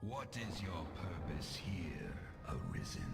What is your purpose here, Arisen?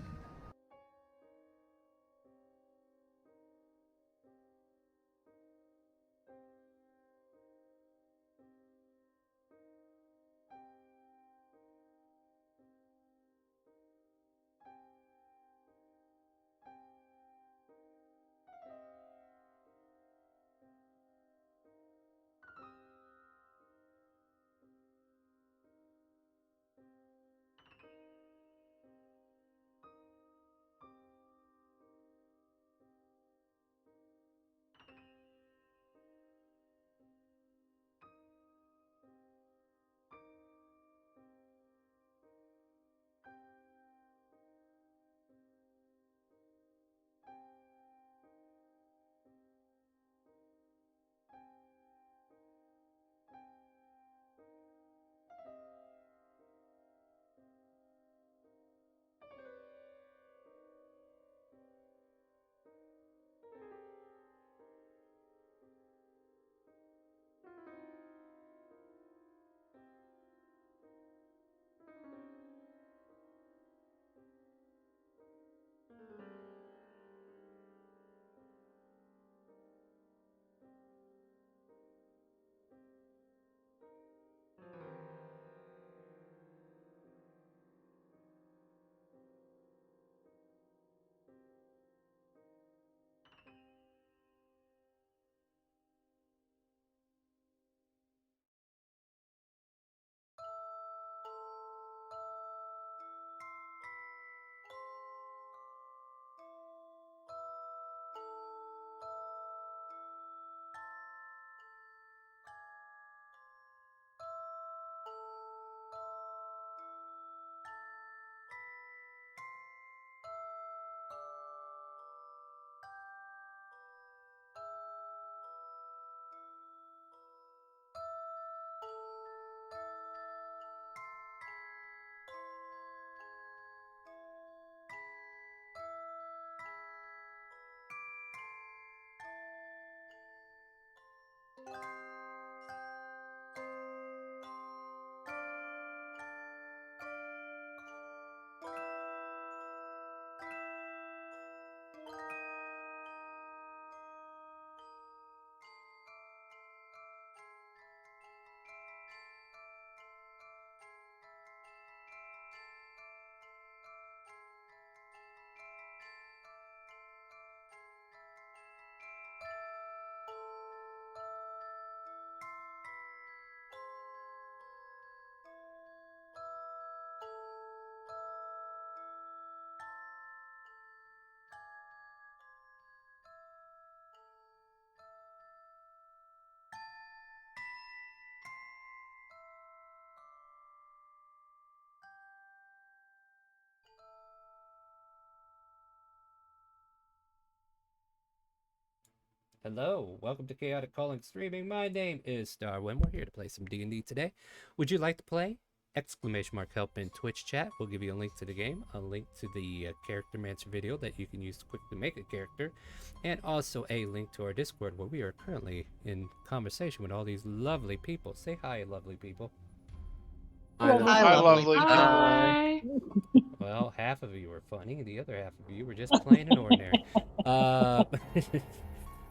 Hello, welcome to Chaotic Calling Streaming. My name is Starwind. We're here to play some D&D today. Would you like to play? Exclamation mark help in Twitch chat. We'll give you a link to the game, a link to the Character Mancer video that you can use to quickly make a character, and also a link to our Discord where we are currently in conversation with all these lovely people. Say hi, lovely people. Hi, lovely. Hi. Well, half of you were funny, the other half of you were just plain and ordinary.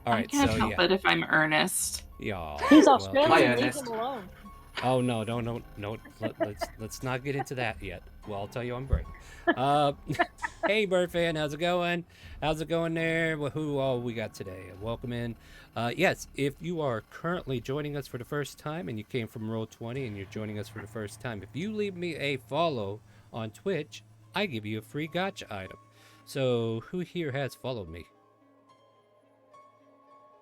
All right, I can't so help yeah. it if I'm earnest. Yeah. He's well, Australian. Hi, Leave Ernest. him alone. Oh no! Let's not get into that yet. Well, I'll tell you on break. Hey, Bird fan, how's it going? How's it going there? Well, who all we got today? Welcome in. Yes, if you are currently joining us for the first time and you came from Roll20 and you're joining us for the first time, if you leave me a follow on Twitch, I give you a free gotcha item. So who here has followed me?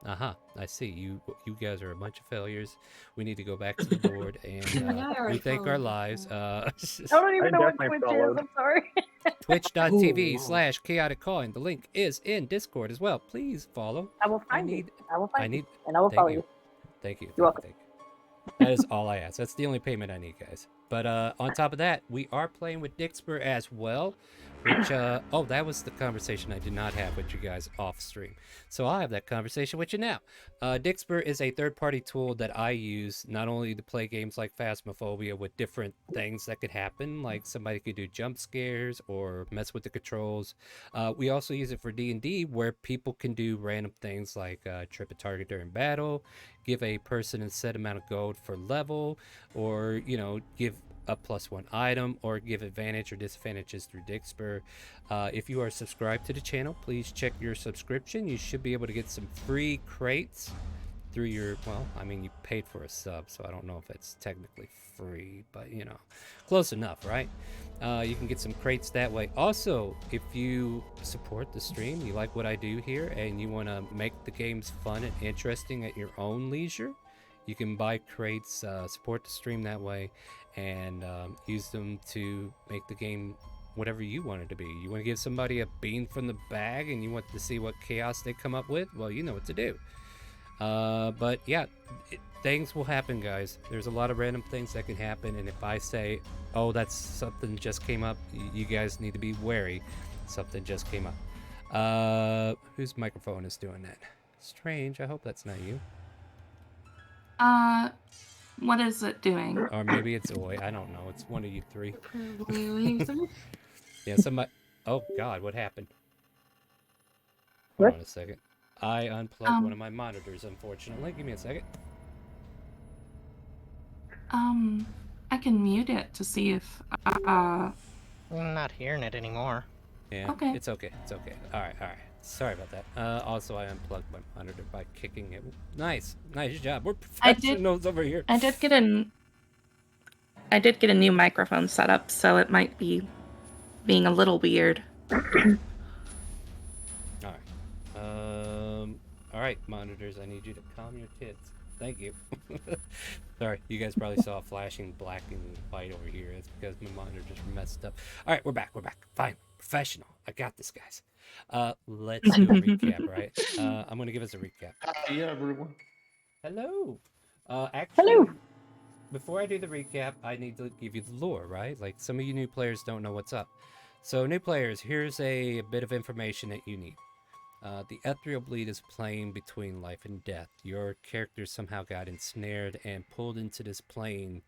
I see. You guys are a bunch of failures. We need to go back to the board and rethink our lives. I don't even know what definitely Twitch followed. is. I'm sorry. Twitch.tv/chaoticcoin. The link is in Discord as well. Please follow. I will find you. I will find I you. need. And I will Thank follow you. you. Thank you. You're welcome. Thank you. That is all I ask. That's the only payment I need, guys. But on top of that, we are playing with Dixper as well, which, oh, that was the conversation I did not have with you guys off stream. So I'll have that conversation with you now. Dixper is a third-party tool that I use not only to play games like Phasmophobia with different things that could happen, like somebody could do jump scares or mess with the controls. We also use it for D&D, where people can do random things like trip a target during battle, give a person a set amount of gold for level, or give a +1 item, or give advantage or disadvantages through Dixper. If you are subscribed to the channel, please check your subscription. You should be able to get some free crates through your, well, I mean, you paid for a sub, so I don't know if it's technically free, but close enough, right? You can get some crates that way. Also, if you support the stream, you like what I do here, and you want to make the games fun and interesting at your own leisure, you can buy crates, support the stream that way, and use them to make the game whatever you want it to be. You want to give somebody a bean from the bag and you want to see what chaos they come up with? Well, you know what to do. But yeah, things will happen, guys. There's a lot of random things that can happen, and if I say, oh, that's something just came up, you guys need to be wary. Something just came up. Whose microphone is doing that? Strange. I hope that's not you. What is it doing? Or maybe it's Oi. I don't know. It's one of you three. Yeah, somebody. Oh God, what happened? Hold on a second. I unplugged one of my monitors, unfortunately. Give me a second. I can mute it to see if I'm not hearing it anymore. Yeah. Okay. It's okay. It's okay. All right. Sorry about that. Also, I unplugged my monitor by kicking it. Nice job. We're professionals over here. I did get a new microphone set up, so it might be being a little weird. All right. All right, monitors. I need you to calm your tits. Thank you. Sorry, you guys probably saw flashing black and white over here. It's because my monitor just messed up. All right, we're back. Fine. Professional. I got this, guys. Let's do a recap, right? I'm going to give us a recap. Hi, everyone. Hello. Actually, Hello. before I do the recap, I need to give you the lore, right? Like, some of you new players don't know what's up. So, new players, here's a bit of information that you need. The ethereal bleed is playing between life and death. Your character somehow got ensnared and pulled into this plane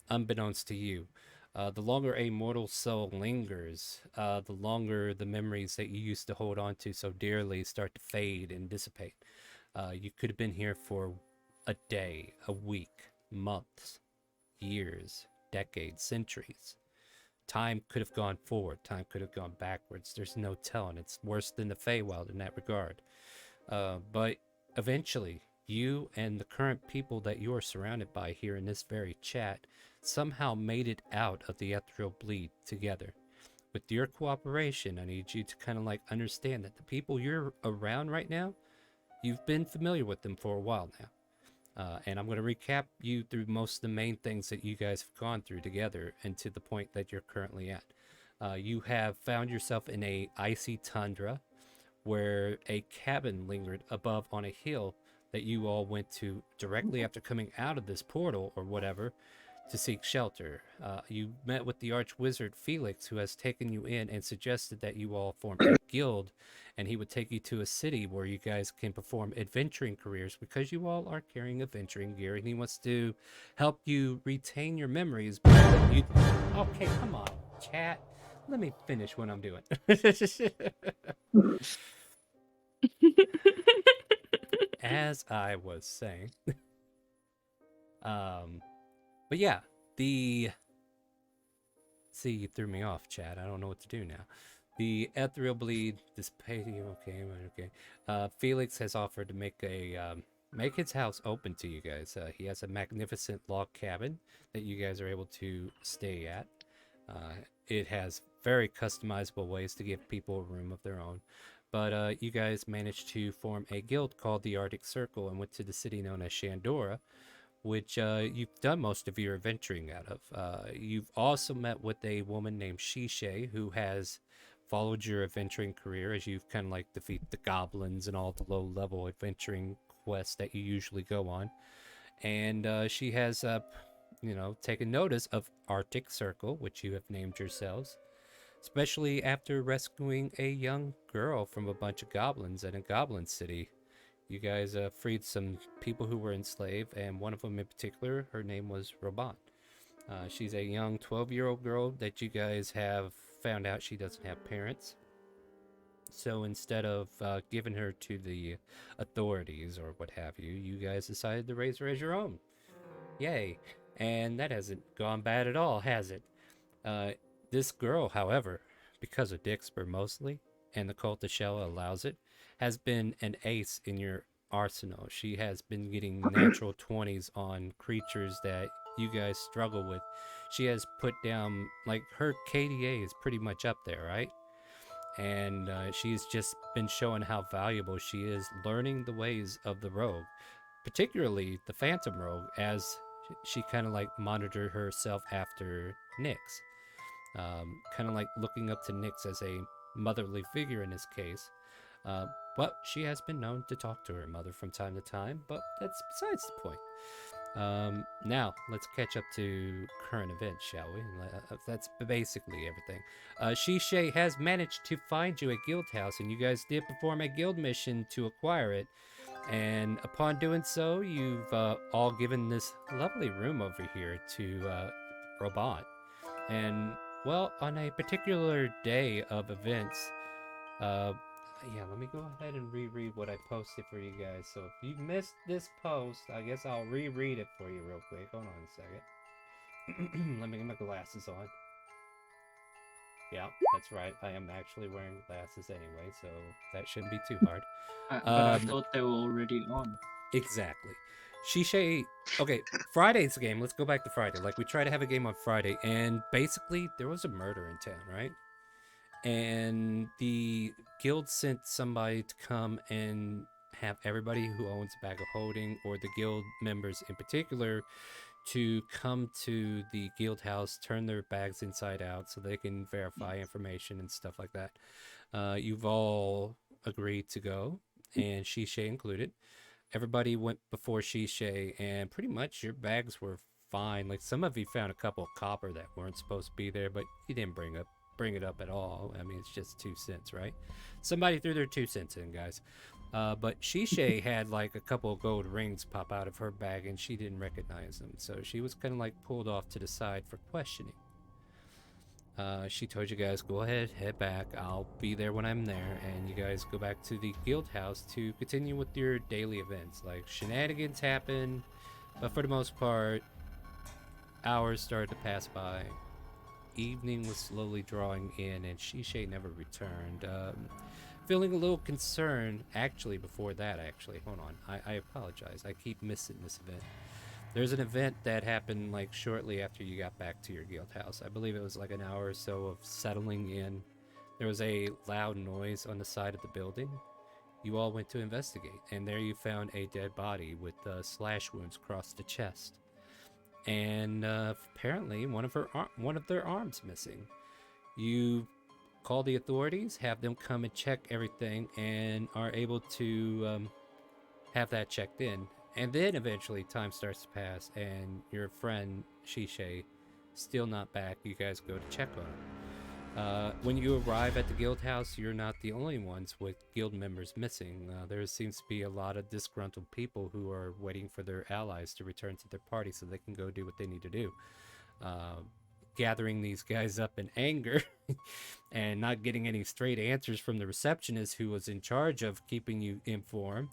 unbeknownst to you. The longer a mortal soul lingers, the longer the memories that you used to hold on to so dearly start to fade and dissipate. You could have been here for a day, a week, months, years, decades, centuries. Time could have gone forward. Time could have gone backwards. There's no telling. It's worse than the Feywild in that regard. But eventually, you and the current people that you are surrounded by here in this very chat somehow made it out of the ethereal bleed together. With your cooperation, I need you to kind of like understand that the people you're around right now, you've been familiar with them for a while now. And I'm going to recap you through most of the main things that you guys have gone through together and to the point that you're currently at. You have found yourself in a icy tundra where a cabin lingered above on a hill that you all went to directly after coming out of this portal or whatever to seek shelter. You met with the archwizard Felix, who has taken you in and suggested that you all form a guild, and he would take you to a city where you guys can perform adventuring careers because you all are carrying adventuring gear, and he wants to help you retain your memories. Okay, come on, chat. Let me finish what I'm doing. As I was saying, but yeah, see, you threw me off, chat. I don't know what to do now. The ethereal bleed, dissipating. Okay. Felix has offered to make his house open to you guys. He has a magnificent log cabin that you guys are able to stay at. It has very customizable ways to give people a room of their own. But you guys managed to form a guild called the Arctic Circle and went to the city known as Shandora, which you've done most of your adventuring out of. You've also met with a woman named Shishe, who has followed your adventuring career as you've kind of like defeat the goblins and all the low-level adventuring quests that you usually go on. And she has taken notice of Arctic Circle, which you have named yourselves, especially after rescuing a young girl from a bunch of goblins in a goblin city. You guys freed some people who were enslaved, and one of them in particular, her name was Robot. She's a young 12-year-old girl that you guys have found out she doesn't have parents. So instead of giving her to the authorities or what have you, you guys decided to raise her as your own. Yay. And that hasn't gone bad at all, has it? This girl, however, because of Dixper mostly, and the cult of Shella allows it, has been an ace in your arsenal. She has been getting natural 20s on creatures that you guys struggle with. She has put down, like, her KDA is pretty much up there, right? And she's just been showing how valuable she is learning the ways of the rogue, particularly the Phantom Rogue, as she kind of like monitored herself after Nyx. Kind of like looking up to Nyx as a motherly figure in this case. But she has been known to talk to her mother from time to time, but that's besides the point. Now, let's catch up to current events, shall we? That's basically everything. Shishay has managed to find you a guild house, and you guys did perform a guild mission to acquire it. And upon doing so, you've all given this lovely room over here to Robot. And, well, on a particular day of events, yeah, let me go ahead and reread what I posted for you guys. So if you missed this post, I guess I'll reread it for you real quick. Hold on a second. Let me get my glasses on. Yeah, that's right. I am actually wearing glasses anyway, so that shouldn't be too hard. But I thought they were already on. Exactly. Shishay... Okay, Friday's game. Let's go back to Friday. Like, we try to have a game on Friday, and basically, there was a murder in town, right? And the guild sent somebody to come and have everybody who owns a bag of holding, or the guild members in particular, to come to the guild house, turn their bags inside out so they can verify information and stuff like that. You've all agreed to go, and Shishay included. Everybody went before Shishay, and pretty much your bags were fine. Like, some of you found a couple of copper that weren't supposed to be there, but you didn't bring it up at all. I mean, it's just 2 cents, right? Somebody threw their 2 cents in, guys. But Shishay had like a couple of gold rings pop out of her bag, and she didn't recognize them, so she was kind of like pulled off to the side for questioning. She told you guys, go ahead, head back, I'll be there when I'm there, and you guys go back to the guild house to continue with your daily events. Like, shenanigans happen, but for the most part, hours started to pass by. Evening was slowly drawing in, and Shishay never returned. Feeling a little concerned, before that, hold on, I apologize, I keep missing this event. There's an event that happened like shortly after you got back to your guild house. I believe it was like an hour or so of settling in. There was a loud noise on the side of the building. You all went to investigate, and there you found a dead body with slash wounds across the chest. And apparently one of their arms missing. You call the authorities, have them come and check everything, and are able to have that checked in. And then eventually time starts to pass, and your friend Shishay still not back. You guys go to check on him. When you arrive at the guild house, you're not the only ones with guild members missing. There seems to be a lot of disgruntled people who are waiting for their allies to return to their party so they can go do what they need to do. Gathering these guys up in anger and not getting any straight answers from the receptionist who was in charge of keeping you informed.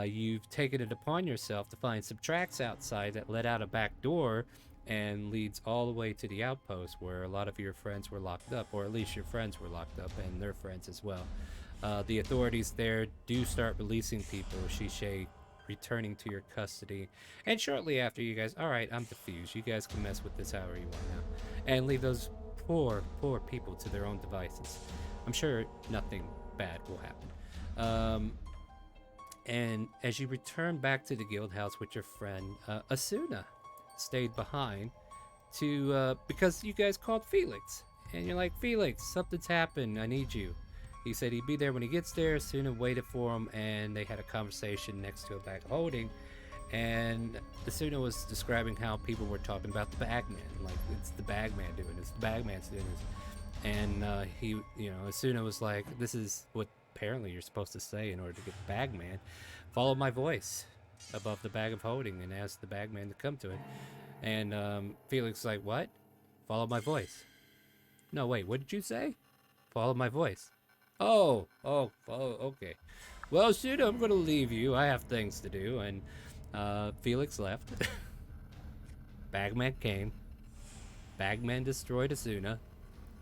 You've taken it upon yourself to find some tracks outside that led out a back door and leads all the way to the outpost where a lot of your friends were locked up, or at least your friends were locked up and their friends as well. The authorities there do start releasing people, Shishay returning to your custody, and shortly after you guys, alright, I'm defused, you guys can mess with this however you want now, and leave those poor people to their own devices. I'm sure nothing bad will happen. And as you return back to the guild house with your friend, Asuna stayed behind to, because you guys called Felix. And you're like, Felix, something's happened, I need you. He said he'd be there when he gets there. Asuna waited for him, and they had a conversation next to a bag of holding. And Asuna was describing how people were talking about the Bagman, like it's the Bagman doing this, the Bagman's doing this, and he, Asuna was like, "This is what apparently you're supposed to say in order to get the Bagman. Follow my voice above the bag of holding and ask the Bagman to come to it." And Felix was like, "What? Follow my voice? No, wait, what did you say? Follow my voice? Oh, okay. Well, shoot, I'm gonna leave you. I have things to do." And Felix left. Bagman came. Bagman destroyed Asuna.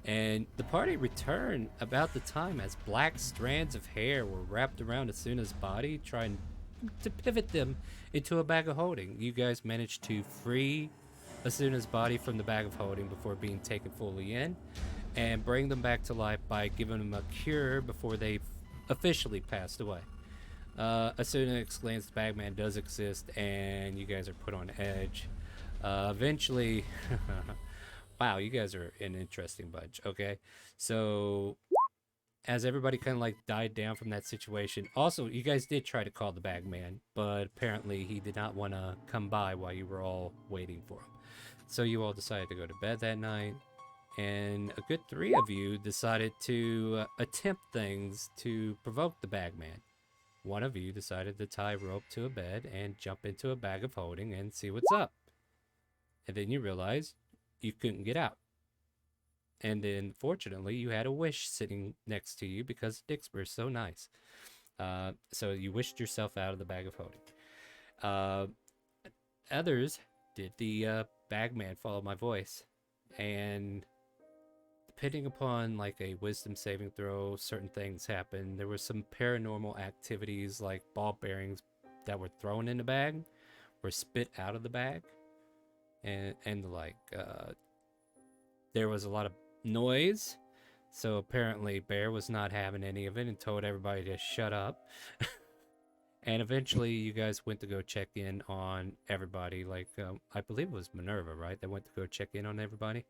And the party returned about the time as black strands of hair were wrapped around Asuna's body, trying to pivot them into a bag of holding. You guys managed to free Asuna's body from the bag of holding before being taken fully in, and bring them back to life by giving them a cure before they officially passed away. Asuna explains the Bagman does exist, and you guys are put on edge. Eventually, wow, you guys are an interesting bunch. Okay, so as everybody kind of like died down from that situation, also you guys did try to call the Bagman, but apparently he did not want to come by while you were all waiting for him. So you all decided to go to bed that night, and a good 3 of you decided to attempt things to provoke the Bagman. One of you decided to tie rope to a bed and jump into a bag of holding and see what's up. And then you realized you couldn't get out. And then, fortunately, you had a wish sitting next to you because dicks were so nice. So you wished yourself out of the bag of holding. Others did the Bagman follow my voice. And depending upon like a wisdom saving throw, certain things happen. There were some paranormal activities like ball bearings that were thrown in the bag were spit out of the bag, and like there was a lot of noise. So apparently Bear was not having any of it and told everybody to shut up. And eventually you guys went to go check in on everybody. Like I believe it was Minerva, right? They went to go check in on everybody.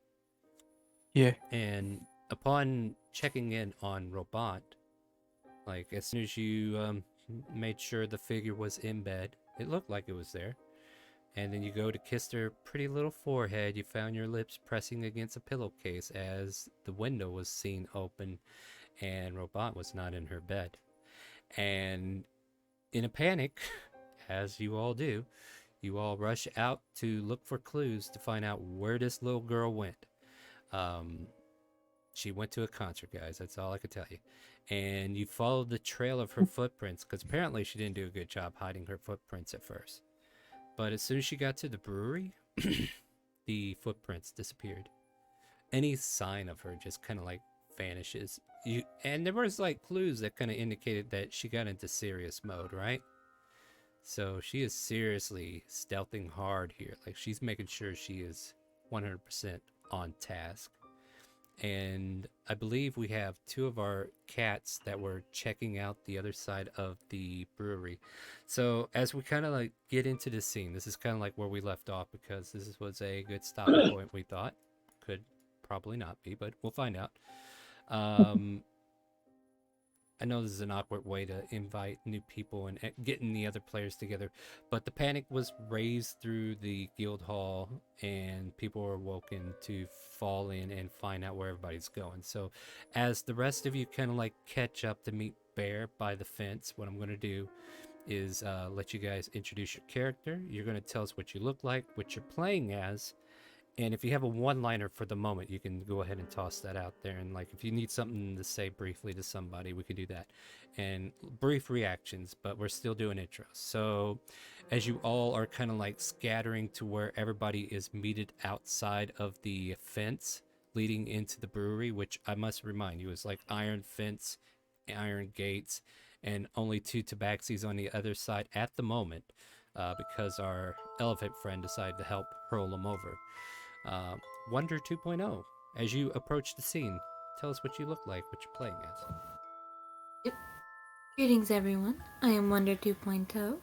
Yeah. And upon checking in on Robot, like as soon as you made sure the figure was in bed, it looked like it was there. And then you go to kiss her pretty little forehead, you found your lips pressing against a pillowcase as the window was seen open and Robot was not in her bed. And in a panic, as you all do, you all rush out to look for clues to find out where this little girl went. She went to a concert, guys. That's all I could tell you. And you followed the trail of her footprints, because apparently she didn't do a good job hiding her footprints at first. But as soon as she got to the brewery, the footprints disappeared. Any sign of her just kind of like vanishes. And there was like clues that kind of indicated that she got into serious mode, right? So she is seriously stealthing hard here. Like she's making sure she is 100% on task. And I believe we have 2 of our cats that were checking out the other side of the brewery. So as we kind of like get into this scene, this is kind of like where we left off, because this was a good stopping point, we thought. Could probably not be, but we'll find out. I know this is an awkward way to invite new people and getting the other players together, but the panic was raised through the guild hall and people were woken to fall in and find out where everybody's going. So as the rest of you kind of like catch up to meet Bear by the fence, what I'm going to do is let you guys introduce your character. You're going to tell us what you look like, what you're playing as, and if you have a one-liner for the moment, you can go ahead and toss that out there. And like, if you need something to say briefly to somebody, we can do that. And brief reactions, but we're still doing intros. So as you all are kind of like scattering to where everybody is meted outside of the fence leading into the brewery, which I must remind you is like iron fence, iron gates, and only 2 tabaxis on the other side at the moment, because our elephant friend decided to help hurl them over. Wonder 2.0. As you approach the scene, tell us what you look like, what you're playing as. Yep. Greetings, everyone. I am Wonder 2.0.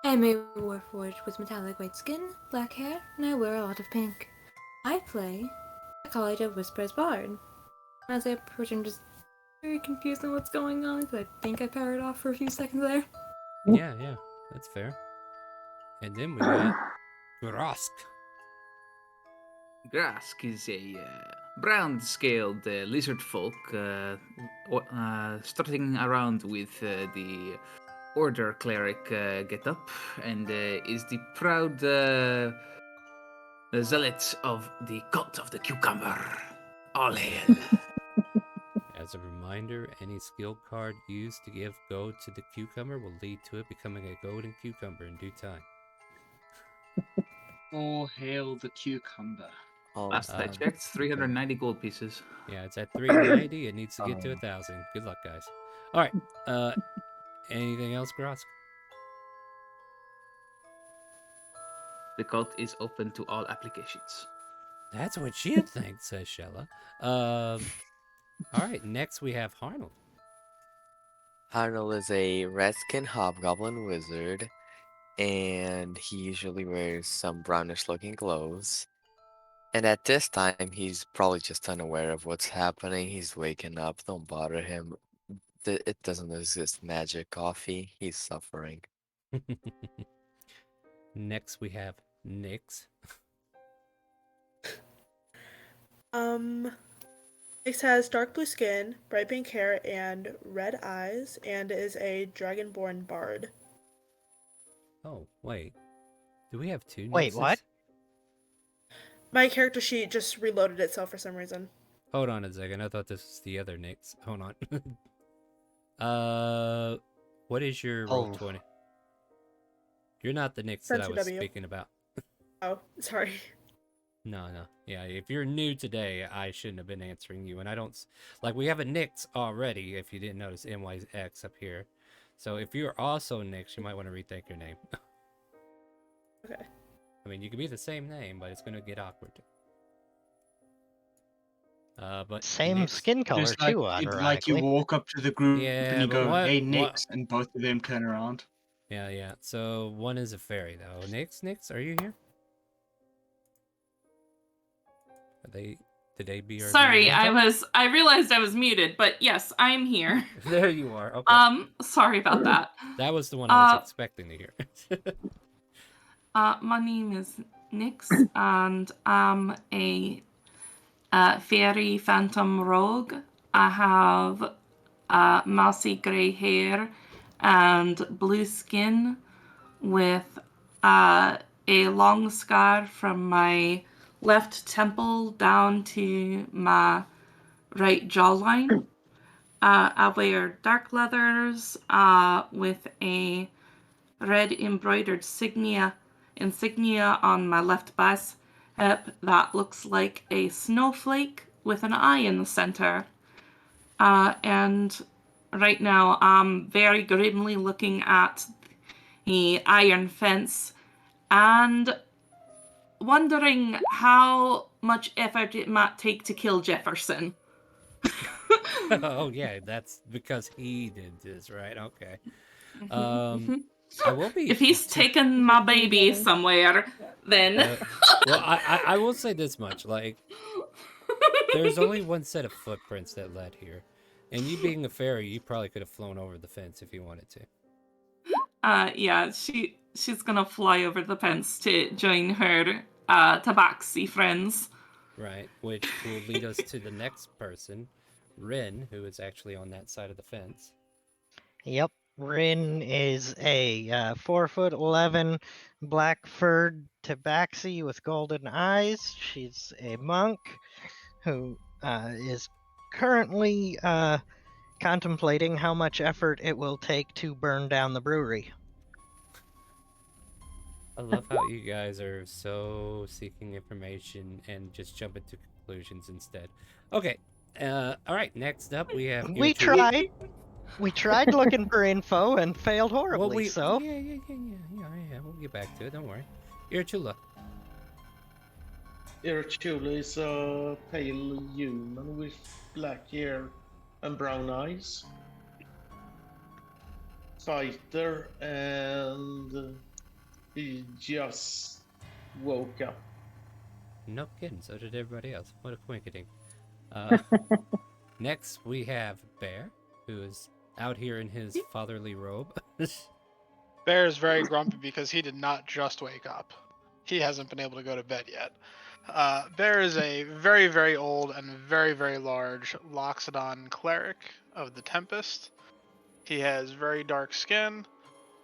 I am a warforged with metallic white skin, black hair, and I wear a lot of pink. I play a College of Whispers Bard. As I approach, I'm just very confused on what's going on, because I think I powered off for a few seconds there. Yeah, that's fair. And then we got Grosk. Grask is a brown-scaled lizard folk strutting around with the Order Cleric get-up, and is the proud zealot of the Cult of the Cucumber. All hail. As a reminder, any skill card used to give gold to the cucumber will lead to it becoming a golden cucumber in due time. All hail the cucumber. Last I checked, 390 gold pieces. Yeah, it's at 390. It needs to get to 1,000. Good luck, guys. All right. Anything else, Grosk? The cult is open to all applications. That's what you'd think, says Shella. All right, next we have Harnold. Arnold is a redskin hobgoblin wizard, and he usually wears some brownish-looking clothes. And at this time, he's probably just unaware of what's happening. He's waking up. Don't bother him. It doesn't exist magic coffee. He's suffering. Next we have Nyx. Nyx has dark blue skin, bright pink hair, and red eyes, and is a dragonborn bard. Oh, wait. Do we have two Nyxes? Wait, what? My character sheet just reloaded itself for some reason. Hold on a second. I thought this was the other Nyx. Hold on. What is your roll 20? You're not the Nyx that I was speaking about. Oh, sorry. No. Yeah, if you're new today, I shouldn't have been answering you. And I don't... Like, we have a Nyx already, if you didn't notice NYX up here. So if you're also Nyx, you might want to rethink your name. Okay. I mean, you could be the same name, but it's going to get awkward. But same Nyx, skin color Just too, like you walk up to the group and you go, "Hey, Nyx," and both of them turn around. Yeah. So one is a fairy, though. Nyx, are you here? Did they be? Sorry, I realized I was muted, but yes, I'm here. There you are. Okay. Sorry about that. That was the one I was expecting to hear. My name is Nyx, and I'm a fairy phantom rogue. I have mousy grey hair and blue skin with a long scar from my left temple down to my right jawline. I wear dark leathers with a red embroidered insignia on my left bicep that looks like a snowflake with an eye in the center. And right now I'm very grimly looking at the iron fence and wondering how much effort it might take to kill Jefferson. Oh yeah, that's because he did this, right? Okay. I will be. If he's taken my baby somewhere, then. Well, I will say this much: like, there's only one set of footprints that led here, and you being a fairy, you probably could have flown over the fence if you wanted to. Yeah, she's gonna fly over the fence to join her tabaxi friends. Right, which will lead us to the next person, Rin, who is actually on that side of the fence. Yep. Rin is a 4'11" black furred tabaxi with golden eyes. She's a monk who is currently contemplating how much effort it will take to burn down the brewery. I love how you guys are so seeking information and just jumping to conclusions instead. Okay, all right. Next up, we have. We tried looking for info and failed horribly. Yeah. We'll get back to it. Don't worry. Irchula. Irchula is a pale human with black hair and brown eyes. Fighter, and he just woke up. No kidding. So did everybody else. What a quinkadink. Next, we have Bear, who is out here in his fatherly robe. Bear is very grumpy because he did not just wake up. He hasn't been able to go to bed yet. Bear is a very, very old and very, very large Loxodon cleric of the Tempest. He has very dark skin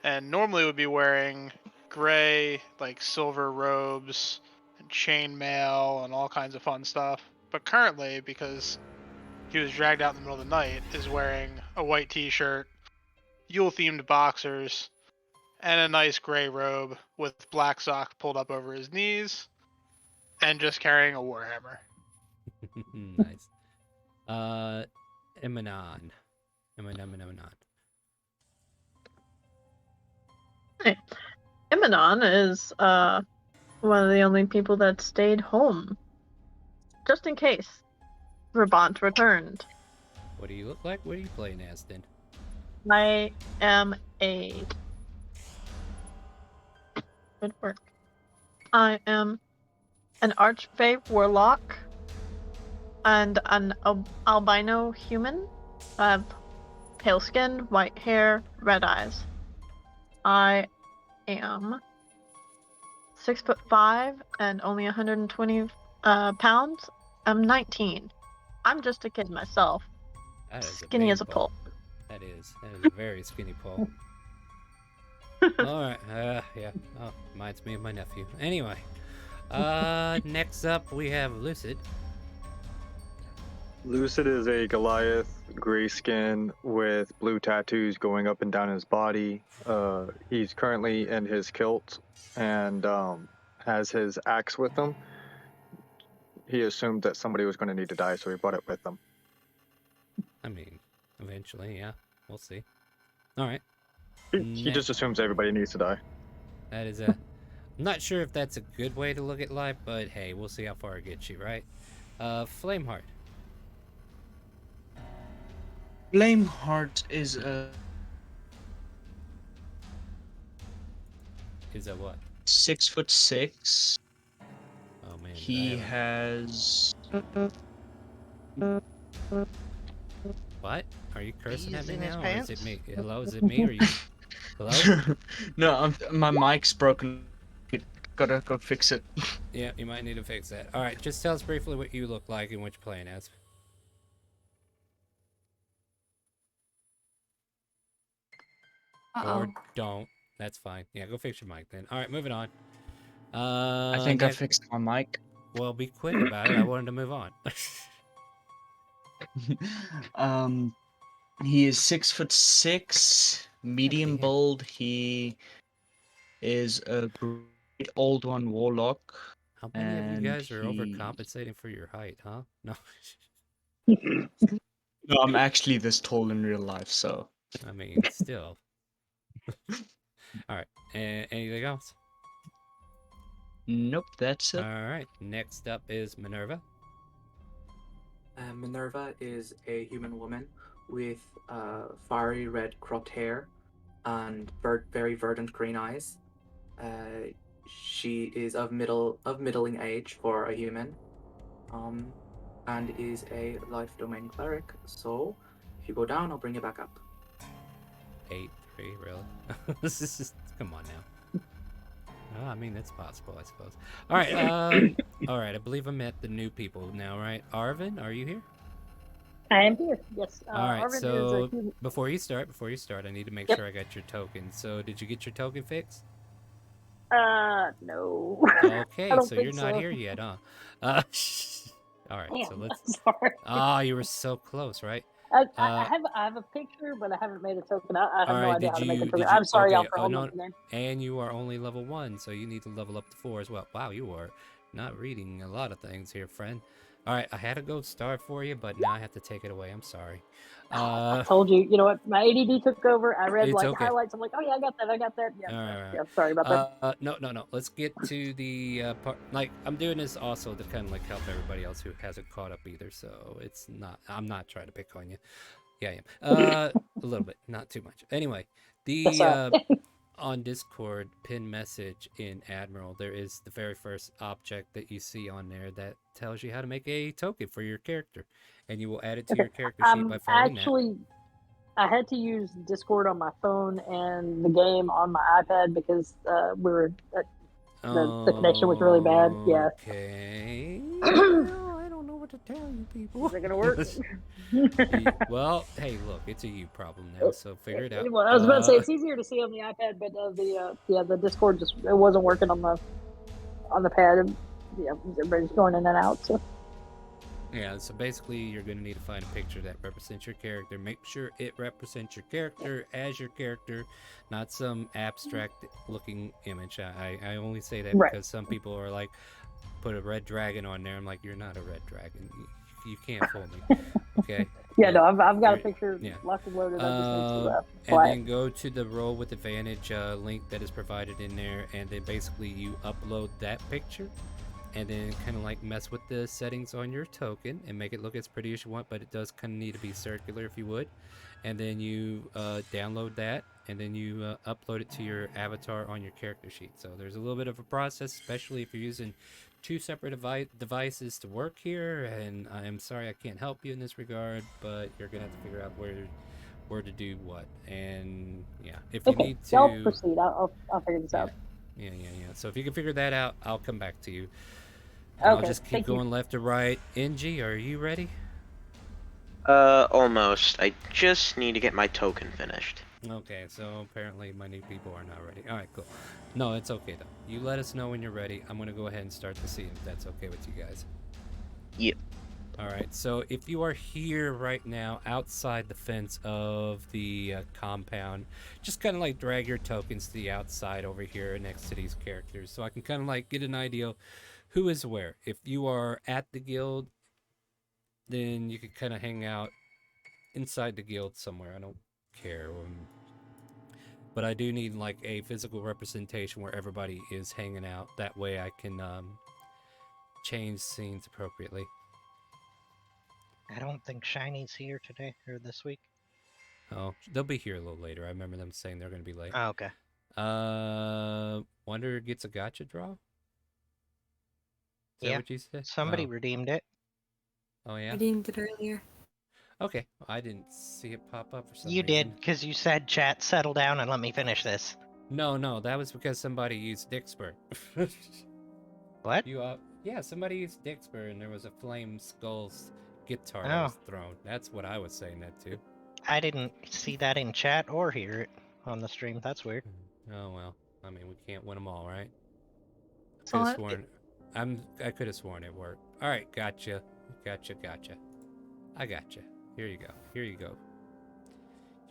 and normally would be wearing gray, like silver robes and chainmail and all kinds of fun stuff. But currently, because he was dragged out in the middle of the night, is wearing a white t-shirt, Yule-themed boxers, and a nice gray robe with black socks pulled up over his knees, and just carrying a warhammer. Nice. Emanon. Emanon. Hey, Emanon is one of the only people that stayed home, just in case Rabant returned. What do you look like? What are you playing as then? I am a good work. I am an archfey warlock and an albino human. I have pale skin, white hair, red eyes. I am 6'5" and only 120 pounds. I'm 19. I'm just a kid myself. That is Skinny as a pole. That is a very skinny pole. All right. Yeah. Oh, reminds me of my nephew. Anyway, next up we have Lucid. Lucid is a Goliath, gray skin with blue tattoos going up and down his body. He's currently in his kilt and has his axe with him. He assumed that somebody was going to need to die, so he brought it with him. I mean, eventually, yeah. We'll see. All right. He just assumes everybody needs to die. That is I'm not sure if that's a good way to look at life, but hey, we'll see how far it gets you, right? Flameheart. Flameheart is a... Is a what? 6'6". Oh man. He has... What? Are you cursing at me in his now, or is it pants? me? Hello, is it me or you? Hello? No, my mic's broken. Gotta go fix it. Yeah, you might need to fix that. All right, just tell us briefly what you look like and what you're playing as. Or don't. That's fine. Yeah, go fix your mic then. All right, moving on. I think I fixed my mic. Well, be quick about it. I wanted to move on. He is 6'6", medium build. He is a great old one warlock. How many of you guys are overcompensating for your height, huh? No. No, I'm actually this tall in real life, so. I mean, still. All right. Anything else? Nope, that's it. All right. Next up is Minerva. Minerva is a human woman with fiery red cropped hair and very verdant green eyes. She is of middling age for a human, and is a life domain cleric. So, if you go down, I'll bring you back up. 8-3, really? This is just, come on now. Oh, I mean, that's possible, I suppose. All right. All right. I believe I met the new people now, right? Arvin, are you here? I am here. Yes. All right. Arvin So is a before you start, I need to make sure I got your token. So did you get your token fixed? No. Okay, I don't so think you're not so. here yet, huh? All right. Damn, So let's. I'm sorry. Oh, you were so close, right? I have a picture, but I haven't made a token. I have All no right, idea how to make a token. did you, I'm sorry, y'all, okay, for holding up the name. and you are only level 1, so you need to level up to 4 as well. Wow, you are not reading a lot of things here, friend. All right, I had a gold star for you, but now I have to take it away. I'm sorry. I told you, you know what? My ADD took over. I read It's like okay. highlights. I'm like, oh yeah, I got that. Yeah, All right. yeah. Sorry about that. No. Let's get to the part. Like, I'm doing this also to kind of like help everybody else who hasn't caught up either. So it's not. I'm not trying to pick on you. Yeah, I am. A little bit, not too much. Anyway, the on Discord pin message in Admiral, there is the very first object that you see on there that tells you how to make a token for your character, and you will add it to your character sheet by following that. I had to use Discord on my phone and the game on my iPad because the connection was really bad. Yeah. Okay. Well, I don't know what to tell you people. Is it gonna work? Well, hey, look, it's a you problem now, so figure it out. Well, I was about to say it's easier to see on the iPad, but the Discord just it wasn't working on the pad. Yeah, everybody's going in and out. So. Yeah, so basically you're going to need to find a picture that represents your character. Make sure it represents your character as your character, not some abstract looking image. I only say that because some people are like, put a red dragon on there. I'm like, you're not a red dragon. You can't fool me. Okay? Yeah, no, I've got a picture locked and loaded. I just need to and then go to the Roll with Advantage link that is provided in there, and then basically you upload that picture. And then kind of like mess with the settings on your token and make it look as pretty as you want, but it does kind of need to be circular if you would. And then you download that, and then you upload it to your avatar on your character sheet. So there's a little bit of a process, especially if you're using two separate devices to work here. And I am sorry I can't help you in this regard, but you're gonna have to figure out where to do what. And yeah, if you need to, I'll proceed. I'll figure this out. Yeah. So if you can figure that out, I'll come back to you. Okay, I'll just keep going left to right. NG, are you ready? Almost. I just need to get my token finished. Okay, so apparently my new people are not ready. Alright, cool. No, it's okay though. You let us know when you're ready. I'm gonna go ahead and start the scene if that's okay with you guys. Yep. Alright, so if you are here right now outside the fence of the compound, just kind of like drag your tokens to the outside over here next to these characters so I can kind of like get an idea who is where. If you are at the guild, then you could kind of hang out inside the guild somewhere. I don't care. But I do need like a physical representation where everybody is hanging out. That way I can change scenes appropriately. I don't think Shiny's here today or this week. Oh, they'll be here a little later. I remember them saying they're going to be late. Oh, okay. Wonder gets a gotcha draw? Is that what you said? Somebody redeemed it. Oh, yeah? Redeemed it earlier. Okay. I didn't see it pop up for some You reason. did, because you said, chat, settle down and let me finish this. No, that was because somebody used Dixper. What? Yeah, somebody used Dixper and there was a Flame Skulls guitar that was thrown. That's what I was saying that too. I didn't see that in chat or hear it on the stream. That's weird. Oh, well. I mean, we can't win them all, right? So I could have sworn it worked. All right, gotcha. I gotcha. Here you go.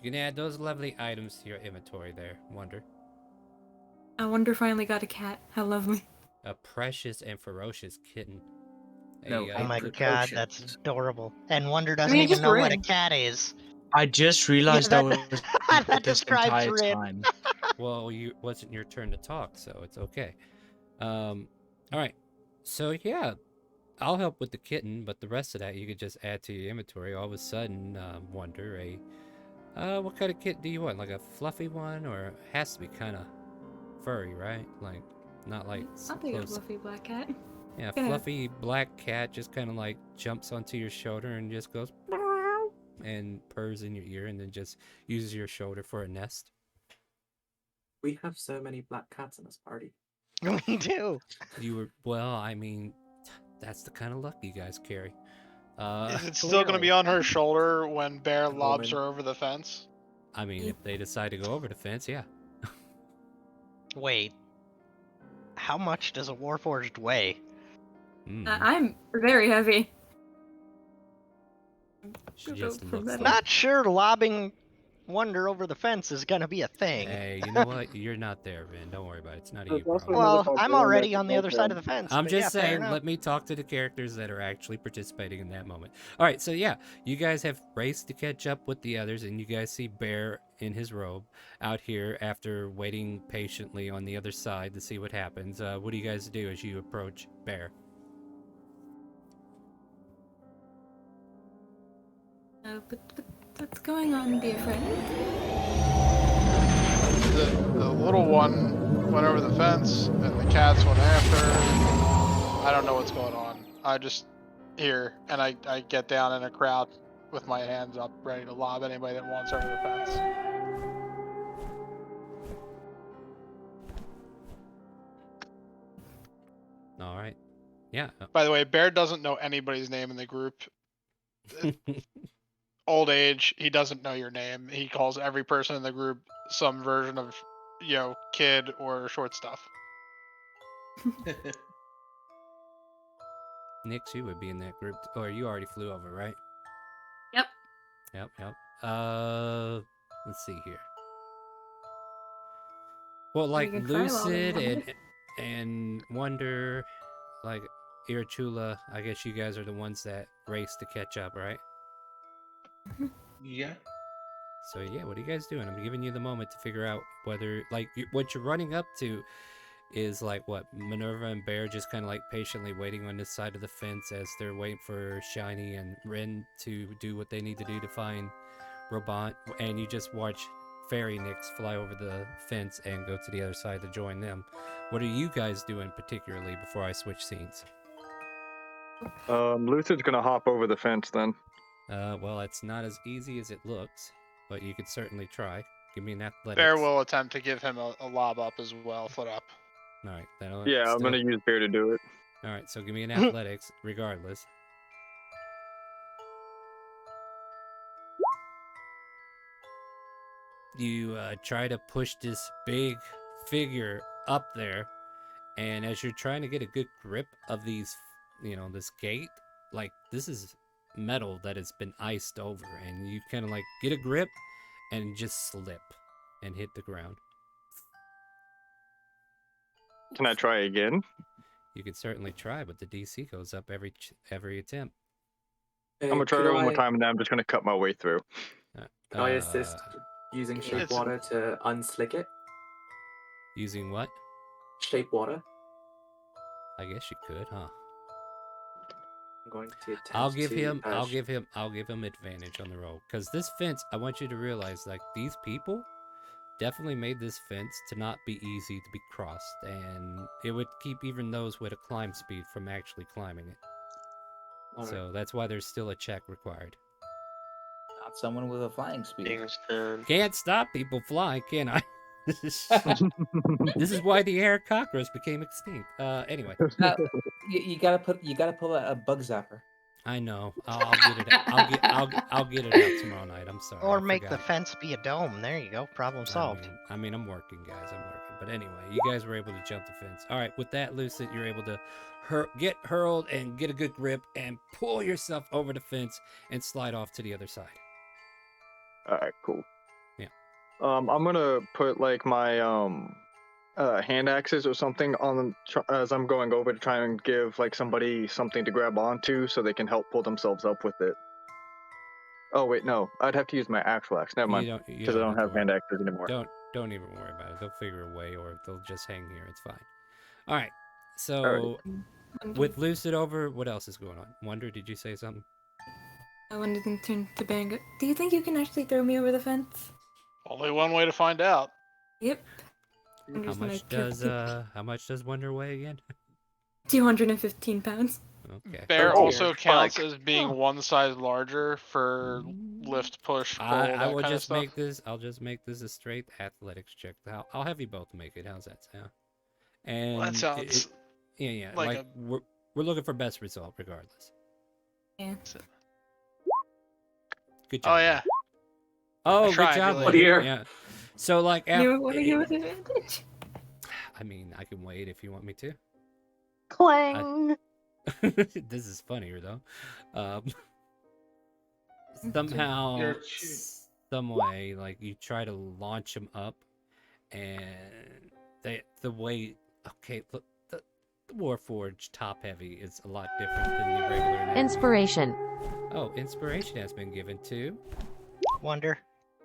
You can add those lovely items to your inventory there, Wonder. I Wonder finally got a cat. How lovely. A precious and ferocious kitten. Oh my precocious. god, that's adorable. And Wonder doesn't even know what a cat is. I just realized that was that this describes entire Rin. time. Well, it wasn't your turn to talk, so it's okay. All right. So yeah, I'll help with the kitten, but the rest of that you could just add to your inventory. All of a sudden, Wonder, what kind of kitten do you want? Like a fluffy one, or it has to be kind of furry, right? Like not like I'll take a fluffy black cat. Yeah, fluffy black cat just kind of like jumps onto your shoulder and just goes and purrs in your ear, and then just uses your shoulder for a nest. We have so many black cats in this party. We do. I mean, that's the kind of luck you guys carry. Is it still going to be on her shoulder when Bear lobs her over the fence? I mean, if they decide to go over the fence, yeah. Wait. How much does a Warforged weigh? I'm very heavy. Not sure lobbing Wonder over the fence is gonna be a thing. Hey, you know what? You're not there, Vin. Don't worry about it. It's not a you problem. Well, I'm already on the other side of the fence. I'm but just yeah, fair saying, enough. let me talk to the characters that are actually participating in that moment. All right, so yeah, you guys have raced to catch up with the others, and you guys see Bear in his robe out here after waiting patiently on the other side to see what happens. What do you guys do as you approach Bear? What's going on, dear friend? The little one went over the fence, and the cats went after her. I don't know what's going on. I just hear, and I get down in a crowd. with my hands up, ready to lob anybody that wants over the fence. All right. Yeah. By the way, Bear doesn't know anybody's name in the group. Old age, he doesn't know your name. He calls every person in the group some version of, kid or short stuff. Nix, you would be in that group, or you already flew over, right? Yep. Yep. Let's see here. Well, like can try while they Lucid wander. and Wonder, like Irachula, I guess you guys are the ones that race to catch up, right? Yeah. So yeah, what are you guys doing? I'm giving you the moment to figure out whether, like, what you're running up to is like what Minerva and Bear just kind of like patiently waiting on this side of the fence as they're waiting for Shiny and Rin to do what they need to do to find Robot, and you just watch Fairy Nix fly over the fence and go to the other side to join them. What are you guys doing particularly before I switch scenes? Lucid's gonna hop over the fence then. Well, it's not as easy as it looks, but you could certainly try. Give me an athletics. Bear will attempt to give him a lob up as well, foot up. All right, that'll. Yeah, I'm gonna use Bear to do it. All right, so give me an athletics, regardless. You try to push this big figure up there, and as you're trying to get a good grip of these, this gate, like this is metal that has been iced over, and you kind of like get a grip and just slip and hit the ground. Can I try again? You can certainly try, but the DC goes up every attempt. I'm gonna try it one more time, and then I'm just gonna cut my way through. Can I assist using shape water to unslick it? Using what? Shape water. I guess you could, huh? I'm going to attempt I'll give to, him advantage on the roll, because this fence, I want you to realize, like, these people definitely made this fence to not be easy to be crossed, and it would keep even those with a climb speed from actually climbing it. All right. So that's why there's still a check required. Not someone with a flying speed. Can't stop people flying, can I? This is why the air cockroach became extinct. Anyway. You gotta pull out a bug zapper. I know. I'll get it. I'll get it out tomorrow night. I'm sorry. Or I make the forgot. fence be a dome. There you go. Problem solved. I mean, I'm working, guys. I'm working. But anyway, you guys were able to jump the fence. All right, with that, Lucid, you're able to get hurled and get a good grip and pull yourself over the fence and slide off to the other side. All right, cool. Yeah. I'm gonna put like my hand axes or something on as I'm going over to try and give like somebody something to grab onto so they can help pull themselves up with it. Oh wait, no, I'd have to use my actual axe. Never mind, because I don't have hand axes anymore. Don't even worry about it. They'll figure a way, or they'll just hang here. It's fine. All right. So with Lucid over, what else is going on? Wonder, did you say something? I wanted to turn to Bang. Do you think you can actually throw me over the fence? Only one way to find out. Yep. How much does Wonder weigh again? 215 pounds. Okay. Bear also counts as being one size larger for lift, push, pull, I will that kind just of stuff. make this. I'll just make this a straight athletics check. I'll have you both make it. How's that sound? And Well, that sounds yeah. like Like we're looking for best result regardless. Yeah. Good job. Oh yeah. Oh, good tried, job, really. Wonder. Yeah. So like You want to give us advantage? I mean, I can wait if you want me to. Clang. This is funnier though. Somehow, some way, like you try to launch them up, and the way. Okay, look, the Warforged top heavy is a lot different than the regular. Inspiration. Oh, inspiration has been given to Wonder.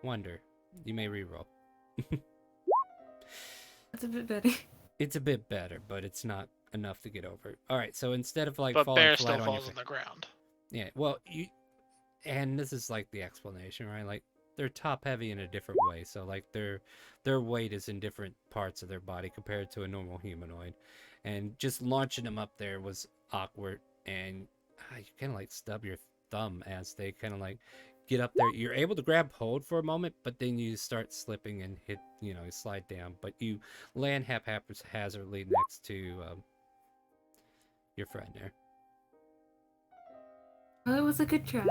You may reroll. That's a bit better. It's a bit better, but it's not enough to get over. All right, so instead of like But falling Bear flat still on falls your on the ground. Yeah, well, and this is like the explanation, right? Like they're top heavy in a different way, so like their weight is in different parts of their body compared to a normal humanoid, and just launching them up there was awkward, and you kind of like stub your thumb as they kind of like get up there. You're able to grab hold for a moment, but then you start slipping and hit, you slide down. But you land haphazardly next to your friend there. Well, it was a good try.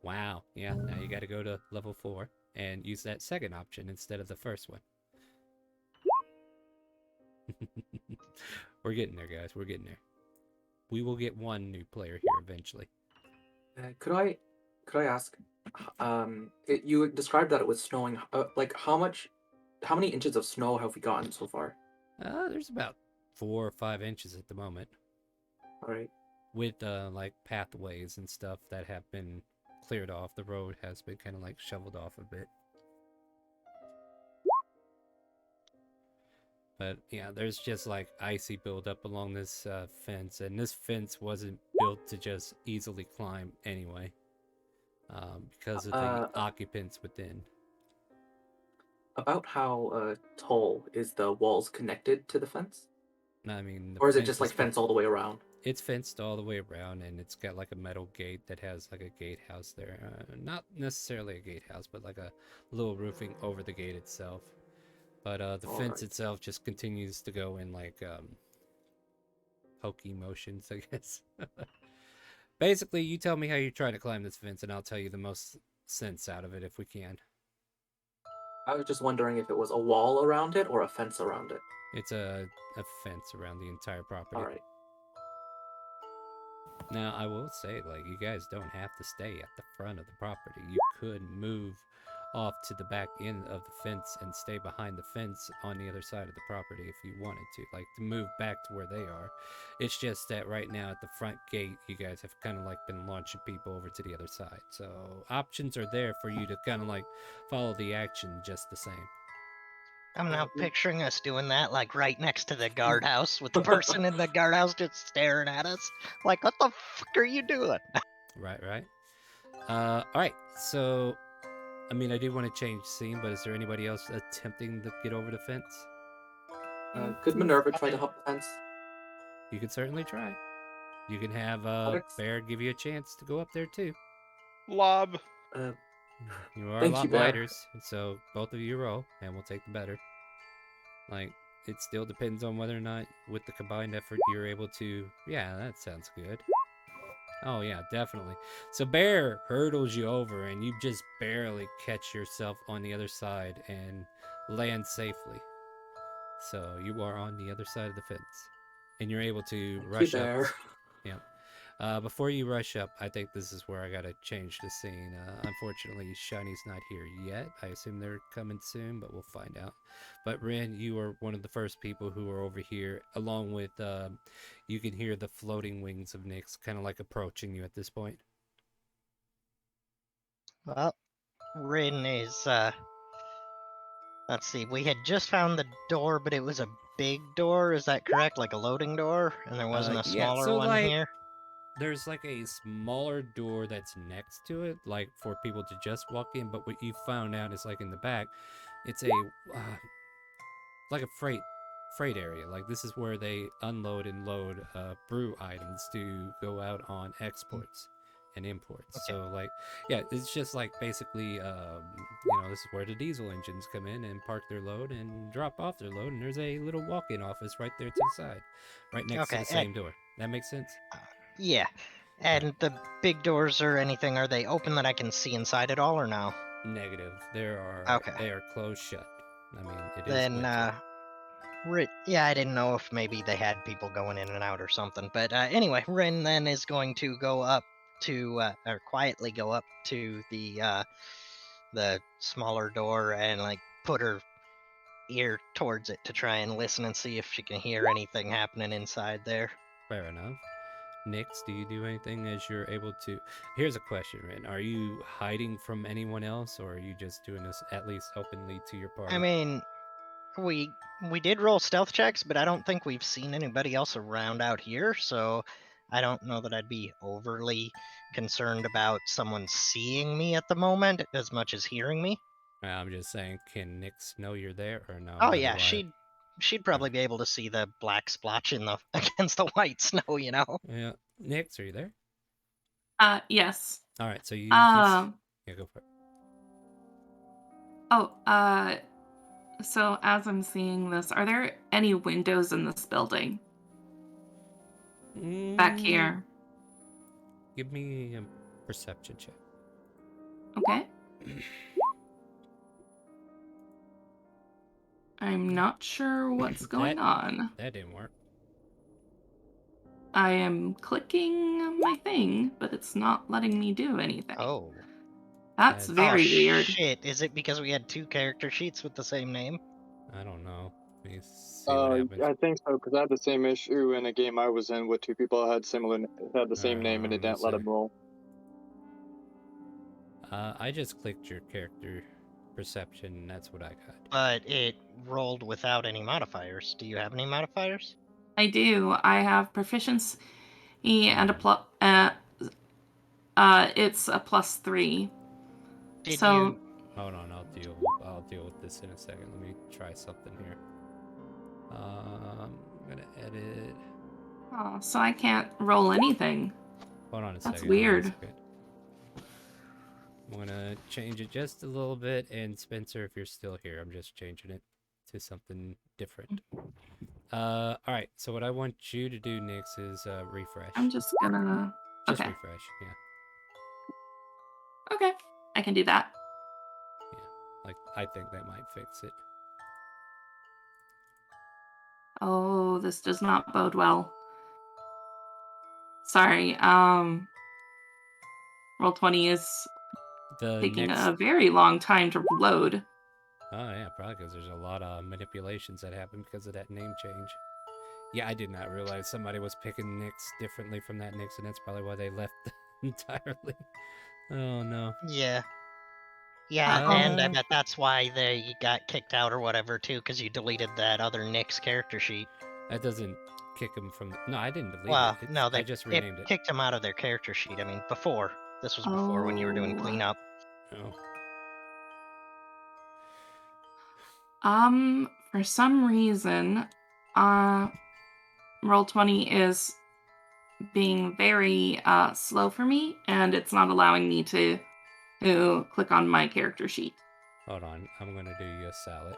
Wow. Yeah. Now you got to go to level 4 and use that second option instead of the first one. We're getting there, guys. We're getting there. We will get one new player here eventually. Could I ask? You described that it was snowing. Like how many inches of snow have we gotten so far? There's about 4 or 5 inches at the moment. All right. With like pathways and stuff that have been cleared off. The road has been kind of like shoveled off a bit. But yeah, there's just like icy buildup along this fence, and this fence wasn't built to just easily climb anyway, because of the occupants within. About how tall is the walls connected to the fence? I mean, or is it just like fence all the way around? It's fenced all the way around, and it's got like a metal gate that has like a gatehouse there. Not necessarily a gatehouse, but like a little roofing over the gate itself. But the fence itself just continues to go in like hokey motions, I guess. Basically, you tell me how you're trying to climb this fence, and I'll tell you the most sense out of it if we can. I was just wondering if it was a wall around it or a fence around it. It's a fence around the entire property. All right. Now, I will say, like, you guys don't have to stay at the front of the property. You could move off to the back end of the fence and stay behind the fence on the other side of the property if you wanted to, like to move back to where they are. It's just that right now at the front gate, you guys have kind of like been launching people over to the other side. So options are there for you to kind of like follow the action just the same. I'm now picturing us doing that, like right next to the guardhouse, with the person in the guardhouse just staring at us, like, "What the fuck are you doing?" Right. All right. So, I mean, I do want to change scene, but is there anybody else attempting to get over the fence? Could Minerva try to hop the fence? You could certainly try. You can have Bear give you a chance to go up there too. Lob. You are Thank a lot you, Bear. lighter, so both of you roll, and we'll take the better. Like, it still depends on whether or not, with the combined effort, you're able to... Yeah, that sounds good. Oh, yeah, definitely. So Bear hurdles you over, and you just barely catch yourself on the other side and land safely. So you are on the other side of the fence. And you're able to rush up. Bear. Yeah. Before you rush up, I think this is where I gotta change the scene. Unfortunately, Shiny's not here yet. I assume they're coming soon, but we'll find out. But Ren, you are one of the first people who are over here, along with, you can hear the floating wings of Nyx kind of like approaching you at this point. Well, Rin is, let's see, we had just found the door, but it was a big door, is that correct? Like a loading door? And there wasn't a smaller one here? There's like a smaller door that's next to it, like for people to just walk in. But what you found out is like in the back, it's a like a freight area. Like this is where they unload and load brew items to go out on exports and imports. Okay. So like, yeah, it's just like basically, this is where the diesel engines come in and park their load and drop off their load. And there's a little walk-in office right there to the side, right next to the same door. That makes sense? Yeah. And the big doors or anything, are they open that I can see inside at all or no? Negative. They are closed shut. I mean, it is winter. Yeah, I didn't know if maybe they had people going in and out or something. But anyway, Rin then is going to go up to, or quietly go up to the smaller door and like put her ear towards it to try and listen and see if she can hear anything happening inside there. Fair enough. Nyx, do you do anything as you're able to... Here's a question, Rin. Are you hiding from anyone else, or are you just doing this at least openly to your party? I mean, we did roll stealth checks, but I don't think we've seen anybody else around out here, so I don't know that I'd be overly concerned about someone seeing me at the moment as much as hearing me. I'm just saying, can Nyx know you're there or no? Oh yeah, she'd probably be able to see the black splotch in the against the white snow, you know. Yeah, Nyx, are you there? Yes. All right, so you Um. yeah, go for it. Oh. So as I'm seeing this, are there any windows in this building? Back here. Give me a perception check. Okay. I'm not sure what's going on. That didn't work. I am clicking my thing, but it's not letting me do anything. Oh. That's very weird. Shit. Is it because we had 2 character sheets with the same name? I don't know. Let me see what happens. I think so because I had the same issue in a game I was in with 2 people that had the same name and it didn't let them roll. I just clicked your character perception, and that's what I got. But it rolled without any modifiers. Do you have any modifiers? I do. I have proficiency and a plus. It's a +3. So. Hold on, I'll deal with this in a second. Let me try something here. I'm gonna edit. Oh, so I can't roll anything. Hold on a second. That's weird. I'm gonna change it just a little bit, and Spencer, if you're still here, I'm just changing it to something different. All right. So what I want you to do next is refresh. I'm just gonna. Just Okay. refresh. Yeah. Okay, I can do that. Like I think that might fix it. Oh, this does not bode well. Sorry. Roll20 is taking a very long time to load. Oh yeah, probably because there's a lot of manipulations that happen because of that name change. Yeah, I did not realize somebody was picking Nyx differently from that Nyx, and that's probably why they left entirely. Oh no. Yeah. Yeah, and I bet that's why they got kicked out or whatever too, because you deleted that other Nyx character sheet. That doesn't kick them from. No, I didn't delete it. No, I just renamed it. Kicked them out of their character sheet. I mean, before. This was before when you were doing cleanup. Oh. For some reason, Roll20 is being very slow for me, and it's not allowing me to click on my character sheet. Hold on, I'm gonna do you a salad.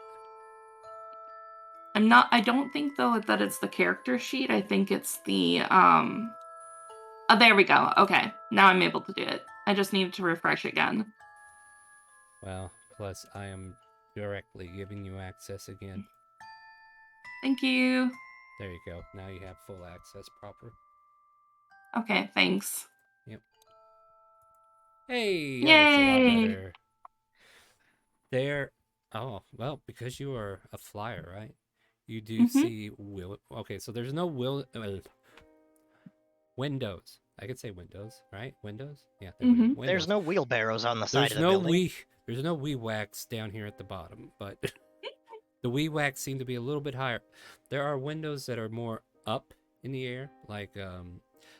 I don't think though that it's the character sheet. I think it's the Oh, there we go. Okay, now I'm able to do it. I just needed to refresh again. Well, plus I am directly giving you access again. Thank you. There you go. Now you have full access proper. Okay, thanks. Yep. Hey, Yay! that's a lot better. There. Oh, well, because you are a flyer, right? You do see okay, so there's no windows. I could say windows, right? Windows? Yeah, windows. There's no wheelbarrows on the side of the building. There's no wee wax down here at the bottom, but the wee wax seem to be a little bit higher. There are windows that are more up in the air, like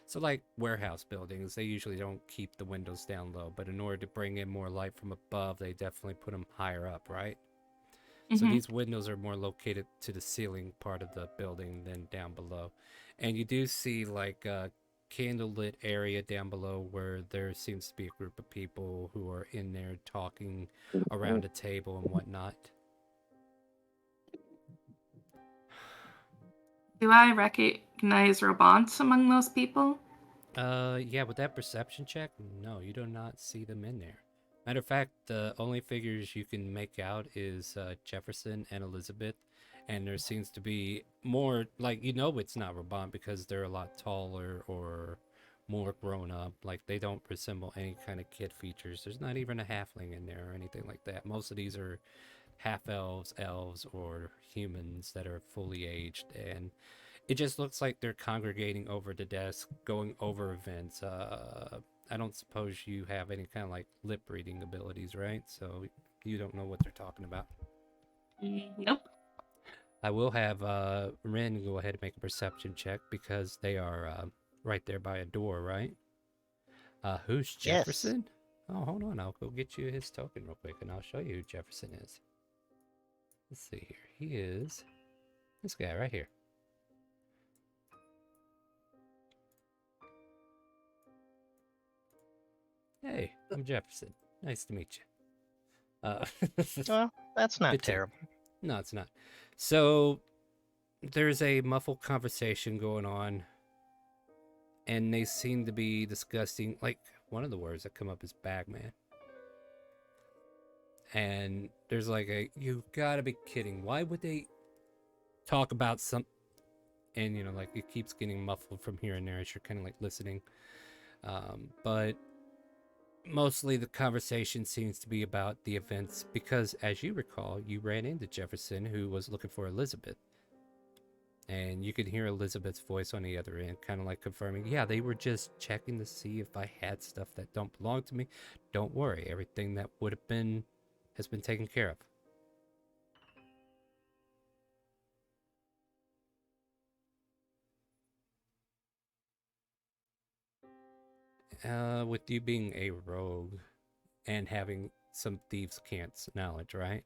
so like warehouse buildings, they usually don't keep the windows down low, but in order to bring in more light from above, they definitely put them higher up, right? So these windows are more located to the ceiling part of the building than down below. And you do see like a candlelit area down below where there seems to be a group of people who are in there talking around a table and whatnot. Do I recognize Robant among those people? Yeah, with that perception check, no, you do not see them in there. Matter of fact, the only figures you can make out is Jefferson and Elizabeth, and there seems to be more, like, you know it's not Robant because they're a lot taller or more grown up. Like, they don't resemble any kind of kid features. There's not even a halfling in there or anything like that. Most of these are half-elves, elves, or humans that are fully aged, and it just looks like they're congregating over the desk, going over events. I don't suppose you have any kind of like lip reading abilities, right? So you don't know what they're talking about. Nope. I will have Rin go ahead and make a perception check because they are right there by a door, right? Who's Jefferson? Yes. Oh, hold on. I'll go get you his token real quick and I'll show you who Jefferson is. Let's see here. He is this guy right here. Hey, I'm Jefferson. Nice to meet you. Well, that's not Good to- terrible. No, it's not. So there's a muffled conversation going on, and they seem to be discussing, like, one of the words that come up is bagman. And there's like you gotta be kidding. Why would they talk about some? And like it keeps getting muffled from here and there as you're kind of like listening. But mostly the conversation seems to be about the events because, as you recall, you ran into Jefferson, who was looking for Elizabeth. And you could hear Elizabeth's voice on the other end, kind of like confirming, yeah, they were just checking to see if I had stuff that don't belong to me. Don't worry, everything that would have been has been taken care of. With you being a rogue and having some thieves' cant's knowledge, right?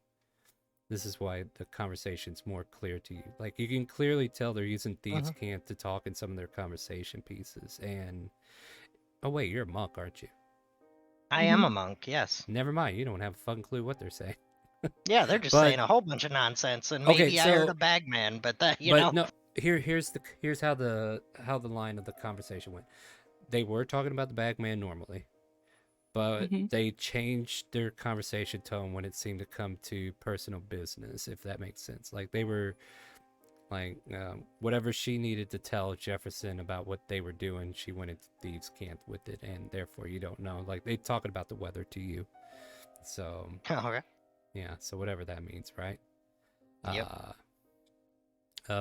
This is why the conversation's more clear to you. Like, you can clearly tell they're using thieves' cant to talk in some of their conversation pieces. And oh wait, you're a monk, aren't you? I am a monk, yes. Never mind, you don't have a fucking clue what they're saying. Yeah, they're just saying a whole bunch of nonsense, and maybe I heard a bagman, but that no. Here's how the line of the conversation went. They were talking about the bagman normally, but they changed their conversation tone when it seemed to come to personal business, if that makes sense. Like, they were like, whatever she needed to tell Jefferson about what they were doing, she went into thieves' camp with it, and therefore you don't know. Like, they talking about the weather to you. So okay. Yeah, so whatever that means, right? Yep.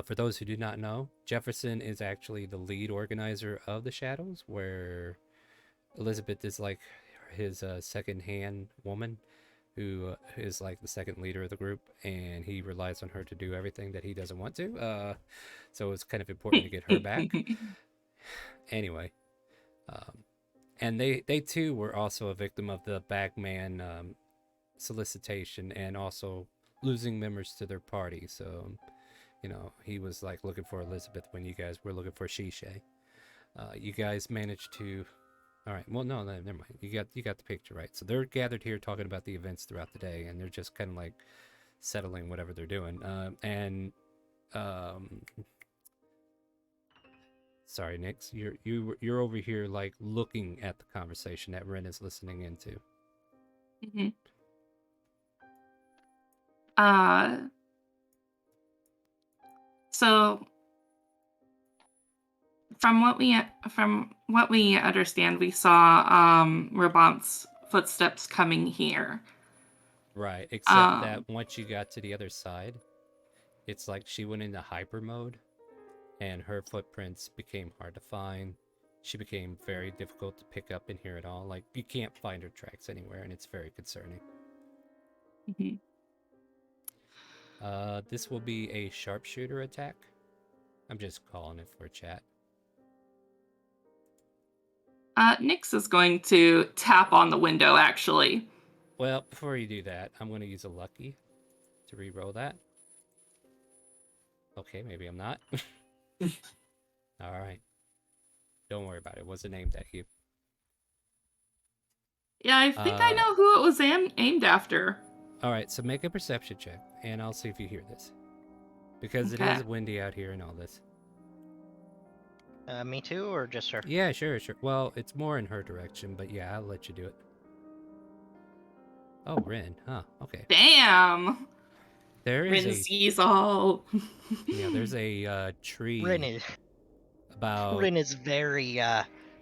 For those who do not know, Jefferson is actually the lead organizer of the Shadows, where Elizabeth is like his second-hand woman, who is like the second leader of the group, and he relies on her to do everything that he doesn't want to. So it's kind of important to get her back. Anyway, and they too were also a victim of the bagman solicitation and also losing members to their party. So, he was like looking for Elizabeth when you guys were looking for Shishay. You guys managed to. All right. Well, no, never mind. You got the picture right. So they're gathered here talking about the events throughout the day, and they're just kind of like settling whatever they're doing. Sorry, Nix, you're over here like looking at the conversation that Ren is listening into. So from what we understand, we saw Rabant's footsteps coming here. Right, except that once you got to the other side, it's like she went into hyper mode, and her footprints became hard to find. She became very difficult to pick up in here at all. Like, you can't find her tracks anywhere, and it's very concerning. This will be a sharpshooter attack. I'm just calling it for chat. Nyx is going to tap on the window, actually. Well, before you do that, I'm going to use a lucky to re-roll that. Okay, maybe I'm not. All right. Don't worry about it. It wasn't aimed at you. Yeah, I think I know who it was aimed after. All right, so make a perception check, and I'll see if you hear this. Because it is windy out here and all this. Me too, or just her? Yeah, sure. Well, it's more in her direction, but yeah, I'll let you do it. Oh, Ren. Huh, okay. Damn! There is Ren sees all. Yeah, there's a tree. Ren is very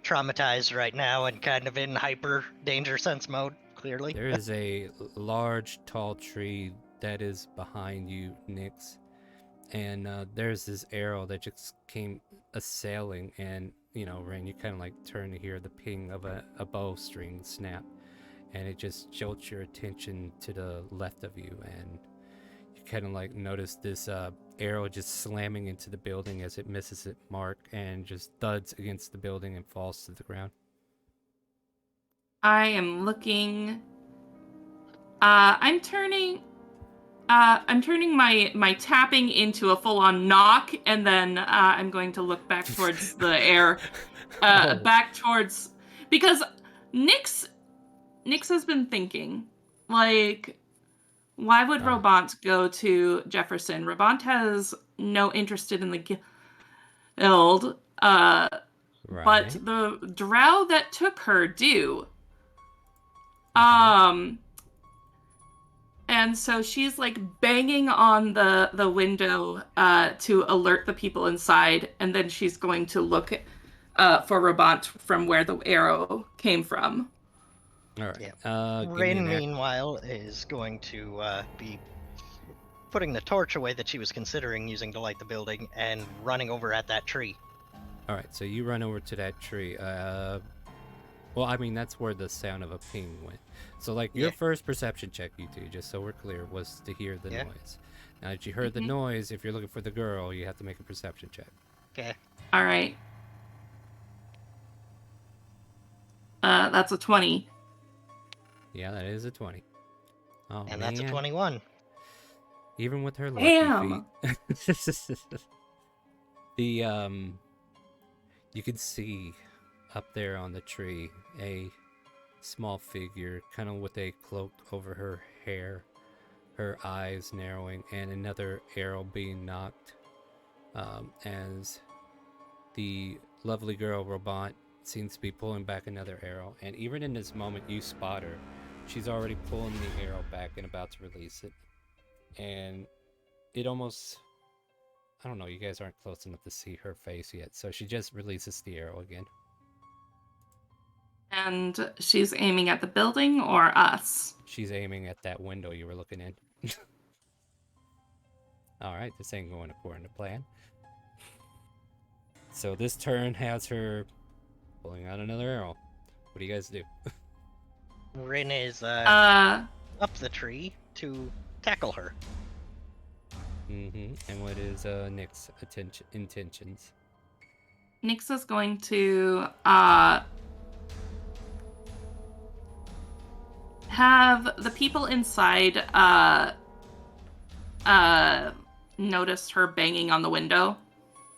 traumatized right now and kind of in hyper danger sense mode, clearly. There is a large, tall tree that is behind you, Nyx. And there's this arrow that just came assailing, and Ren, you kind of like turn to hear the ping of a bowstring snap, and it just jolts your attention to the left of you, and you kind of like notice this arrow just slamming into the building as it misses its mark and just thuds against the building and falls to the ground. I am looking. I'm turning my tapping into a full-on knock, and then I'm going to look back towards the air, back towards, because Nyx Nix has been thinking, like, why would Robant go to Jefferson? Robant has no interest in the guild, but Right. the drow that took her do. And so she's like banging on the window to alert the people inside, and then she's going to look for Robant from where the arrow came from. All right. Yeah. Rin, meanwhile, is going to be putting the torch away that she was considering using to light the building and running over at that tree. All right, so you run over to that tree. Well, I mean, that's where the sound of a ping went. So, like, your first perception check, you two, just so we're clear, was to hear the noise. Now that you heard the noise, if you're looking for the girl, you have to make a perception check. Okay. All right. That's a 20. Yeah, that is a 20. Oh, and man. that's a 21. Even with her lucky feet. You can see up there on the tree a small figure, kind of with a cloak over her hair, her eyes narrowing, and another arrow being knocked. As the lovely girl Robant seems to be pulling back another arrow, and even in this moment you spot her. She's already pulling the arrow back and about to release it. And it almost, I don't know, you guys aren't close enough to see her face yet, so she just releases the arrow again. And she's aiming at the building or us? She's aiming at that window you were looking in. Alright, this ain't going according to plan. So this turn has her pulling out another arrow. What do you guys do? Rin is up the tree to tackle her. And what is Nick's intentions? Nix is going to have the people inside notice her banging on the window.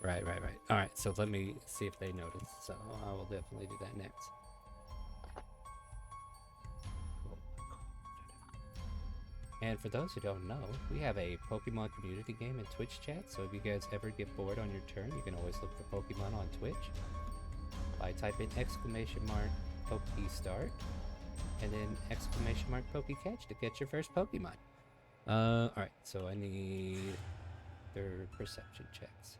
Right. Alright, so let me see if they notice. So I will definitely do that next. And for those who don't know, we have a Pokemon community game in Twitch chat, so if you guys ever get bored on your turn, you can always look for Pokemon on Twitch by typing !PokeStart and then !PokeCatch to catch your first Pokemon. Alright, so I need their perception checks.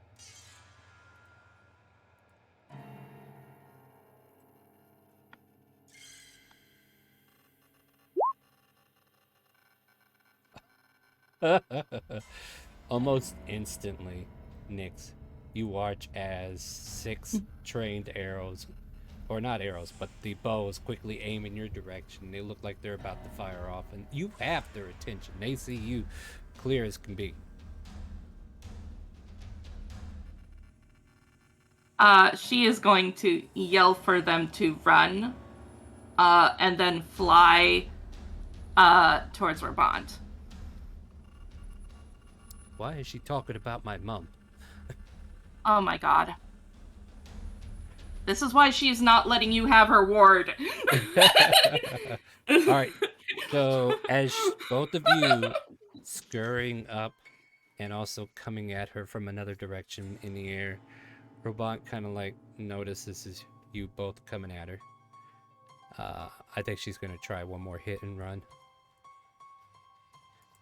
Almost instantly, Nyx, you watch as 6 trained arrows, or not arrows, but the bows quickly aim in your direction. They look like they're about to fire off, and you have their attention. They see you clear as can be. She is going to yell for them to run, and then fly towards Robant. Why is she talking about my mom? Oh my god. This is why she's not letting you have her ward. Alright, so as both of you scurrying up and also coming at her from another direction in the air, Robot kind of like notices you both coming at her. I think she's going to try one more hit and run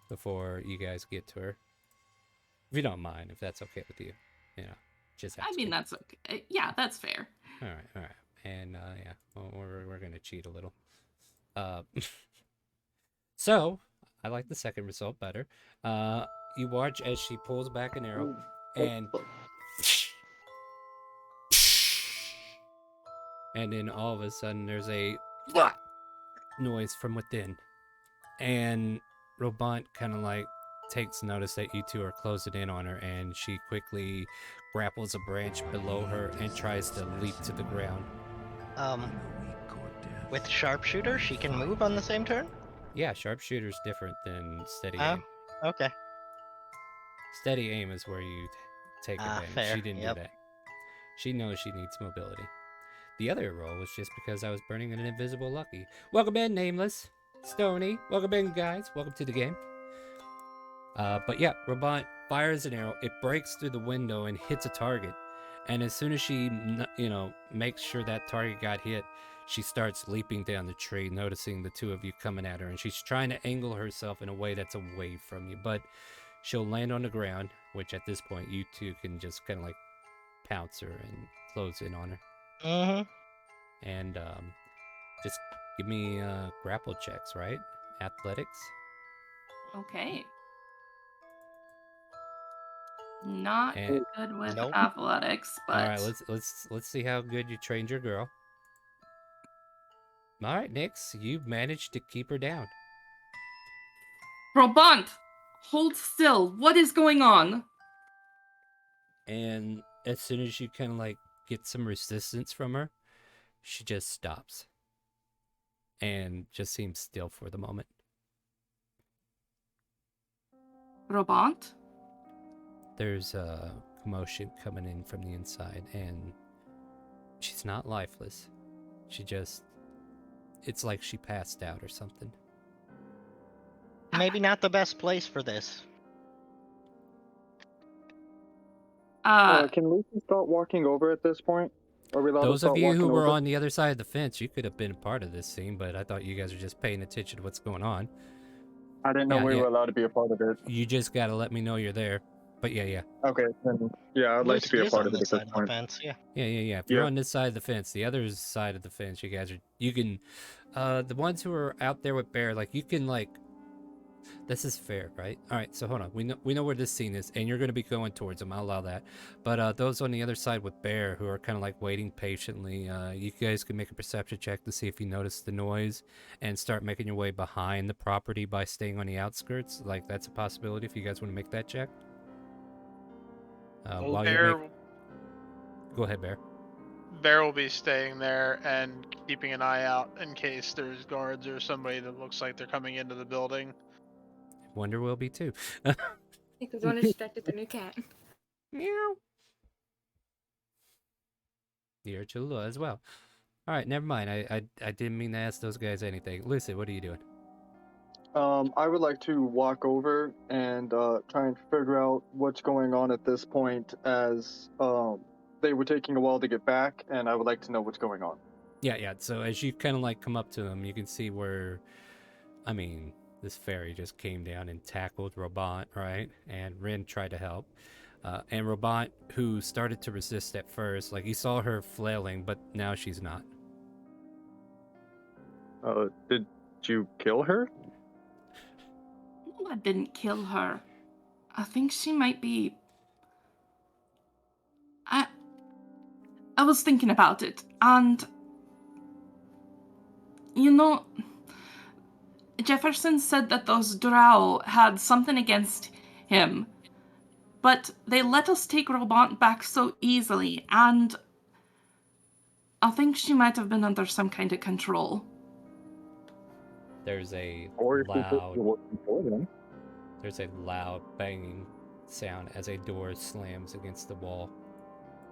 before you guys get to her. If you don't mind, if that's okay with you, you know, just I mean, that's okay. Yeah, that's fair. All right. And yeah, well, we're gonna cheat a little. So I like the second result better. You watch as she pulls back an arrow, and then all of a sudden there's a noise from within, and Robant kind of like takes notice that you two are closing in on her, and she quickly grapples a branch below her and tries to leap to the ground. With sharpshooter, she can move on the same turn? Yeah, sharpshooter's different than steady aim. Okay. Steady aim is where you take advantage. Fair. She didn't do that. She knows she needs mobility. The other roll was just because I was burning an invisible lucky. Welcome in, Nameless. Stony. Welcome in, guys. Welcome to the game. But yeah, Robot fires an arrow. It breaks through the window and hits a target. And as soon as she, makes sure that target got hit, she starts leaping down the tree, noticing the two of you coming at her. And she's trying to angle herself in a way that's away from you. But she'll land on the ground, which at this point you two can just kind of like pounce her and close in on her. Mm-hmm. And just give me grapple checks, right? Athletics. Okay. Not And- good with Nope. athletics, but All right, let's see how good you trained your girl. All right, Nix, you managed to keep her down. Robant, hold still. What is going on? And as soon as you kind of like get some resistance from her, she just stops and just seems still for the moment. Robant? There's a commotion coming in from the inside, and she's not lifeless. It's like she passed out or something. Maybe not the best place for this. Can Lucy start walking over at this point? Are we allowed to Those start of you walking who were over? on the other side of the fence, you could have been a part of this scene, but I thought you guys were just paying attention to what's going on. I didn't know we were allowed to be a part of it. You just gotta let me know you're there. But yeah. Okay, then yeah, I'd like to be a part of it at this point. Fence, yeah. Yeah. If you're on this side of the fence, the other side of the fence, you can, the ones who are out there with Bear, like you can like, this is fair, right? All right, so hold on. We know where this scene is, and you're going to be going towards them. I'll allow that. But those on the other side with Bear, who are kind of like waiting patiently, you guys can make a perception check to see if you notice the noise, and start making your way behind the property by staying on the outskirts. Like that's a possibility if you guys want to make that check. While Bear, go ahead, Bear. Bear will be staying there and keeping an eye out in case there's guards or somebody that looks like they're coming into the building. Wonder will be too. Because one is distracted the new cat. Meow. You're Chula as well. All right, never mind. I didn't mean to ask those guys anything. Lucy, what are you doing? I would like to walk over and try and figure out what's going on at this point, as they were taking a while to get back, and I would like to know what's going on. Yeah. So as you kind of like come up to them, you can see where, this fairy just came down and tackled Robot, right? And Rin tried to help. And Robot, who started to resist at first, like you saw her flailing, but now she's not. Did you kill her? No, I didn't kill her. I think she might be... I was thinking about it, and... Jefferson said that those drow had something against him, but they let us take Robant back so easily, and I think she might have been under some kind of control. There's a loud banging sound as a door slams against the wall.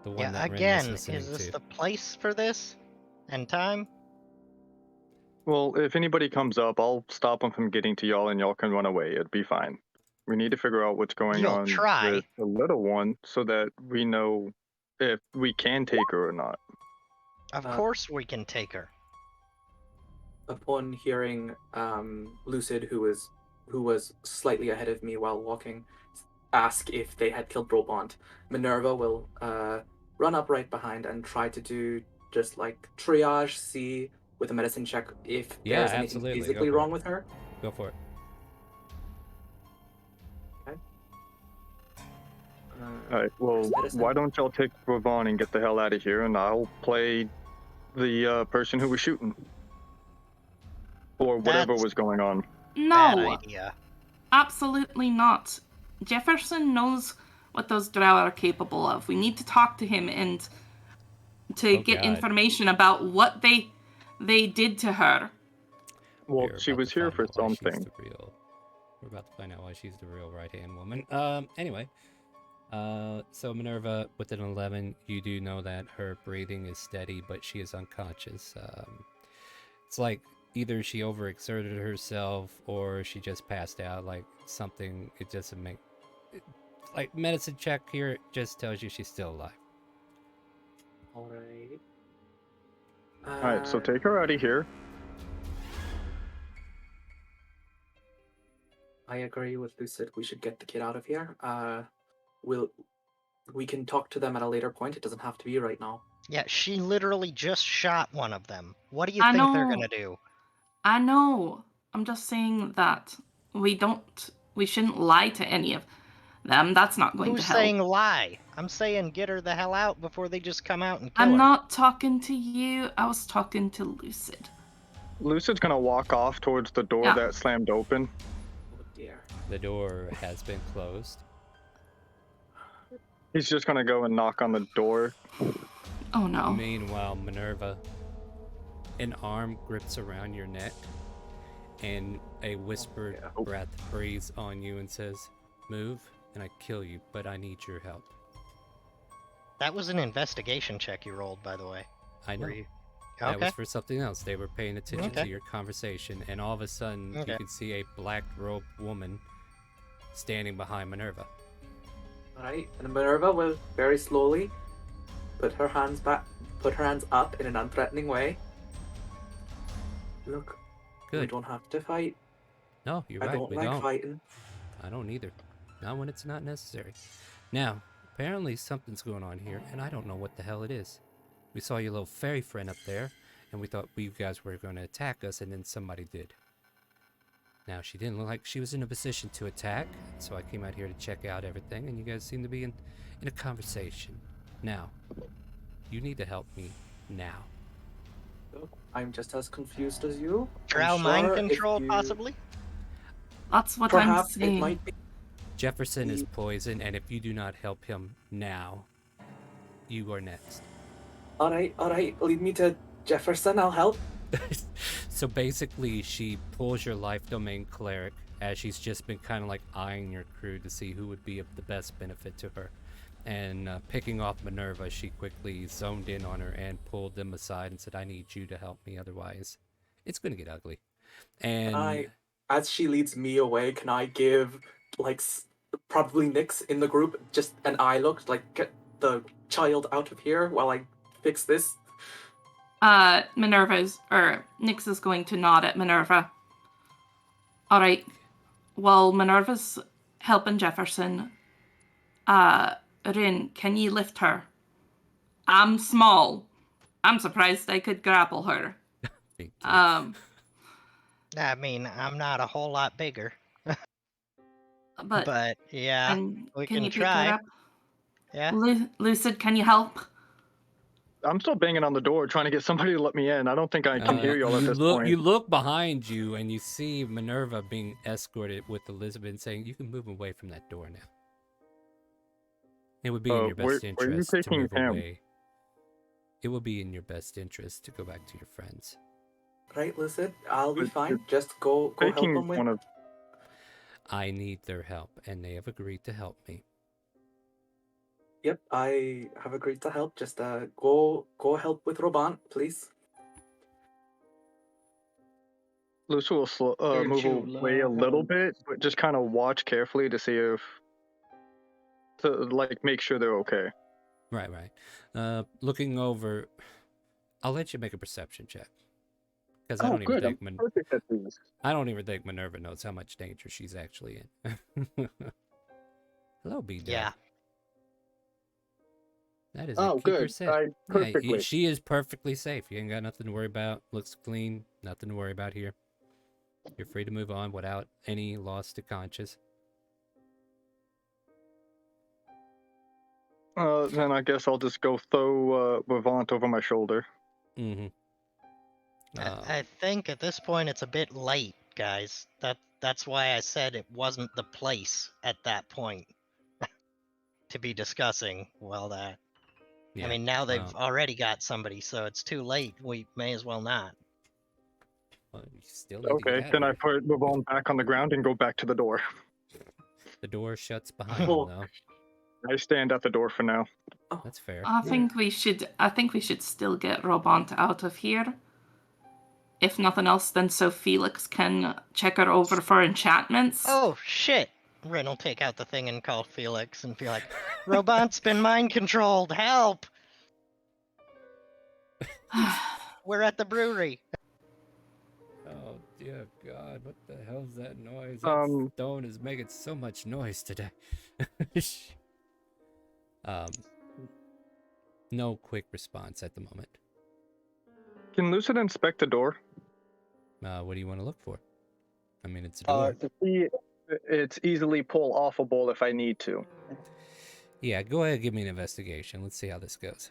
The one that Rin again, was listening is this to. the place for this? And time? Well, if anybody comes up, I'll stop them from getting to y'all, and y'all can run away. It'd be fine. We need to figure out what's going on with the little one so that we know if we can take her or not. Of course we can take her. Upon hearing Lucid, who was slightly ahead of me while walking, ask if they had killed Robant, Minerva will run up right behind and try to do just like triage, see with a medicine check if there's anything physically wrong with her. Go for it. Okay. Alright, well, why don't y'all take Ravon and get the hell out of here, and I'll play the person who was shooting. Or whatever was going on. No, absolutely not. Jefferson knows what those drow are capable of. We need to talk to him and to get information about what they did to her. Well, she was here for something. We're about to find out why she's the real right-hand woman. Anyway, So Minerva, with an 11, you do know that her breathing is steady, but she is unconscious. It's like either she overexerted herself or she just passed out. Like something, it doesn't make. Like medicine check here just tells you she's still alive. All right. Alright, so take her out of here. I agree with Lucid. We should get the kid out of here. We can talk to them at a later point. It doesn't have to be right now. Yeah, she literally just shot one of them. What do you I think they're know. gonna do? I know. I'm just saying that we shouldn't lie to any of them. That's not going to Who's help. saying lie? I'm saying get her the hell out before they just come out and kill I'm her. not talking to you. I was talking to Lucid. Lucid's gonna walk off towards the door Yeah. that slammed open. Oh dear. The door has been closed. He's just gonna go and knock on the door. Oh no. Meanwhile, Minerva, an arm grips around your neck, and a whispered breath breathes on you and says, "Move, and I kill you, but I need your help." That was an investigation check you rolled, by the way. I know. Were you- That Okay. was for something else. They were paying attention Okay. to your conversation, and all of a sudden, Okay. you can see a black-robed woman standing behind Minerva. All right, and Minerva will very slowly put her hands up in an unthreatening way. Look, we Good. don't have to fight. No, you're I right. don't We like don't. fighting. I don't either. Not when it's not necessary. Now, apparently something's going on here, and I don't know what the hell it is. We saw your little fairy friend up there, and we thought you guys were going to attack us, and then somebody did. Now, she didn't look like she was in a position to attack, so I came out here to check out everything, and you guys seem to be in a conversation. Now, you need to help me now. Look, I'm just as confused as you. Drow I'm mind sure if control, you- possibly? That's what I'm Perhaps saying. it might be. Jefferson is poisoned, and if you do not help him now, you are next. All right, lead me to Jefferson. I'll help. So basically, she pulls your life domain cleric as she's just been kind of like eyeing your crew to see who would be of the best benefit to her. And picking off Minerva, she quickly zoned in on her and pulled them aside and said, "I need you to help me, otherwise it's going to get ugly." And As she leads me away, can I give, like, probably Nyx in the group just an eye look, like, get the child out of here while I fix this? Nyx is going to nod at Minerva. All right. While Minerva's helping Jefferson, Rin, can you lift her? I'm small. I'm surprised I could grapple her. I mean, I'm not a whole lot bigger. But yeah, we can you pick try. her up? Yeah. Lucid, can you help? I'm still banging on the door trying to get somebody to let me in. I don't think I can hear y'all at this point. You look behind you and you see Minerva being escorted with Elizabeth saying, "You can move away from that door now." It would be in your best interest where are you to taking move him? away. It would be in your best interest to go back to your friends. Right, Lucid, I'll be fine. Just go help them with... I need their help, and they have agreed to help me. Yep, I have agreed to help. Just go help with Robant, please. Lucy will move away a little bit, but just kind of watch carefully to see if, make sure they're okay. Right. Looking over, I'll let you make a perception check. Because I don't even think Minerva knows how much danger she's actually in. Hello, B. Yeah. That is Oh, a keeper good. set. Perfectly. She is perfectly safe. You ain't got nothing to worry about. Looks clean. Nothing to worry about here. You're free to move on without any loss to conscious. Then I guess I'll just go throw Revant over my shoulder. Mm-hmm. I think at this point it's a bit late, guys. That's why I said it wasn't the place at that point to be discussing that. Yeah, I mean, now they've already got somebody, so it's too late. We may as well not. Well, you still need to get Okay, out then of I put Revant back on the ground and go back to the door. The door shuts behind them, though. I stand at the door for now. That's fair. I think we should still get Robont out of here. If nothing else, then so Felix can check her over for enchantments. Oh shit! Rin will take out the thing and call Felix and be like, "Robot's been mind controlled. Help! We're at the brewery." Oh dear God, what the hell's that noise? That stone is making so much noise today. No quick response at the moment. Can Lucid inspect the door? What do you want to look for? I mean, it's a door. To see it's easily pull offable if I need to. Yeah, go ahead and give me an investigation. Let's see how this goes.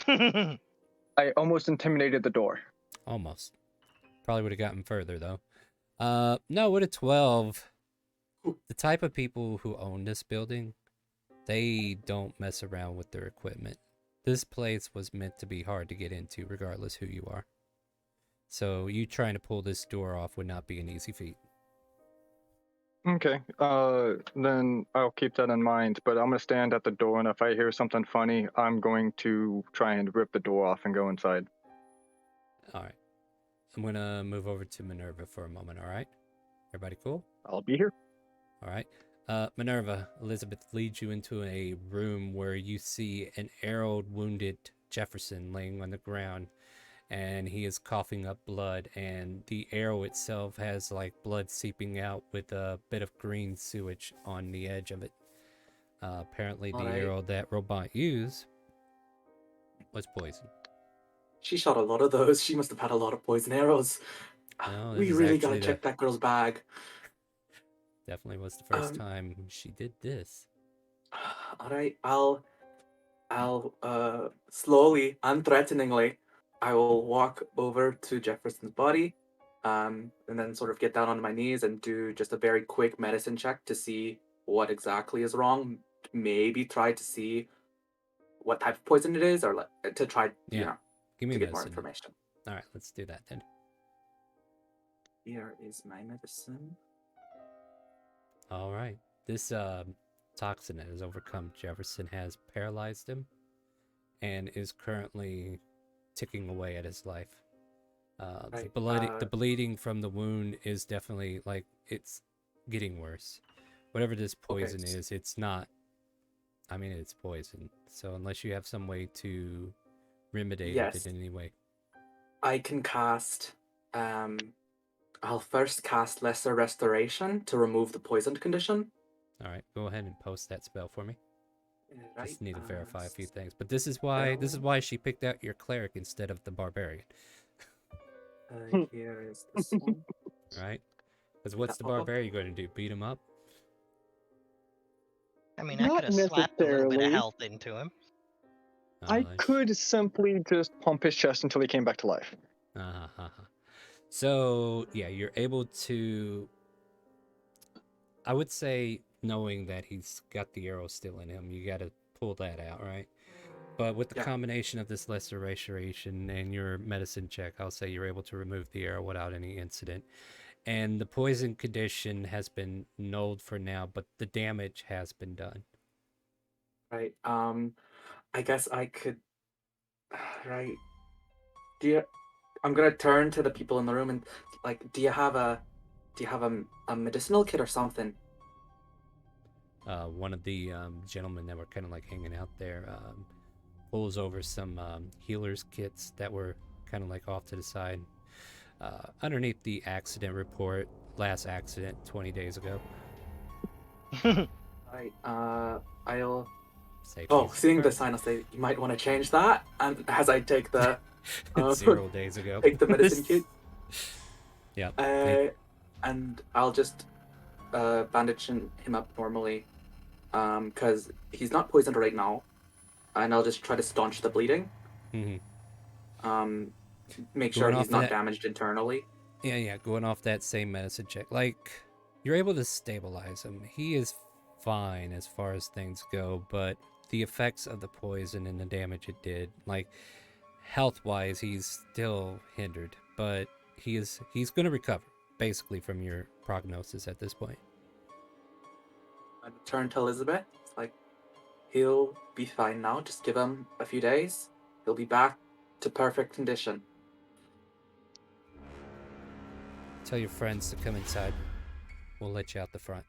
I almost intimidated the door. Almost. Probably would have gotten further, though. No, with a 12, the type of people who own this building, they don't mess around with their equipment. This place was meant to be hard to get into, regardless who you are. So you trying to pull this door off would not be an easy feat. Okay, then I'll keep that in mind, but I'm gonna stand at the door, and if I hear something funny, I'm going to try and rip the door off and go inside. Alright. I'm gonna move over to Minerva for a moment, alright? Everybody cool? I'll be here. Alright. Minerva, Elizabeth leads you into a room where you see an arrowed, wounded Jefferson laying on the ground, and he is coughing up blood, and the arrow itself has like blood seeping out with a bit of green sewage on the edge of it. Apparently the arrow that Robot used was poison. She shot a lot of those. She must have had a lot of poison arrows. No, We really gotta check that girl's bag. Definitely was the first time she did this. Alright, I'll slowly, unthreateningly, I will walk over to Jefferson's body, and then sort of get down on my knees and do just a very quick medicine check to see what exactly is wrong. Maybe try to see what type of poison it is, or like, to try, you know, Give me to get more medicine. information. All right, let's do that then. Here is my medicine. All right. This toxin that has overcome Jefferson has paralyzed him and is currently ticking away at his life. The bleeding from the wound is definitely like it's getting worse. Whatever this poison is, it's not. I mean, it's poison. So unless you have some way to remedy it in any way, I can cast. I'll first cast Lesser Restoration to remove the poisoned condition. All right, go ahead and post that spell for me. Right. Just need to verify a few things, but this is why she picked out your cleric instead of the barbarian. Here is this one. Right? Because what's the barbarian going to do? Beat him up? I mean, I could have slapped a little bit of health into him. I could simply just pump his chest until he came back to life. So, yeah, you're able to... I would say, knowing that he's got the arrow still in him, you got to pull that out, right? But with the combination of this lesser restoration and your medicine check, I'll say you're able to remove the arrow without any incident. And the poison condition has been nulled for now, but the damage has been done. Right. I guess I could. Right. I'm gonna turn to the people in the room and like, do you have a medicinal kit or something? One of the gentlemen that were kind of like hanging out there pulls over some healer's kits that were kind of like off to the side. Underneath the accident report, last accident 20 days ago. Right. I'll. Seeing the sign, I'll say you might want to change that. And as I take the 0 days ago, take the medicine kit. Yeah. And I'll just bandage him up normally, because he's not poisoned right now, and I'll just try to staunch the bleeding. Mm-hmm. Make sure he's not damaged internally. Yeah, going off that same medicine check. Like, you're able to stabilize him. He is fine as far as things go, but the effects of the poison and the damage it did, like, health-wise, he's still hindered, but he's going to recover, basically, from your prognosis at this point. I turn to Elizabeth. It's like, He'll be fine now. Just give him a few days. He'll be back to perfect condition. Tell your friends to come inside. We'll let you out the front.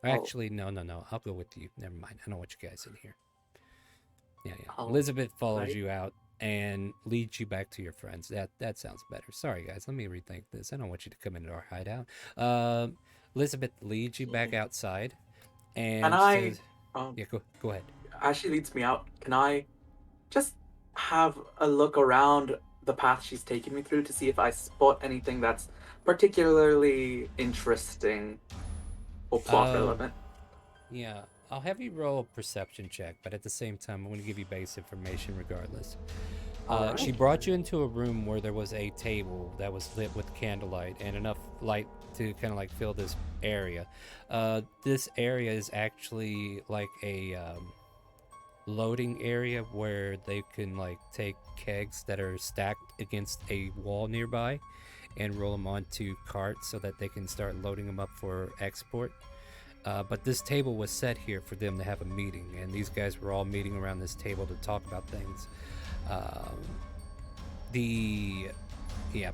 Actually, no. I'll go with you. Never mind. I don't want you guys in here. Yeah. Elizabeth follows you out and leads you back to your friends. That sounds better. Sorry, guys. Let me rethink this. I don't want you to come into our hideout. Elizabeth leads you back outside and says, yeah, go ahead. As she leads me out, can I just have a look around the path she's taking me through to see if I spot anything that's particularly interesting or plot relevant? Yeah, I'll have you roll a perception check, but at the same time, I'm going to give you base information regardless. She brought you into a room where there was a table that was lit with candlelight and enough light to kind of like fill this area. This area is actually like a loading area where they can like take kegs that are stacked against a wall nearby and roll them onto carts so that they can start loading them up for export. But this table was set here for them to have a meeting, and these guys were all meeting around this table to talk about things.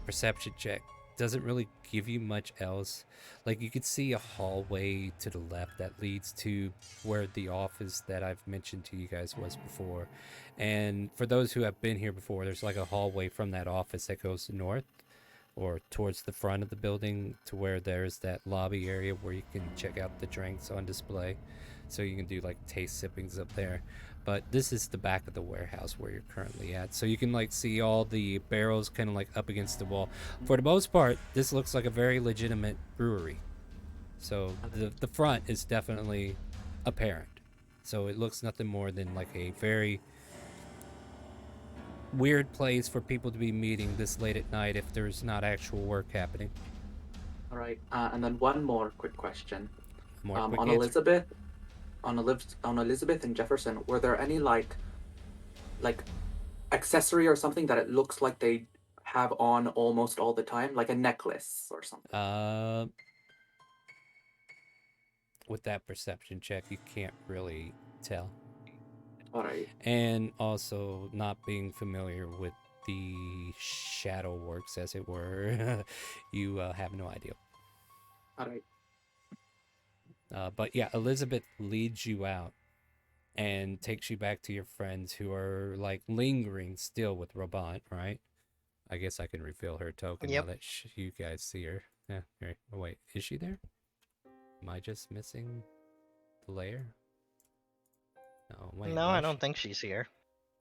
Perception check doesn't really give you much else. Like, you could see a hallway to the left that leads to where the office that I've mentioned to you guys was before. And for those who have been here before, there's like a hallway from that office that goes north or towards the front of the building to where there's that lobby area where you can check out the drinks on display. So you can do like taste sippings up there. But this is the back of the warehouse where you're currently at. So you can like see all the barrels kind of like up against the wall. For the most part, this looks like a very legitimate brewery. So the front is definitely apparent. So it looks nothing more than like a very weird place for people to be meeting this late at night if there's not actual work happening. All right, and then one more quick question. On Elizabeth, on Elizabeth and Jefferson, were there any like accessory or something that it looks like they have on almost all the time, like a necklace or something? With that perception check, you can't really tell. All right. And also, not being familiar with the shadow works, as it were, you have no idea. All right. But yeah, Elizabeth leads you out and takes you back to your friends who are like lingering still with Robant, right? I guess I can refill her token now that you guys see her. Yeah. Right. Oh wait, is she there? Am I just missing the layer? No, wait. No, I don't think she's here.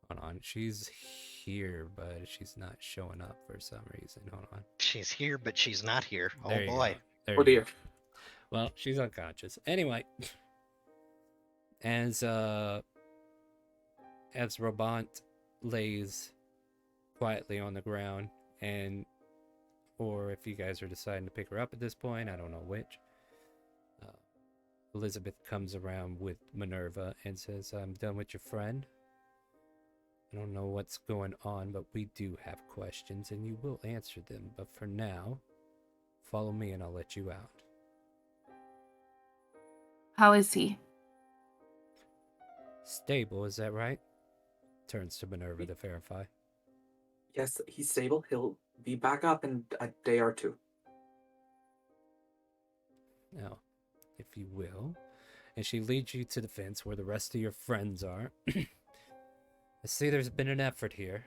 Hold on. She's here, but she's not showing up for some reason. Hold on. She's here, but she's not here. There Oh boy. Oh dear. Well, she's unconscious. Anyway, as Robant lays quietly on the ground, or if you guys are deciding to pick her up at this point, I don't know which. Elizabeth comes around with Minerva and says, I'm done with your friend. I don't know what's going on, but we do have questions, and you will answer them. But for now, follow me and I'll let you out. How is he? Stable, is that right? Turns to Minerva to verify. Yes, he's stable. He'll be back up in a day or two. Now, if you will. And she leads you to the fence where the rest of your friends are. I see there's been an effort here.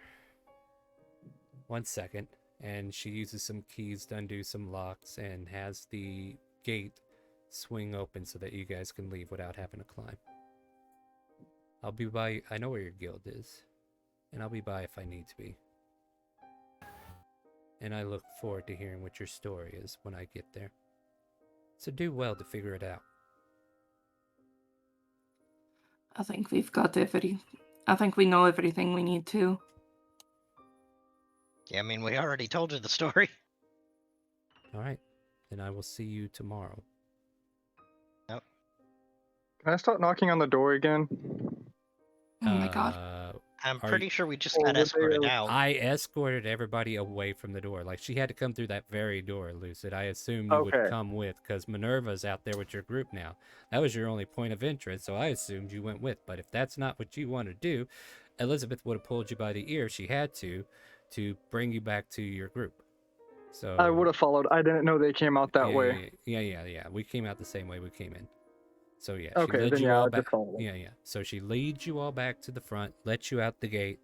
1 second. And she uses some keys to undo some locks and has the gate swing open so that you guys can leave without having to climb. I'll be by. I know where your guild is. And I'll be by if I need to be. And I look forward to hearing what your story is when I get there. So do well to figure it out. I think we've got I think we know everything we need to. Yeah, I mean, we already told you the story. All right. Then I will see you tomorrow. Can I start knocking on the door again? Oh my god. I'm Are pretty sure we just Or got would they, escorted out. I escorted everybody away from the door. Like, she had to come through that very door, Lucid. I assume you would Okay. come with, because Minerva's out there with your group now. That was your only point of entrance, so I assumed you went with. But if that's not what you want to do, Elizabeth would have pulled you by the ear if she had to bring you back to your group. So I would have followed. I didn't know they came out that way. Yeah. We came out the same way we came in. So yeah, she Okay, led then you yeah, all I'll back. just follow them. Yeah. So she leads you all back to the front, lets you out the gate,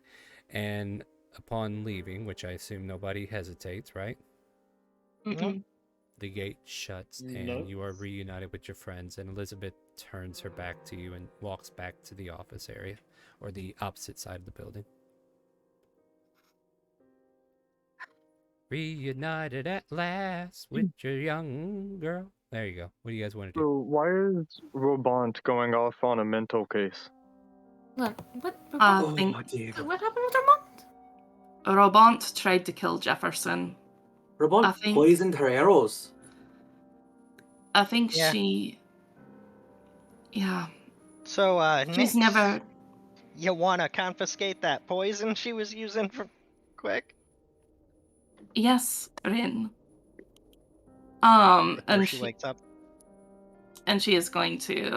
and upon leaving, which I assume nobody hesitates, right? Nope. The gate shuts and you are reunited with your friends, and Elizabeth turns her back to you and walks back to the office area, or the opposite side of the building. Reunited at last with your young girl. There you go. What do you guys want to do? So why is Robont going off on a mental case? Look, what? Diego. What happened with Armand? Robont tried to kill Jefferson. Robont I think- poisoned her arrows. I think Yeah. she. Yeah. So, She's Nyx, never. you want to confiscate that poison she was using for quick? Yes, Rin. Before And she wakes up. And she is going to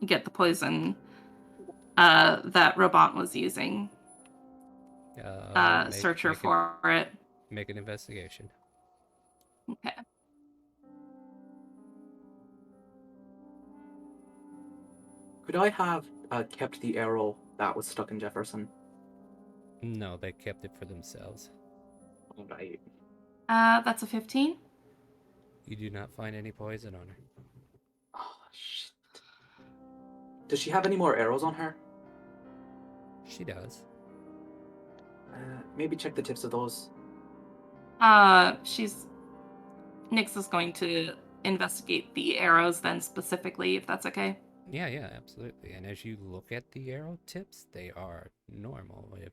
get the poison that Robot was using. Search her for it. Make an investigation. Okay. Could I have kept the arrow that was stuck in Jefferson? No, they kept it for themselves. All right. That's a 15. You do not find any poison on her. Oh, shit. Does she have any more arrows on her? She does. Maybe check the tips of those. Nyx is going to investigate the arrows then specifically, if that's okay. Yeah, absolutely. And as you look at the arrow tips, they are normal. If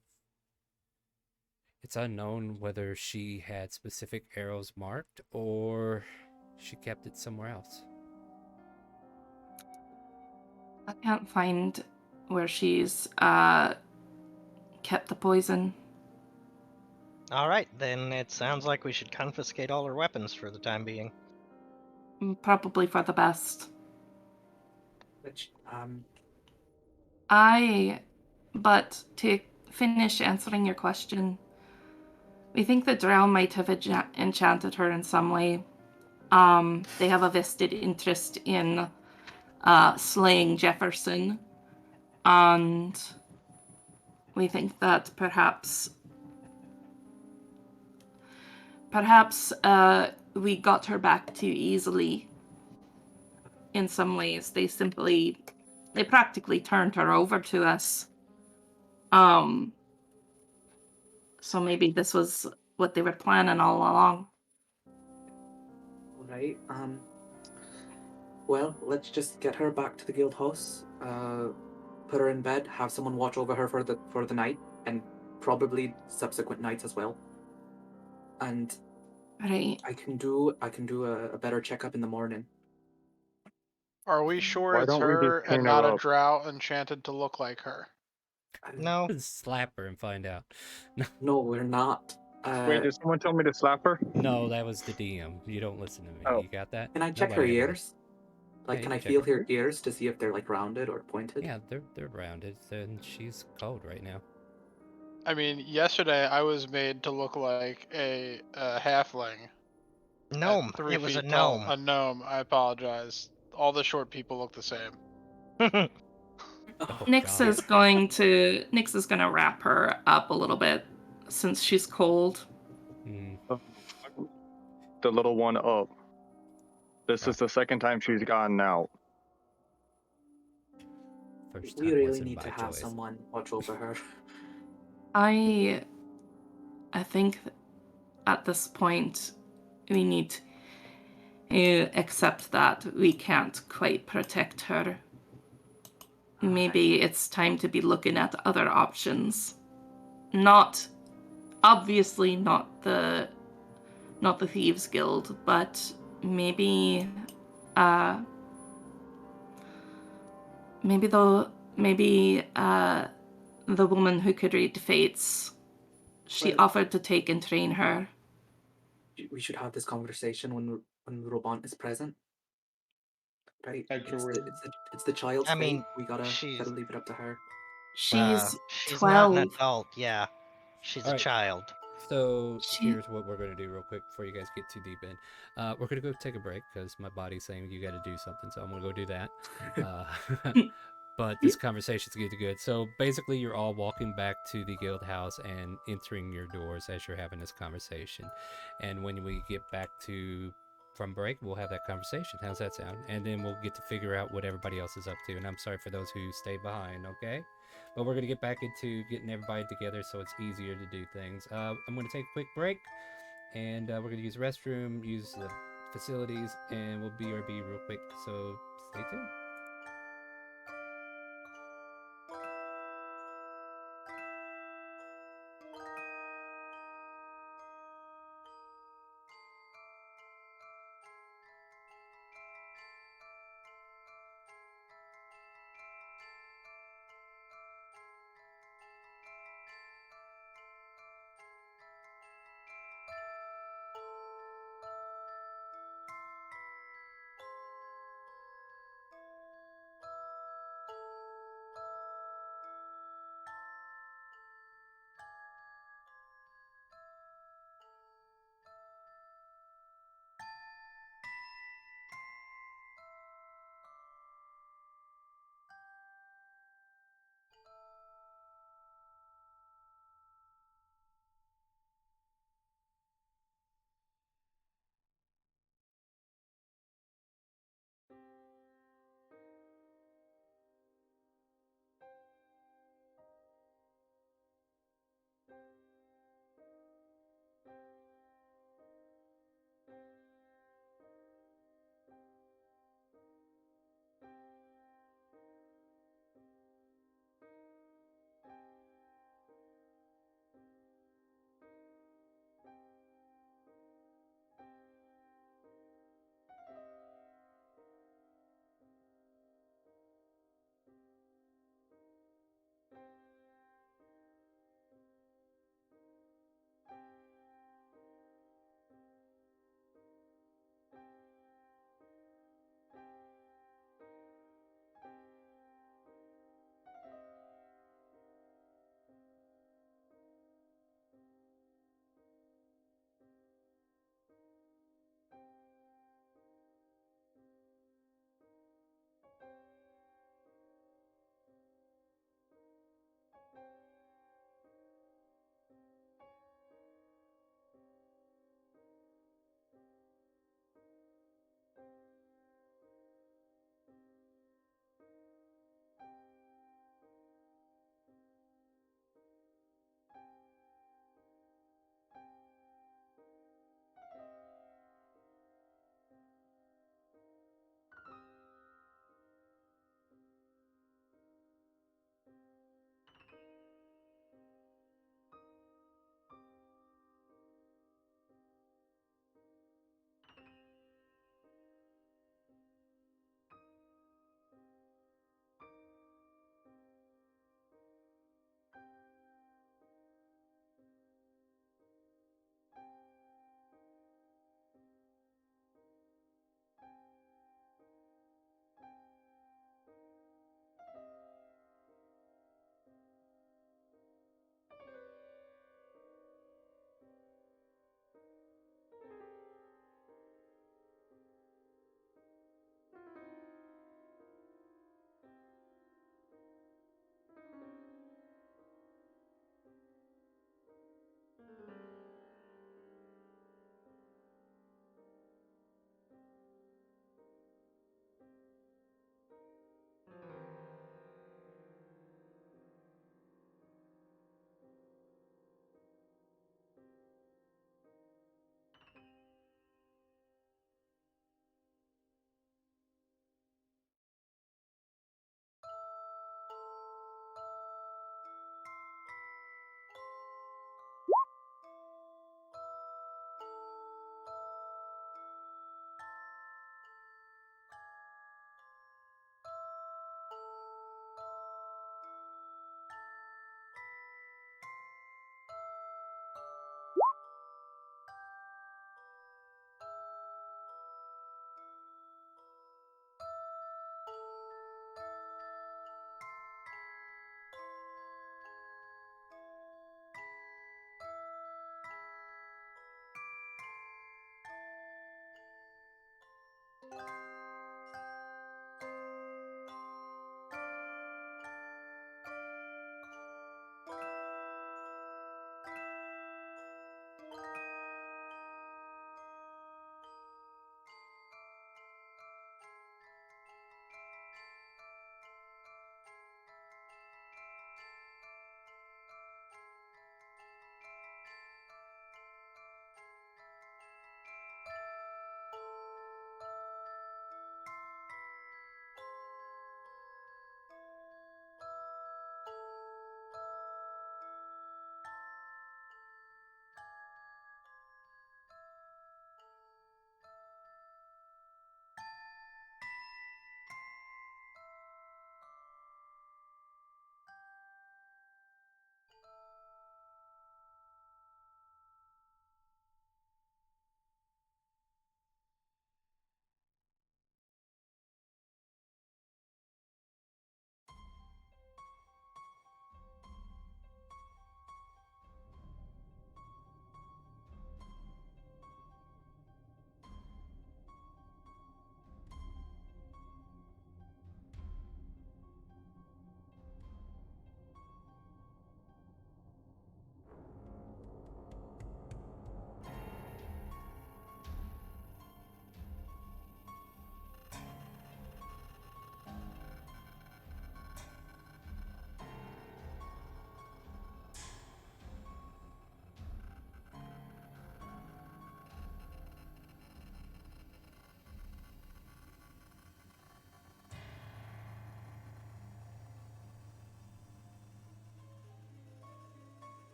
it's unknown whether she had specific arrows marked or she kept it somewhere else. I can't find where she's kept the poison. All right, then it sounds like we should confiscate all her weapons for the time being. Probably for the best. Which, But to finish answering your question, we think the Drow might have enchanted her in some way. They have a vested interest in slaying Jefferson, and we think that perhaps we got her back too easily. In some ways, they practically turned her over to us. So maybe this was what they were planning all along. Alright, well, let's just get her back to the guild house, put her in bed, have someone watch over her for the night, and probably subsequent nights as well. And right. I can do a better checkup in the morning. Are we sure Why it's don't we just her and clean not her a up? drow enchanted to look like her? No. Slap her and find out. No, we're not. Wait, did someone tell me to slap her? No, that was the DM. You don't listen to me. Oh. You got that? Can I check her Nobody ever ears? Like, Yeah, can you I check feel her. her ears to see if they're like rounded or pointed? Yeah, they're rounded, and she's cold right now. I mean, yesterday I was made to look like a halfling. Gnome. At 3 It was a feet tall. gnome. A gnome. I apologize. All the short people look the same. Nyx is going to wrap her up a little bit since she's cold. The little one up. This is the second time she's gotten out. First We really need to have someone watch over her. I think at this point we need to accept that we can't quite protect her. Maybe it's time to be looking at other options. Obviously not the Thieves Guild, but maybe the the woman who could read the fates. She Well- offered to take and train her. We should have this conversation when Robon is present. Right? It's the child's I mean, fate. We gotta she's leave it up to her. She's she's not an 12. adult. Yeah, she's a Alright. child. So She- here's what we're going to do real quick before you guys get too deep in. We're going to go take a break because my body's saying you got to do something, so I'm going to go do that. But this conversation's getting good. So basically, you're all walking back to the guild house and entering your doors as you're having this conversation. And when we get back to from break, we'll have that conversation. How's that sound? And then we'll get to figure out what everybody else is up to. And I'm sorry for those who stayed behind, okay? But we're going to get back into getting everybody together so it's easier to do things. I'm going to take a quick break, and we're going to use the restroom, use the facilities, and we'll BRB real quick. So stay tuned.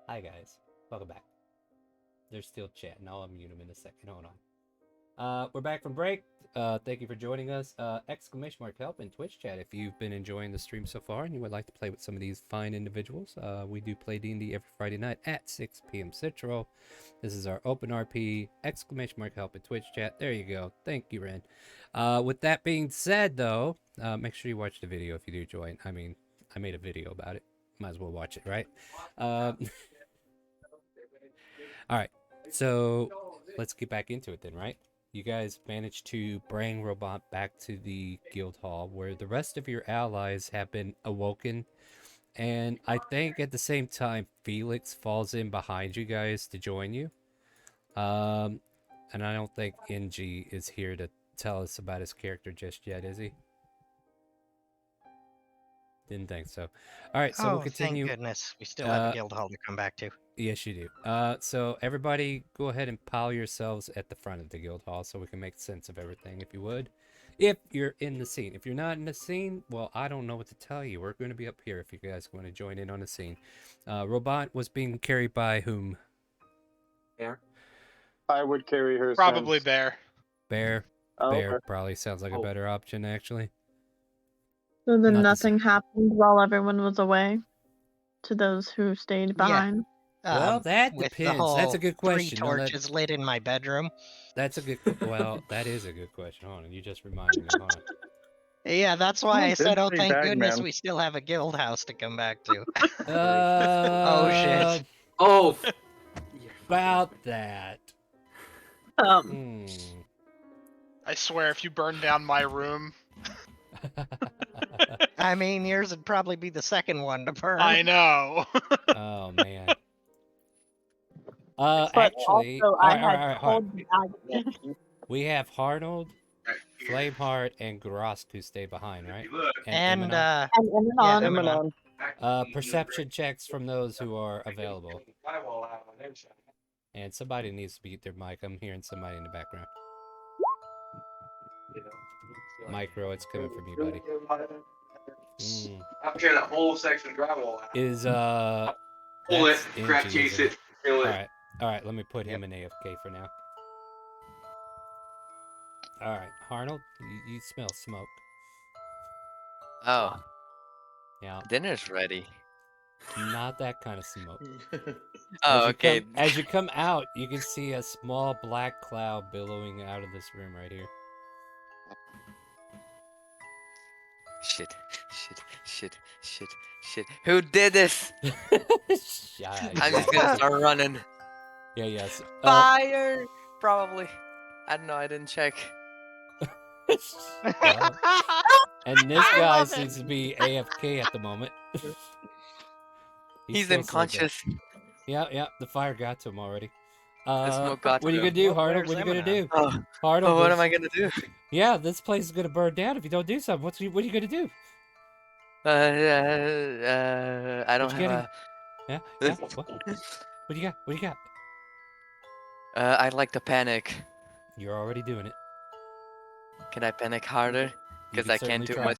Hi guys, welcome back. They're still chatting. I'll unmute them in a second. Hold on. We're back from break. Thank you for joining us. Exclamation mark help in Twitch chat if you've been enjoying the stream so far and you would like to play with some of these fine individuals. We do play D&D every Friday night at 6 p.m. Central. This is our open RP. Exclamation mark help in Twitch chat. There you go. Thank you, Ren. With that being said, though, make sure you watch the video if you do join. I mean, I made a video about it. Might as well watch it, right? All right. So let's get back into it then, right? You guys managed to bring Robot back to the guild hall where the rest of your allies have been awoken. And I think at the same time, Felix falls in behind you guys to join you. And I don't think NG is here to tell us about his character just yet, is he? Didn't think so. All right, so we'll continue. Thank goodness. We still have a guild hall to come back to. Yes, you do. So everybody go ahead and pile yourselves at the front of the guild hall so we can make sense of everything, if you would. If you're in the scene. If you're not in the scene, well, I don't know what to tell you. We're going to be up here if you guys want to join in on the scene. Robot was being carried by whom? Bear. I would carry her. Probably since- Bear. Bear. Oh, Bear okay. probably sounds like a better option, actually. So then Not the nothing happened while everyone was away to those who stayed behind? Well, that with depends. The whole That's a good 3 question. No, that- torches lit in my bedroom. That's a good. Well, that is a good question. Hold on, you just reminded me. Hold on. Yeah, that's why I said, oh, Big thank bag, goodness man. we still have a guild house to come back to. Oh shit. Oh, about that. I swear, if you burn down my room, I mean, yours would probably be the second one to burn. I know. Oh man. But Actually, also, all I right, all had right, all right. told you. We have Harnold, Flameheart, and Grosk who stay behind, right? And, Emanon. And Emanon. Perception checks from those who are available. And somebody needs to mute their mic. I'm hearing somebody in the background. Micro, it's coming from you, buddy. I'm tearing that whole section of drywall out. Is Pull it, that's crap NG, chase isn't it, kill it. All right. Let me put him in AFK for now. All right, Harnold, you smell smoke. Oh. Yeah. Dinner's ready. Not that kind of smoke. Oh, okay. As you come out, you can see a small black cloud billowing out of this room right here. Shit. Who did this? I'm just gonna start running. Yeah, yes. Fire! Probably. I don't know, I didn't check. Well, and this guy seems to be AFK at the moment. He's still unconscious. Yeah, the fire got to him already. The smoke got what are you to gonna do, him. Harnold? What are you gonna do? Harnold, Oh, what am I gonna do? Yeah, this place is gonna burn down if you don't do something. What are you gonna do? I don't have a... Yeah? What do you got? What do you got? I'd like to panic. You're already doing it. Can I panic harder? Because I can't do much.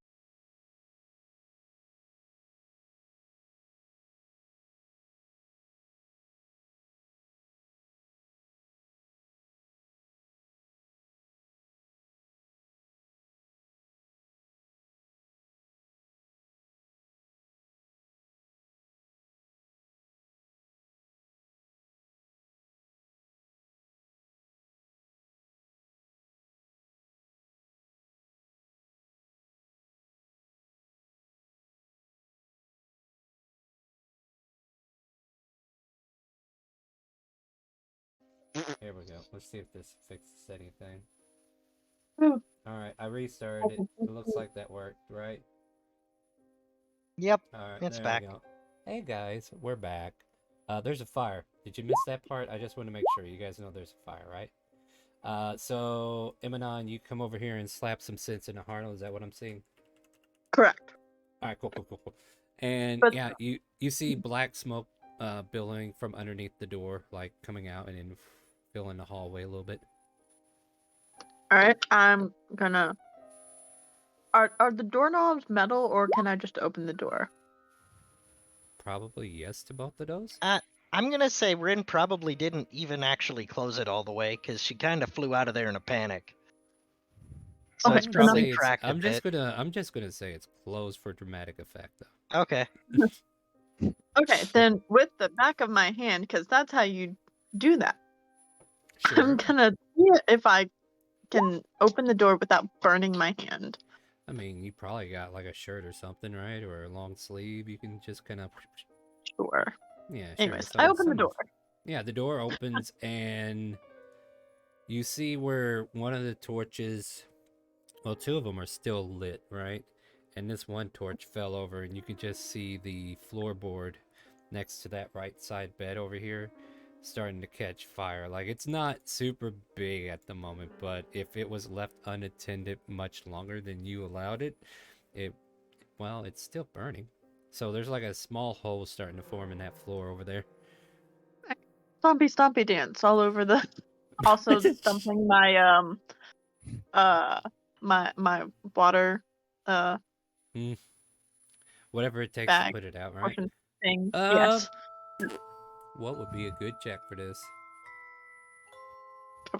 Here we go. Let's see if this fixes anything. Hmm. Alright, I restarted it. It looks like that worked, right? Yep, Alright, it's there back. we go. Hey guys, we're back. There's a fire. Did you miss that part? I just want to make sure you guys know there's a fire, right? So, Emanon, you come over here and slap some sense into Harnold. Is that what I'm seeing? Correct. Alright, cool. And But- yeah, you see black smoke billowing from underneath the door, like coming out and then filling the hallway a little bit. Alright, I'm gonna... Are the doorknobs metal, or can I just open the door? Probably yes to both of those. I'm gonna say Rin probably didn't even actually close it all the way because she kind of flew out of there in a panic. So Okay, it's I'm gonna probably say it's. cracked a bit. I'm just gonna say it's closed for dramatic effect, though. Okay. Okay, then with the back of my hand, because that's how you do that. Sure. I'm gonna see if I can open the door without burning my hand. I mean, you probably got like a shirt or something, right? Or a long sleeve. You can just kind of. Sure. Yeah, sure. Anyways, So I open the some- door. Yeah, the door opens and you see where one of the torches, well, two of them are still lit, right? And this one torch fell over, and you can just see the floorboard next to that right side bed over here starting to catch fire. Like, it's not super big at the moment, but if it was left unattended much longer than you allowed it, well, it's still burning. So there's like a small hole starting to form in that floor over there. Stompy stompy dance all over the. Also dumping my my water Whatever it takes to bag put it out, right? portion thing. Yes. What would be a good check for this?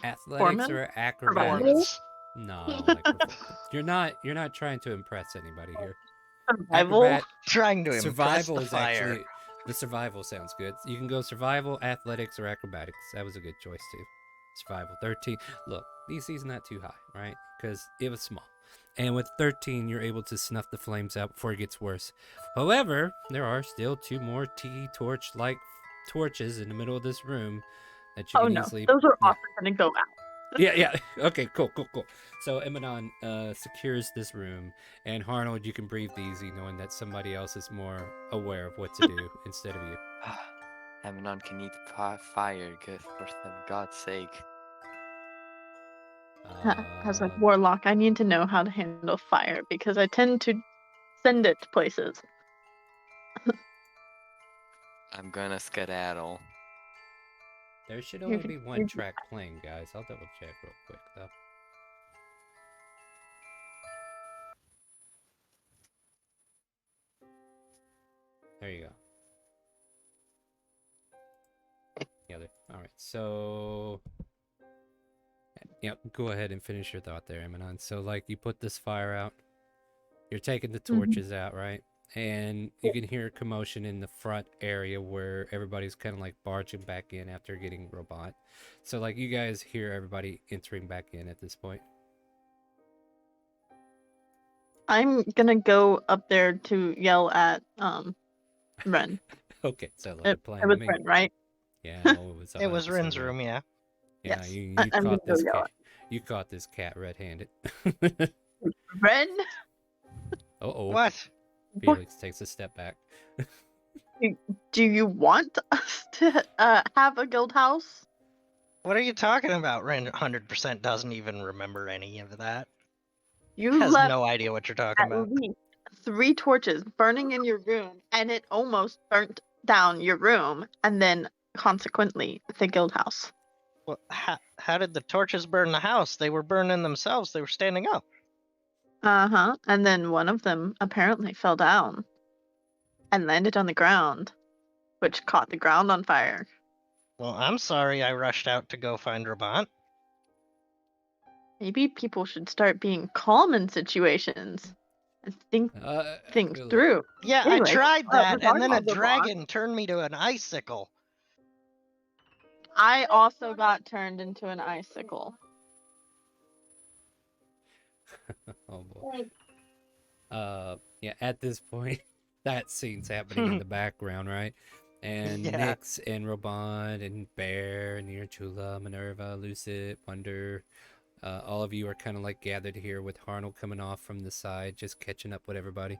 Athletics Performance? or Performance. acrobatics? No, like you're not trying to impress anybody here. Survival. Trying to impress survival the is fire. actually the survival sounds good. You can go survival, athletics, or acrobatics. That was a good choice too. Survival 13. Look, DC's not too high, right? Because it was small. And with 13, you're able to snuff the flames out before it gets worse. However, there are still two more tiki torch-like torches in the middle of this room that you Oh can no, easily. those are Yeah. also gonna go out. Yeah. Okay, cool. So Emanon secures this room, and Harnold, you can breathe easy knowing that somebody else is more aware of what to do instead of you. Amanon can eat fire, good for God's sake. As a warlock, I need to know how to handle fire because I tend to send it to places. I'm gonna skedaddle. There should only be one track playing, guys. I'll double check real quick, though. There you go. Yeah, all right. So, go ahead and finish your thought there, Emanon. So, like, you put this fire out. You're taking the torches out, right? And you can hear commotion in the front area where everybody's kind of like barging back in after getting robot. So, like, you guys hear everybody entering back in at this point. I'm gonna go up there to yell at Ren. Okay, so like a plan. It was Ren, right? Yeah, no, it was. It was 100% Rin's Ren. room, yeah. Yeah, Yes. you I'm gonna caught this go yell cat. You caught this cat red-handed. Ren. Uh-oh. What? Felix takes a step back. Do you want us to have a guild house? What are you talking about? Ren 100% doesn't even remember any of that. You Has left no idea what you're talking at about. least 3 torches burning in your room, and it almost burnt down your room, and then consequently the guild house. Well, how did the torches burn the house? They were burning themselves. They were standing up. And then one of them apparently fell down and landed on the ground, which caught the ground on fire. Well, I'm sorry I rushed out to go find Rabant. Maybe people should start being calm in situations and think things through. Yeah, Anyway, I tried that, and then a regardless of dragon turned me to an icicle. I also got turned into an icicle. Oh boy. Yeah, at this point, that scene's happening in the background, right? And Yeah. Nyx and Robon and Bear and Chula, Minerva, Lucid, Wonder, all of you are kind of like gathered here with Harnold coming off from the side, just catching up with everybody.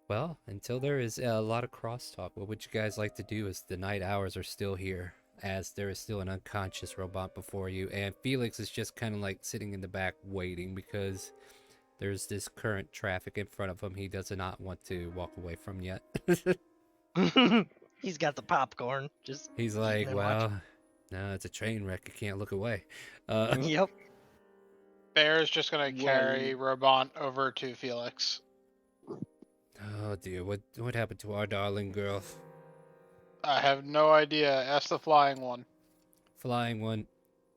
Well, until there is a lot of crosstalk, what would you guys like to do as the night hours are still here, as there is still an unconscious robot before you, and Felix is just kind of like sitting in the back waiting because there's this current traffic in front of him he does not want to walk away from yet. He's got the popcorn. Just He's eating like, and well, no, it's a train wreck. I can't look away. Yep. Bear's just gonna carry Robont over to Felix. Oh dear, what happened to our darling girl? I have no idea. Ask the flying one. Flying one,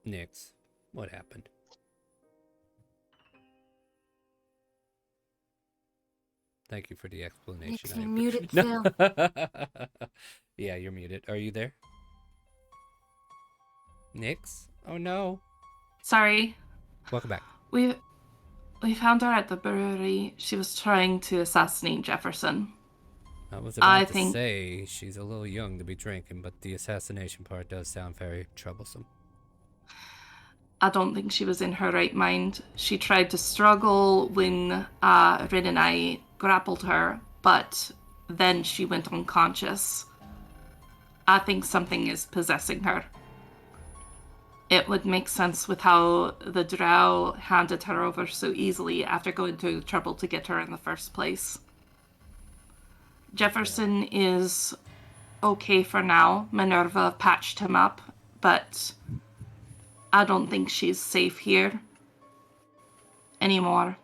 Nix. What happened? Thank you for the explanation. Nix, you're muted, Phil. Yeah, you're muted. Are you there? Nix? Oh no. Sorry. Welcome back. We found her at the brewery. She was trying to assassinate Jefferson. I was about to say she's a little young to be drinking, but the assassination part does sound very troublesome. I don't think she was in her right mind. She tried to struggle when Rin and I grappled her, but then she went unconscious. I think something is possessing her. It would make sense with how the drow handed her over so easily after going to trouble to get her in the first place. Jefferson is okay for now. Minerva patched him up, but I don't think she's safe here anymore.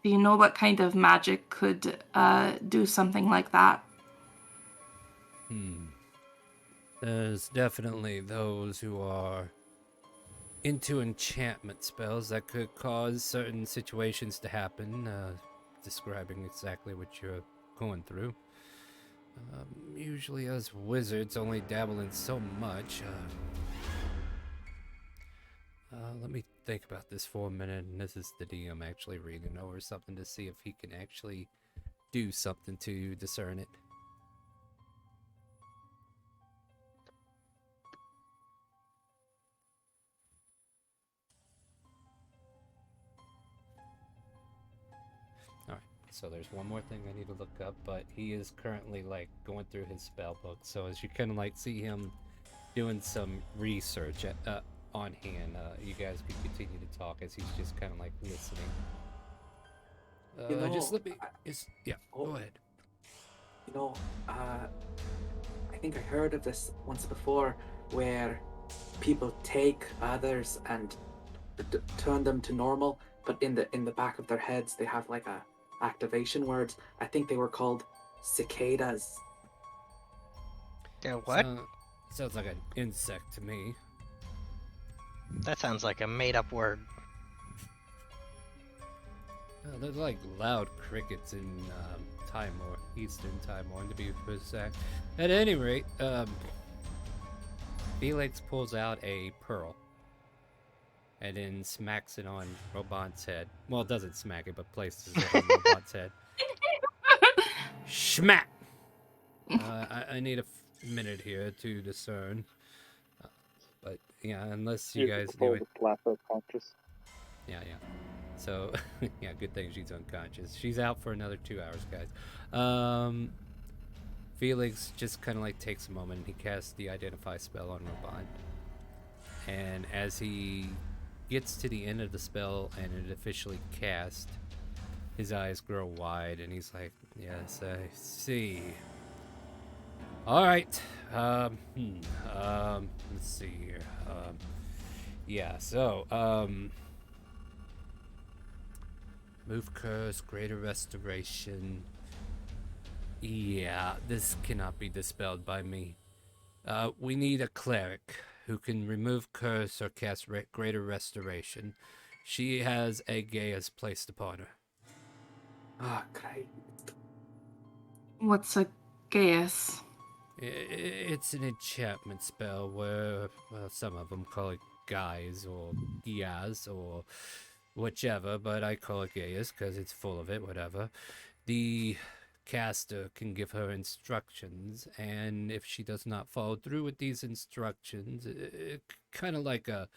Do you know what kind of magic could do something like that? There's definitely those who are into enchantment spells that could cause certain situations to happen, describing exactly what you're going through. Usually us wizards only dabble in so much. Let me think about this for a minute, and this is the DM actually reading over something to see if he can actually do something to discern it. So there's one more thing I need to look up, but he is currently like going through his spell book. So as you kind of like see him doing some research on hand, you guys can continue to talk as he's just kind of like listening. Just let me. Go ahead. You know, I think I heard of this once before, where people take others and turn them to normal, but in the back of their heads they have like a activation words. I think they were called cicadas. What? Sounds like an insect to me. That sounds like a made-up word. They're like loud crickets in Timor, Eastern Timor, to be precise. At any rate, Felix pulls out a pearl and then smacks it on Robant's head. Well, doesn't smack it, but places it on Robant's head. Schmack! I need a minute here to discern. But yeah, unless you guys do it. Conscious. Yeah. So, yeah, good thing she's unconscious. She's out for another 2 hours, guys. Felix just kind of like takes a moment and he casts the Identify spell on Robant. And as he gets to the end of the spell and it officially cast, his eyes grow wide and he's like, yes, I see. All right. Let's see here. Move curse, greater restoration. Yeah, this cannot be dispelled by me. We need a cleric who can remove curse or cast greater restoration. She has a Gaius placed upon her. Ah, great. What's a Gaius? It's an enchantment spell where, well, some of them call it Gaius or Giaz or whichever, but I call it Gaius because it's full of it, whatever. The caster can give her instructions, and if she does not follow through with these instructions, kind of like a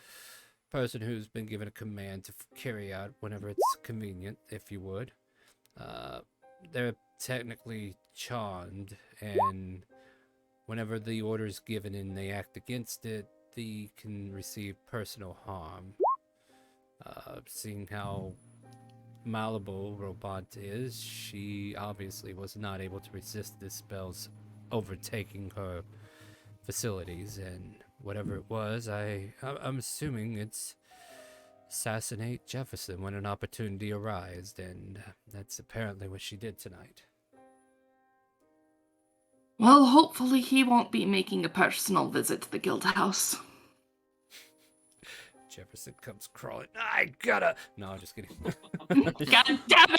person who's been given a command to carry out whenever it's convenient, if you would. They're technically charmed, and whenever the order is given and they act against it, they can receive personal harm. Seeing how malleable Robant is, she obviously was not able to resist this spell's overtaking her facilities, and whatever it was, I'm assuming it's assassinate Jefferson when an opportunity arose, and that's apparently what she did tonight. Well, hopefully he won't be making a personal visit to the guild house. Jefferson comes crawling. I gotta. No, I'm just kidding. God damn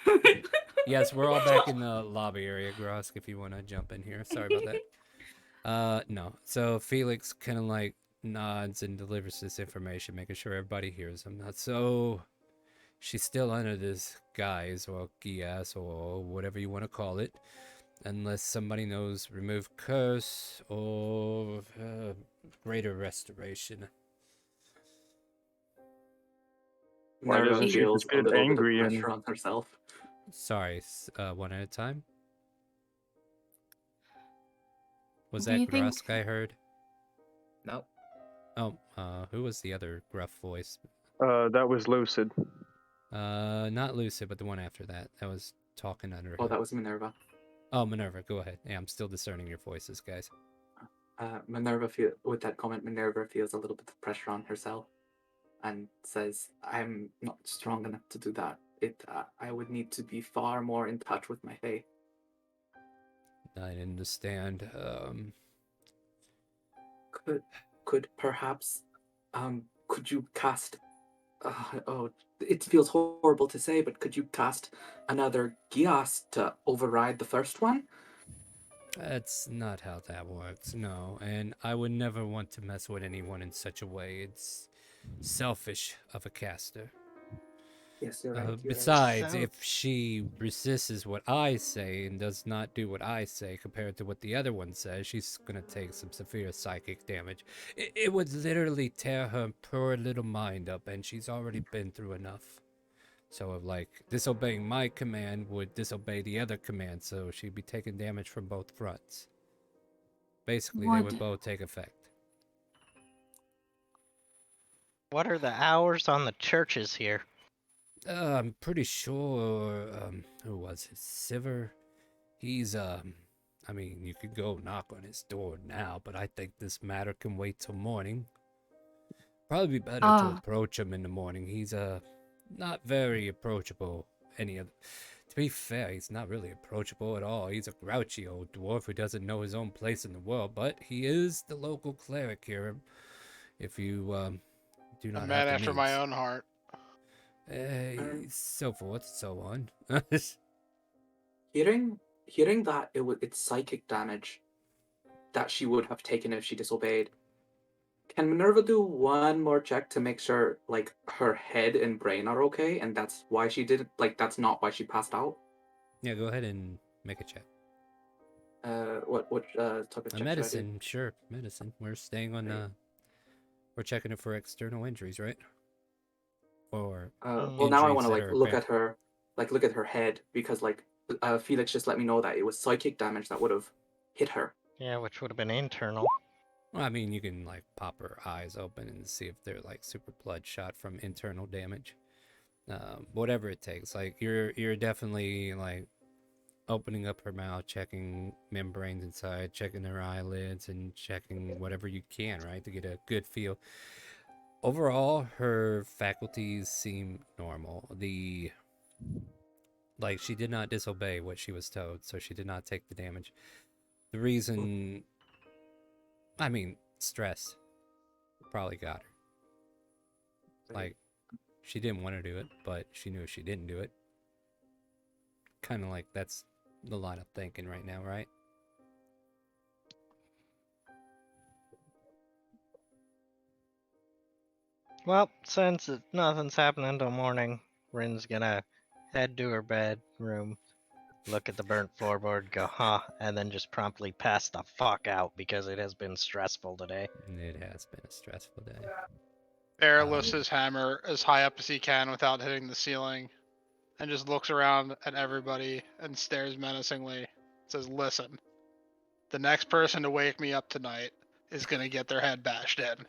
it! Yes, we're all back in the lobby area, Grosk, if you want to jump in here. Sorry about that. No. So Felix kind of like nods and delivers this information, making sure everybody hears him. So she's still under this guise or guise or whatever you want to call it, unless somebody knows remove curse or greater restoration. Why Minerva doesn't she feels just a get little bit of angry and pressure on herself. Sorry, one at a time. Was Do that you think- Grusk I heard? No. Oh, who was the other gruff voice? that was Lucid. Not Lucid, but the one after that. That was talking under Oh, him. that was Minerva. Oh, Minerva, go ahead. Yeah, I'm still discerning your voices, guys. With that comment, Minerva feels a little bit of pressure on herself and says, I'm not strong enough to do that. I would need to be far more in touch with my faith. I understand. Could perhaps, could you cast, it feels horrible to say, but could you cast another Gias to override the first one? That's not how that works, no. And I would never want to mess with anyone in such a way. It's selfish of a caster. Yes, you're right. Besides, if she resists what I say and does not do what I say compared to what the other one says, she's going to take some severe psychic damage. It would literally tear her poor little mind up, and she's already been through enough. So, disobeying my command would disobey the other command, so she'd be taking damage from both fronts. Basically, they would both take effect. What are the hours on the churches here? I'm pretty sure, who was it? Siver? He's, I mean, you could go knock on his door now, but I think this matter can wait till morning. Probably be better to approach him in the morning. He's, not very approachable. To be fair, he's not really approachable at all. He's a grouchy old dwarf who doesn't know his own place in the world, but he is the local cleric here. If you, do not A have man the after means. my own heart. So forth, so on. Hearing that it's psychic damage that she would have taken if she disobeyed. Can Minerva do one more check to make sure, like, her head and brain are okay, and that's why she did it? Like, that's not why she passed out? Yeah, go ahead and make a check. What type of check Medicine, sure, medicine. We're staying on, we're checking it for external injuries, right? Or well, now I want to look at her head, because Felix just let me know that it was psychic damage that would have hit her. Yeah, which would have been internal. Well, I mean, you can pop her eyes open and see if they're super bloodshot from internal damage. Whatever it takes. You're definitely opening up her mouth, checking membranes inside, checking her eyelids, and checking whatever you can, right, to get a good feel. Overall, her faculties seem normal. She did not disobey what she was told, so she did not take the damage. The reason, I mean, stress probably got her. She didn't want to do it, but she knew she didn't do it. Kind of that's the line of thinking right now, right? Well, since nothing's happening until morning, Rin's gonna head to her bedroom, look at the burnt floorboard, go, huh, and then just promptly pass the fuck out because it has been stressful today. It has been a stressful day. Bear lifts his hammer as high up as he can without hitting the ceiling, and just looks around at everybody and stares menacingly. Says, "Listen, the next person to wake me up tonight is gonna get their head bashed in,"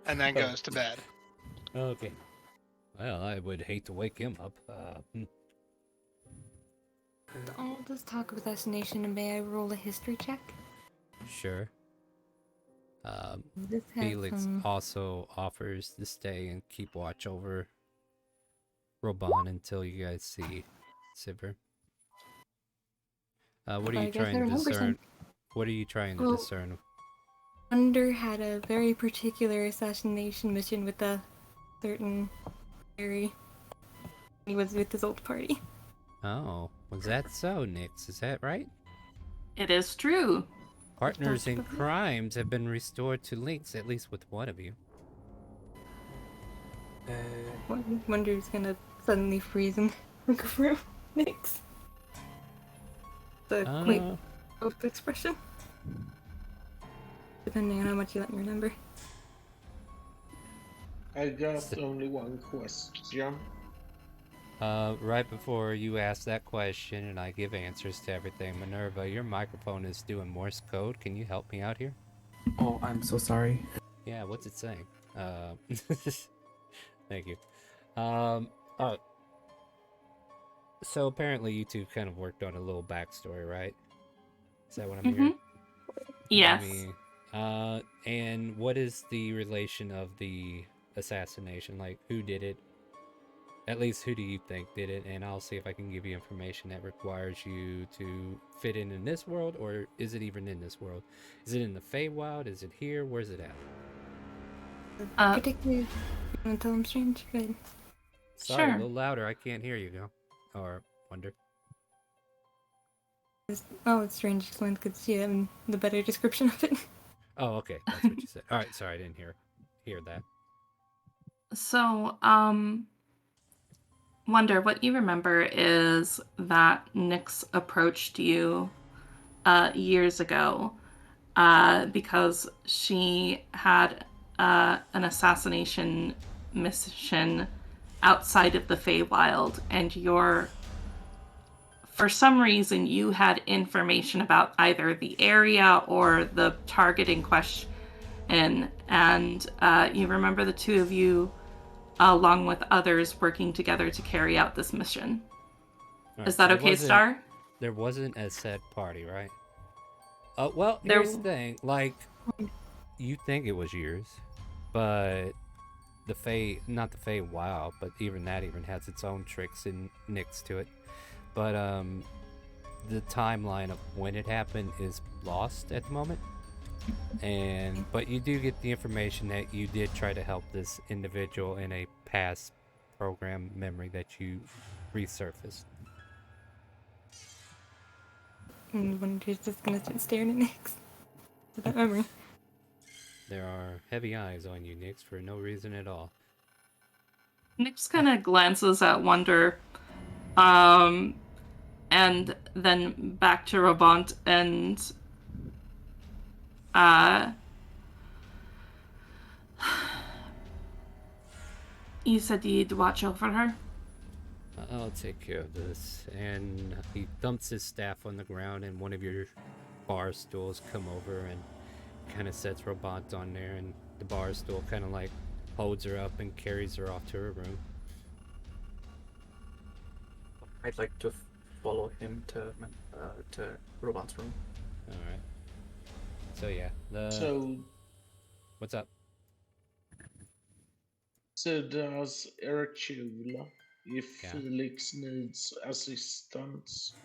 and then goes to bed. Okay. Well, I would hate to wake him up. All this talk of assassination, and may I roll a history check? Sure. This has Felix some- also offers to stay and keep watch over Roban until you guys see Sivir. What are I you guess I trying to remember discern? some. What are you trying to Well, discern? Wonder had a very particular assassination mission with a certain fairy. He was with his old party. Oh, was that so, Nix? Is that right? It is true. Partners in crimes have been restored to links, at least with one of you. Wonder's gonna suddenly freeze and look for Nix. The quick both expression. Depending on how much you let me remember. I got only one question. Right before you ask that question and I give answers to everything, Minerva, your microphone is doing Morse code. Can you help me out here? Oh, I'm so sorry. Yeah, what's it saying? Thank you. Oh, so apparently you two kind of worked on a little backstory, right? Is that what I'm hearing? Yes. And what is the relation of the assassination? Like, who did it? At least, who do you think did it? And I'll see if I can give you information that requires you to fit in this world, or is it even in this world? Is it in the Feywild? Is it here? Where's it at? Particularly, you want to tell him strange? Good. Sorry, a little louder. I can't hear you, go. Or Wonder. Oh, it's strange explained could see the better description of it. Oh, okay. That's what you said. All right. Sorry, I didn't hear that. So, Wonder, what you remember is that Nyx approached you years ago because she had an assassination mission outside of the Feywild, and for some reason, you had information about either the area or the target in question, and you remember the two of you, along with others, working together to carry out this mission. Right, Is that okay, Star? There wasn't a set party, right? Well, here's the thing. Like, you think it was yours, but the not the Feywild, but even that has its own tricks and nicks to it. But the timeline of when it happened is lost at the moment. But you do get the information that you did try to help this individual in a past program memory that you resurfaced. And Wonder's just gonna start staring at Nyx. With that memory. There are heavy eyes on you, Nyx, for no reason at all. Nyx kind of glances at Wonder, and then back to Robont, and you said you'd watch over her? I'll take care of this. And he thumps his staff on the ground, and one of your bar stools come over and kind of sets Robont on there, and the bar stool kind of like holds her up and carries her off to her room. I'd like to follow him to Robont's room. All right. So yeah, what's up? So does Erchula if Felix needs assistance?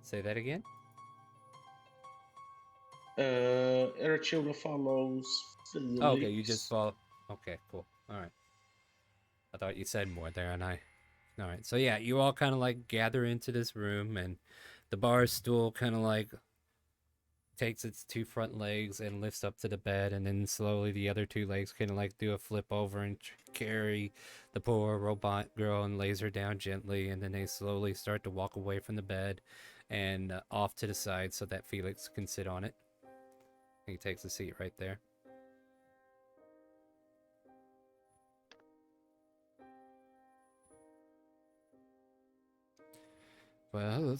Say that again? Erchula follows Felix. Oh, okay, you just follow. Okay, cool. All right. I thought you said more there, and all right. So yeah, you all kind of like gather into this room, and the bar stool kind of like takes its two front legs and lifts up to the bed, and then slowly the other two legs kind of like do a flip over and carry the poor robot girl and lays her down gently, and then they slowly start to walk away from the bed and off to the side so that Felix can sit on it. He takes a seat right there. Well,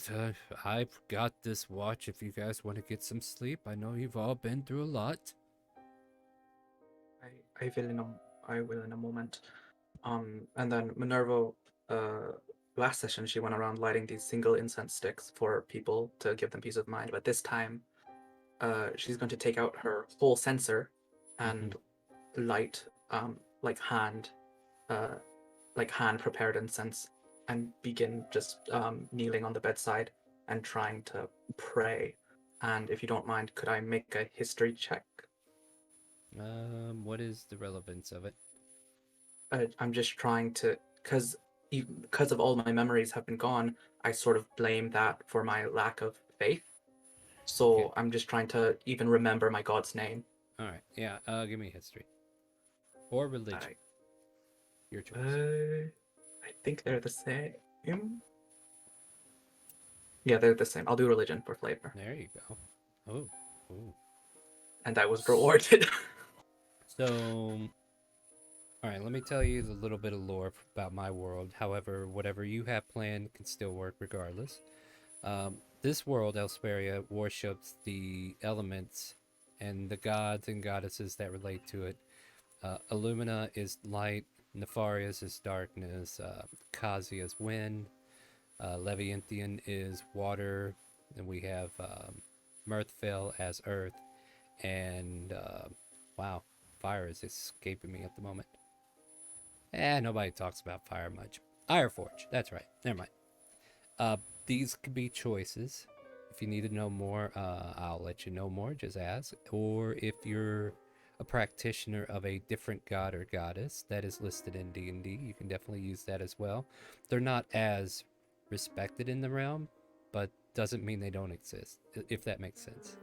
I've got this watch if you guys want to get some sleep. I know you've all been through a lot. I will in a moment. And then Minerva, last session she went around lighting these single incense sticks for people to give them peace of mind. But this time, she's going to take out her whole sensor and light like hand prepared incense and begin just kneeling on the bedside and trying to pray. And if you don't mind, could I make a history check? What is the relevance of it? I'm just trying to, because of all my memories have been gone, I sort of blame that for my lack of faith. So I'm just trying to even remember my god's name. All right. Yeah. Give me history or religion. Your choice. I think they're the same. Yeah, they're the same. I'll do religion for flavor. There you go. Oh. Ooh. And I was rewarded. So, all right, let me tell you a little bit of lore about my world. However, whatever you have planned can still work regardless. This world, Elsperia, worships the elements and the gods and goddesses that relate to it. Illumina is light, Nefarious is darkness, Kazi is wind, Levianthian is water, and we have Mirthville as earth, and wow, fire is escaping me at the moment. Nobody talks about fire much. Ironforge, that's right. Never mind. These could be choices. If you need to know more, I'll let you know more. Just ask. Or if you're a practitioner of a different god or goddess that is listed in D&D, you can definitely use that as well. They're not as respected in the realm, but doesn't mean they don't exist, if that makes sense.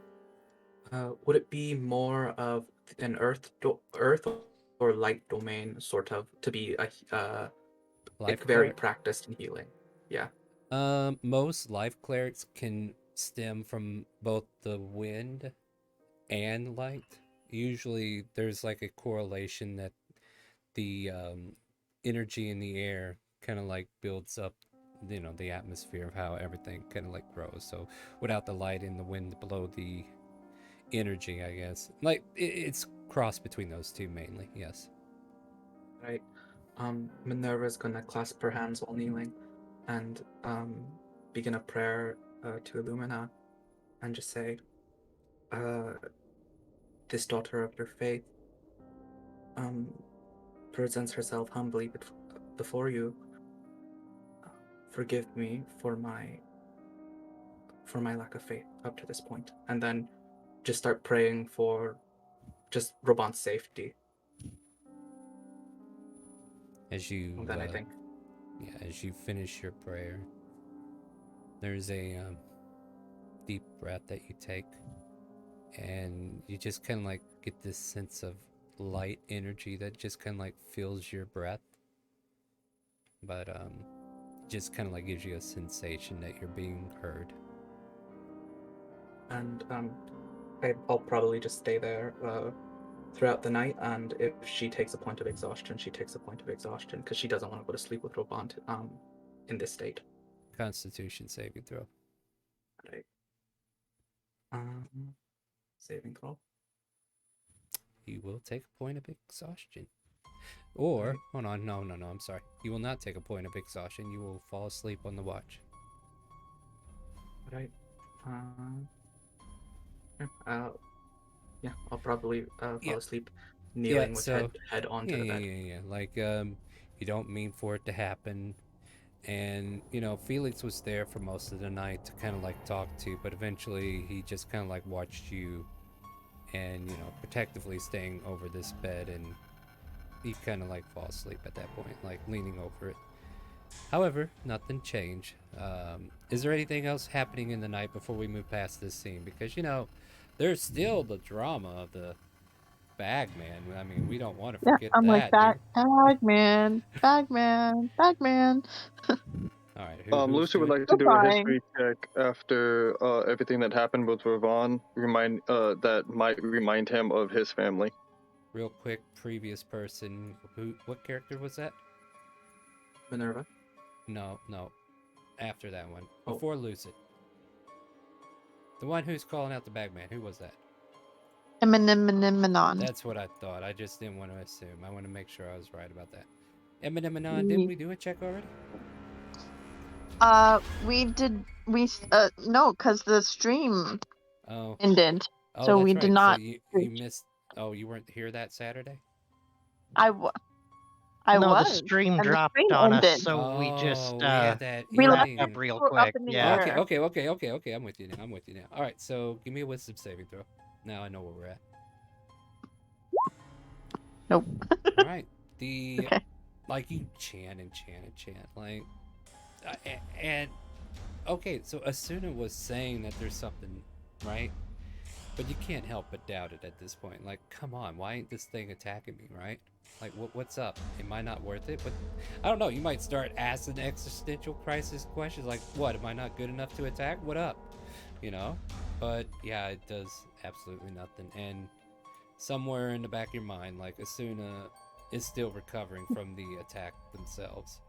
Would it be more of an earth or light domain, sort of, to be Life very cleric? practiced in healing? Yeah. Most life clerics can stem from both the wind and light. Usually there's like a correlation that the energy in the air kind of like builds up, the atmosphere of how everything kind of like grows. So without the light and the wind below the energy, I guess, like it's cross between those two mainly. Yes. Right. Minerva's gonna clasp her hands while kneeling and begin a prayer to Illumina and just say, this daughter of your faith presents herself humbly before you. Forgive me for my lack of faith up to this point. And then just start praying for just Robon's safety. As you And then I think, as you finish your prayer, there's a deep breath that you take, and you just kind of like get this sense of light energy that just kind of like fills your breath, but just kind of like gives you a sensation that you're being heard. And I'll probably just stay there throughout the night, and if she takes a point of exhaustion, she takes a point of exhaustion, because she doesn't want to go to sleep with Robon in this state. Constitution saving throw. Right. Saving throw. You will take a point of exhaustion. Or, hold on, no, I'm sorry. You will not take a point of exhaustion. You will fall asleep on the watch. Right. Yeah, I'll probably fall asleep kneeling with head onto the bed. Yeah. Like, you don't mean for it to happen. And, Felix was there for most of the night to kind of like talk to, but eventually he just kind of like watched you and, protectively staying over this bed, and he kind of like fall asleep at that point, like leaning over it. However, nothing changed. Is there anything else happening in the night before we move past this scene? Because, there's still the drama of the Bagman. I mean, we don't want to forget I'm that. like, Bagman. All right. Lucy would like to do a history check after everything that happened with Ravon. That might remind him of his family. Real quick, previous person. What character was that? Minerva. No. After that one, before Lucid. The one who's calling out the Bagman. Who was that? Eminem. That's what I thought. I just didn't want to assume. I want to make sure I was right about that. Eminem. Didn't we do a check already? No, because the stream ended. Oh, so that's we right. did not. So you missed. Oh, you weren't here that Saturday? I No, the was. stream and the dropped stream on us, ended. so we just we had that We left ending. wrapped up real up quick. in the Yeah. air. Okay. I'm with you now. All right, so give me a wisdom saving throw. Now I know where we're at. Nope. All right. The Okay. like you chant like, and okay. So Asuna was saying that there's something, right? But you can't help but doubt it at this point. Like, come on, why ain't this thing attacking me, right? Like, what's up? Am I not worth it? But I don't know. You might start asking existential crisis questions like, what? Am I not good enough to attack? What up? You know? But yeah, it does absolutely nothing. And somewhere in the back of your mind, like Asuna is still recovering from the attack themselves,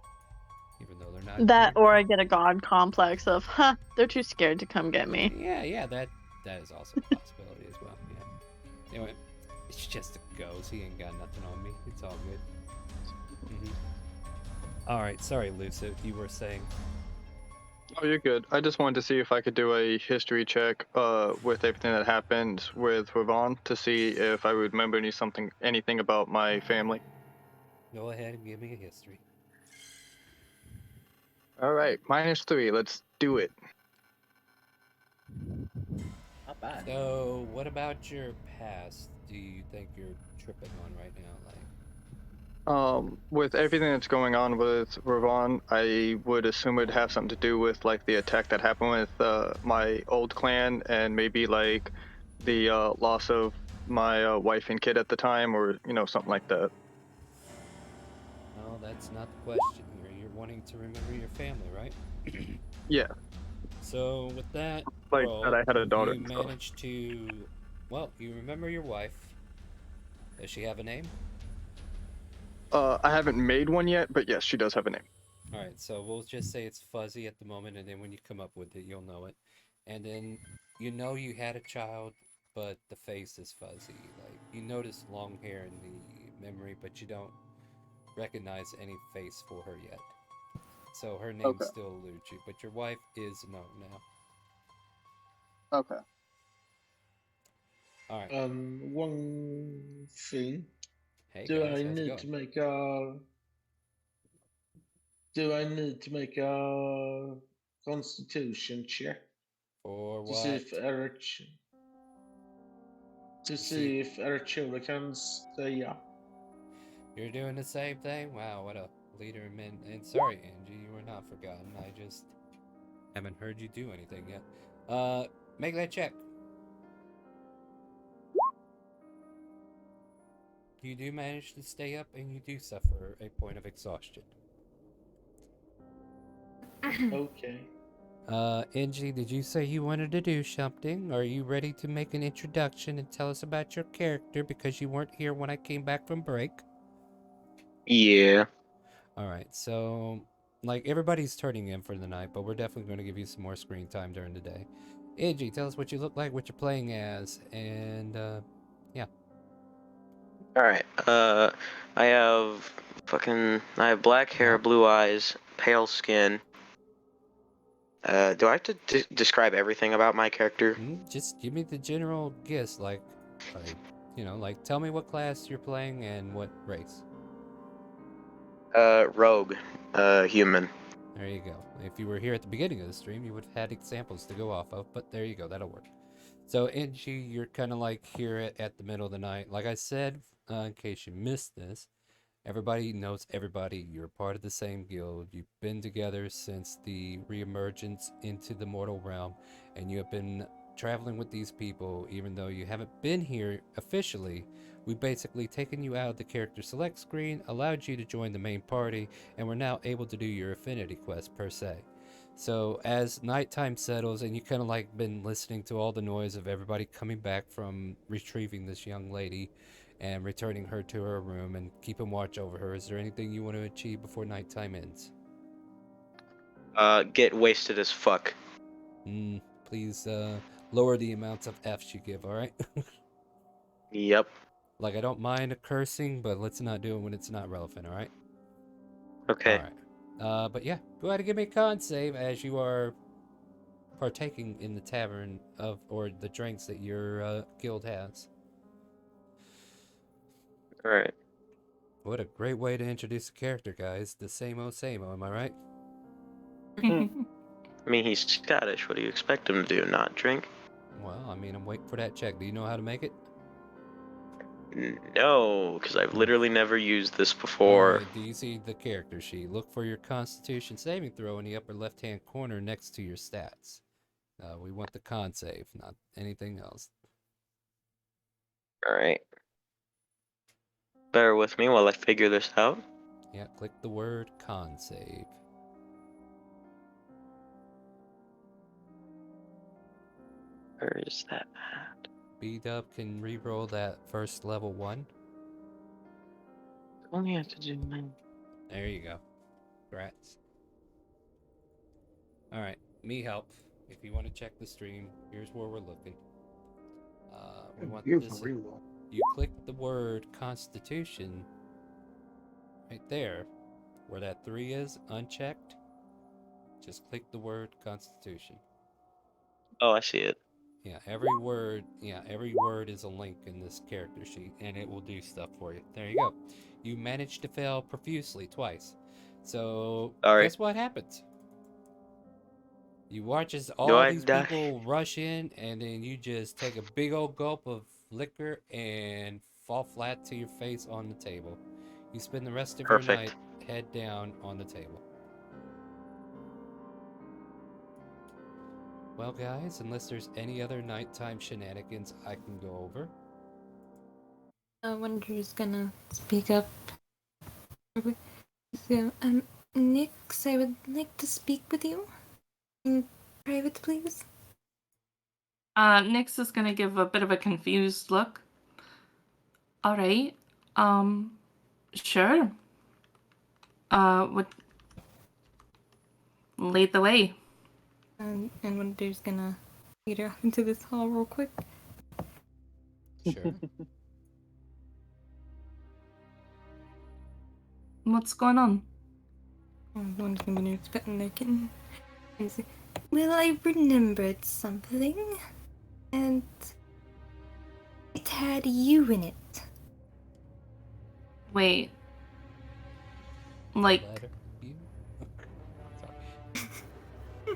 even though they're not. That, or I get a god complex of, they're too scared to come get me. Yeah, that is also a possibility as well. Yeah. Anyway, it's just a ghost. He ain't got nothing on me. It's all good. All right. Sorry, Lucid. You were saying. Oh, you're good. I just wanted to see if I could do a history check with everything that happened with Ravon to see if I would remember anything about my family. Go ahead and give me a history. All right, -3. Let's do it. Not bad. So, what about your past? Do you think you're tripping on right now? With everything that's going on with Ravon, I would assume it'd have something to do with like the attack that happened with my old clan, and maybe like the loss of my wife and kid at the time, or something like that. No, that's not the question here. You're wanting to remember your family, right? Yeah. So with that, Like roll, that I had a daughter you and stuff. managed to. Well, you remember your wife. Does she have a name? I haven't made one yet, but yes, she does have a name. All right, so we'll just say it's fuzzy at the moment, and then when you come up with it, you'll know it. And then you know you had a child, but the face is fuzzy. Like you notice long hair in the memory, but you don't recognize any face for her yet. So her name still eludes you, but your wife is known now. Okay. All right. One thing. Hey Do guys, I how's it need going? to make a? Do I need to make a Constitution check For to see what? if Eric? To see if Eric can stay up. You're doing the same thing? Wow, what a leader of men. And sorry, Angie, you were not forgotten. I just haven't heard you do anything yet. Make that check. You do manage to stay up, and you do suffer a point of exhaustion. Okay. Angie, did you say you wanted to do something? Are you ready to make an introduction and tell us about your character because you weren't here when I came back from break? Yeah. All right, so like everybody's turning in for the night, but we're definitely going to give you some more screen time during the day. Angie, tell us what you look like, what you're playing as, and yeah. All right. I have black hair, blue eyes, pale skin. Do I have to describe everything about my character? Just give me the general gist, like tell me what class you're playing and what race. Rogue, human. There you go. If you were here at the beginning of the stream, you would have had examples to go off of, but there you go, that'll work. So, Angie, you're kind of like here at the middle of the night. Like I said, in case you missed this, everybody knows everybody. You're part of the same guild. You've been together since the reemergence into the mortal realm, and you have been traveling with these people, even though you haven't been here officially. We've basically taken you out of the character select screen, allowed you to join the main party, and we're now able to do your affinity quest per se. So as nighttime settles and you kind of like been listening to all the noise of everybody coming back from retrieving this young lady and returning her to her room and keeping watch over her, is there anything you want to achieve before nighttime ends? Get wasted as fuck. Please lower the amounts of F's you give, alright? Yep. Like, I don't mind cursing, but let's not do it when it's not relevant, alright? Okay. Alright. But yeah, go ahead and give me a con save as you are partaking in the tavern of, or the drinks that your guild has. Alright. What a great way to introduce a character, guys. The same old, am I right? I mean, he's Scottish. What do you expect him to do? Not drink? Well, I mean, I'm waiting for that check. Do you know how to make it? No, because I've literally never used this before. Alright, do you see the character sheet? Look for your Constitution saving throw in the upper left-hand corner next to your stats. We want the con save, not anything else. Alright. Bear with me while I figure this out. Yeah, click the word con save. Where is that at? B-Dub can re-roll that first level 1. Only have to do that. There you go. Congrats. Alright, me help. If you want to check the stream, here's where we're looking. We want this. You click the word Constitution right there, where that 3 is, unchecked. Just click the word Constitution. Oh, I see it. Yeah, every word is a link in this character sheet, and it will do stuff for you. There you go. You managed to fail profusely twice. So, guess what happens? You watch as all these people rush in, and then you just take a big old gulp of liquor and fall flat to your face on the table. You spend the rest of your night head down on the table. Well, guys, unless there's any other nighttime shenanigans I can go over. I wonder who's gonna speak up. So, Nix, I would like to speak with you. In private, please. Nix is gonna give a bit of a confused look. Alright, sure. Would lead the way. And Wonder's gonna lead her off into this hall real quick. Sure. What's going on? Wonder's gonna be expecting their kitten. And say, well, I remembered something. And it had you in it. Wait. Like...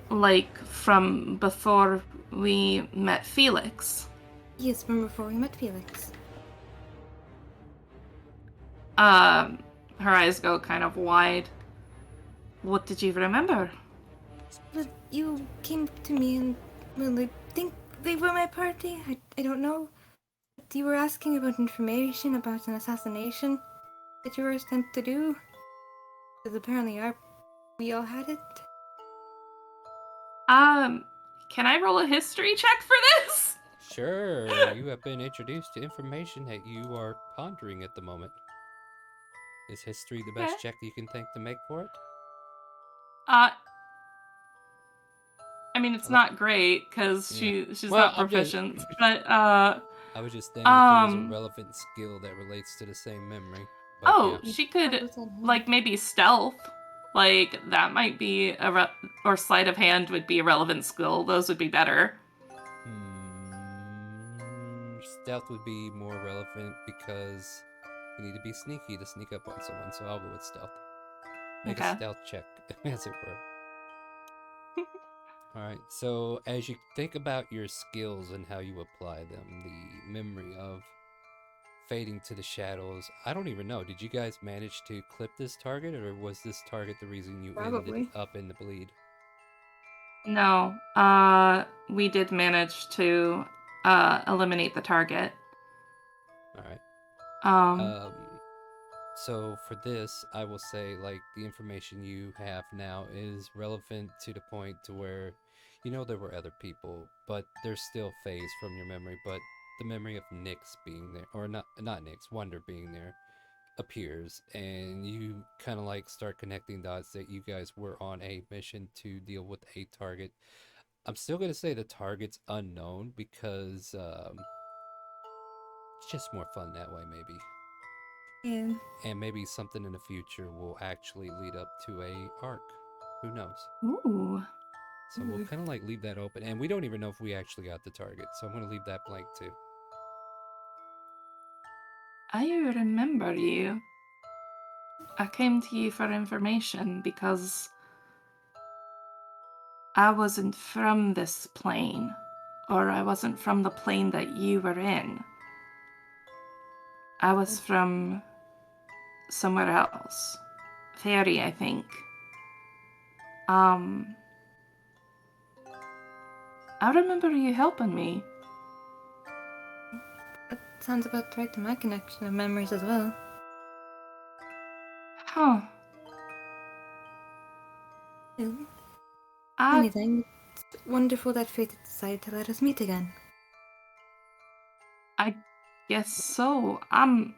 like from before we met Felix? Yes, from before we met Felix. Her eyes go kind of wide. What did you remember? But you came to me and, well, I think they were my party. I don't know. But you were asking about information about an assassination that you were sent to do. Because apparently we all had it. Can I roll a history check for this? Sure, you have been introduced to information that you are pondering at the moment. Is history the best check you can think to make for it? I mean, it's not great because she's not proficient. But I was just thinking if it was a relevant skill that relates to the same memory. But, she could like maybe stealth. Like that might be or sleight of hand would be a relevant skill. Those would be better. Stealth would be more relevant because you need to be sneaky to sneak up on someone. So I'll go with stealth. Make a stealth check, as it were. Alright, so as you think about your skills and how you apply them, the memory of fading to the shadows, I don't even know. Did you guys manage to clip this target, or was this target the reason you ended up in the bleed? No, we did manage to eliminate the target. Alright. So for this, I will say, like, the information you have now is relevant to the point to where, you know, there were other people, but there's still phase from your memory, but the memory of Nyx being there, or not Nyx, Wonder being there, appears, and you kind of like start connecting dots that you guys were on a mission to deal with a target. I'm still going to say the target's unknown because it's just more fun that way, maybe. Yeah. And maybe something in the future will actually lead up to a arc. Who knows? Ooh. So we'll kind of like leave that open. And we don't even know if we actually got the target. So I'm going to leave that blank too. I remember you. I came to you for information because I wasn't from this plane, or I wasn't from the plane that you were in. I was from somewhere else. Fairy, I think. I remember you helping me. That sounds about right to my connection of memories as well. Huh. Anything. It's wonderful that fate decided to let us meet again. I guess so. I'm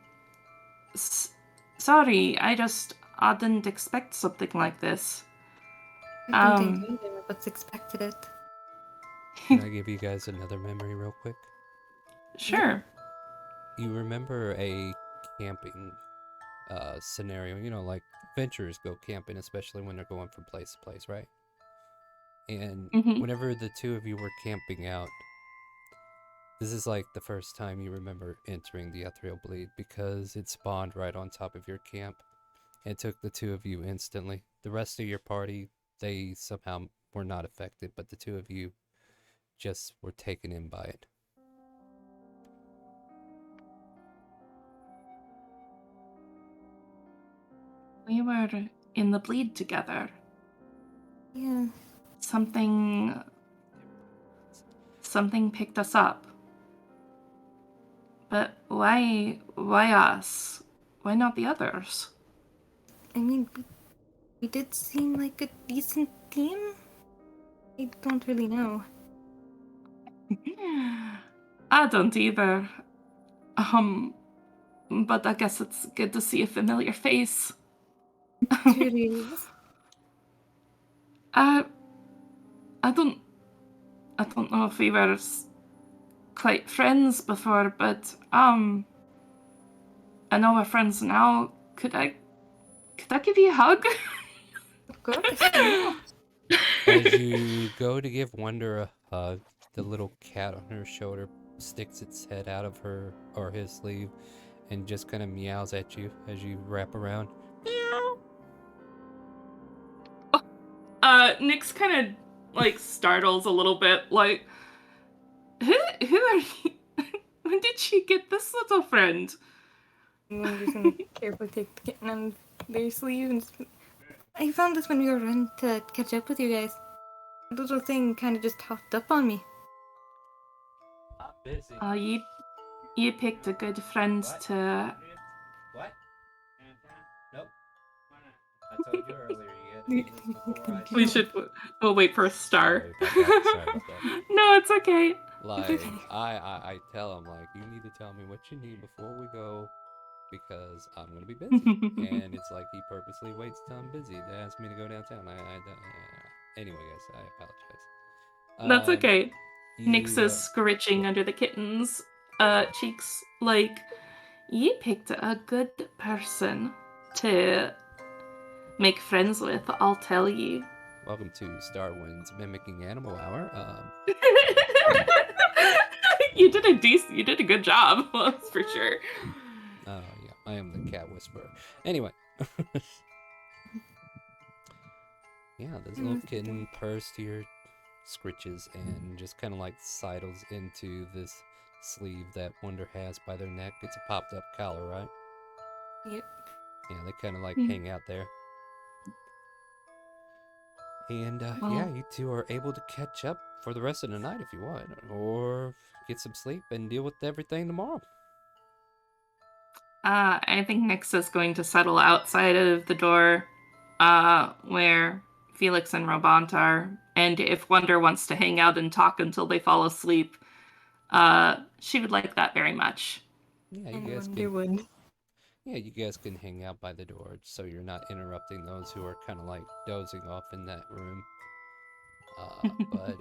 sorry. I didn't expect something like this. I don't think either of us expected it. Can I give you guys another memory real quick? Sure. You remember a camping scenario, you know, like adventurers go camping, especially when they're going from place to place, right? And whenever the two of you were camping out, this is like the first time you remember entering the ethereal bleed because it spawned right on top of your camp and took the two of you instantly. The rest of your party, they somehow were not affected, but the two of you just were taken in by it. We were in the bleed together. Yeah. Something picked us up. But why us? Why not the others? I mean, we did seem like a decent team? I don't really know. I don't either. But I guess it's good to see a familiar face. It really is. I don't know if we were quite friends before, but I know we're friends now. Could I give you a hug? Of course. As you go to give Wonder a hug, the little cat on her shoulder sticks its head out of her or his sleeve and just kind of meows at you as you wrap around. Meow. Nyx kind of like startles a little bit, like, who are you? When did she get this little friend? I'm just gonna carefully take the kitten out of their sleeve and I found this when we were running to catch up with you guys. The little thing kind of just hopped up on me. You picked a good friend to. What? Nope. I told you earlier you had to do this before I We should. We'll wait for a star. Sorry about that. No, it's okay. Like, I tell him, like, you need to tell me what you need before we go because I'm going to be busy. And it's like he purposely waits till I'm busy to ask me to go downtown. Anyway, guys, I apologize. That's okay. Nyx you, is scritching under the kitten's cheeks. Like, you picked a good person to make friends with, I'll tell you. Welcome to Starwind's Mimicking Animal Hour. You did a good job, that's for sure. Oh, yeah, I am the cat whisperer. Anyway. Yeah, this little kitten purrs to your scritches and just kind of like sidles into this sleeve that Wonder has by their neck. It's a popped up collar, right? Yep. Yeah, they kind of like hang out there. And yeah, you two are able to catch up for the rest of the night if you want, or get some sleep and deal with everything tomorrow. I think Nyx is going to settle outside of the door where Felix and Robant are. And if Wonder wants to hang out and talk until they fall asleep, she would like that very much. Yeah, you guys can. Yeah, you guys can hang out by the door so you're not interrupting those who are kind of like dozing off in that room. But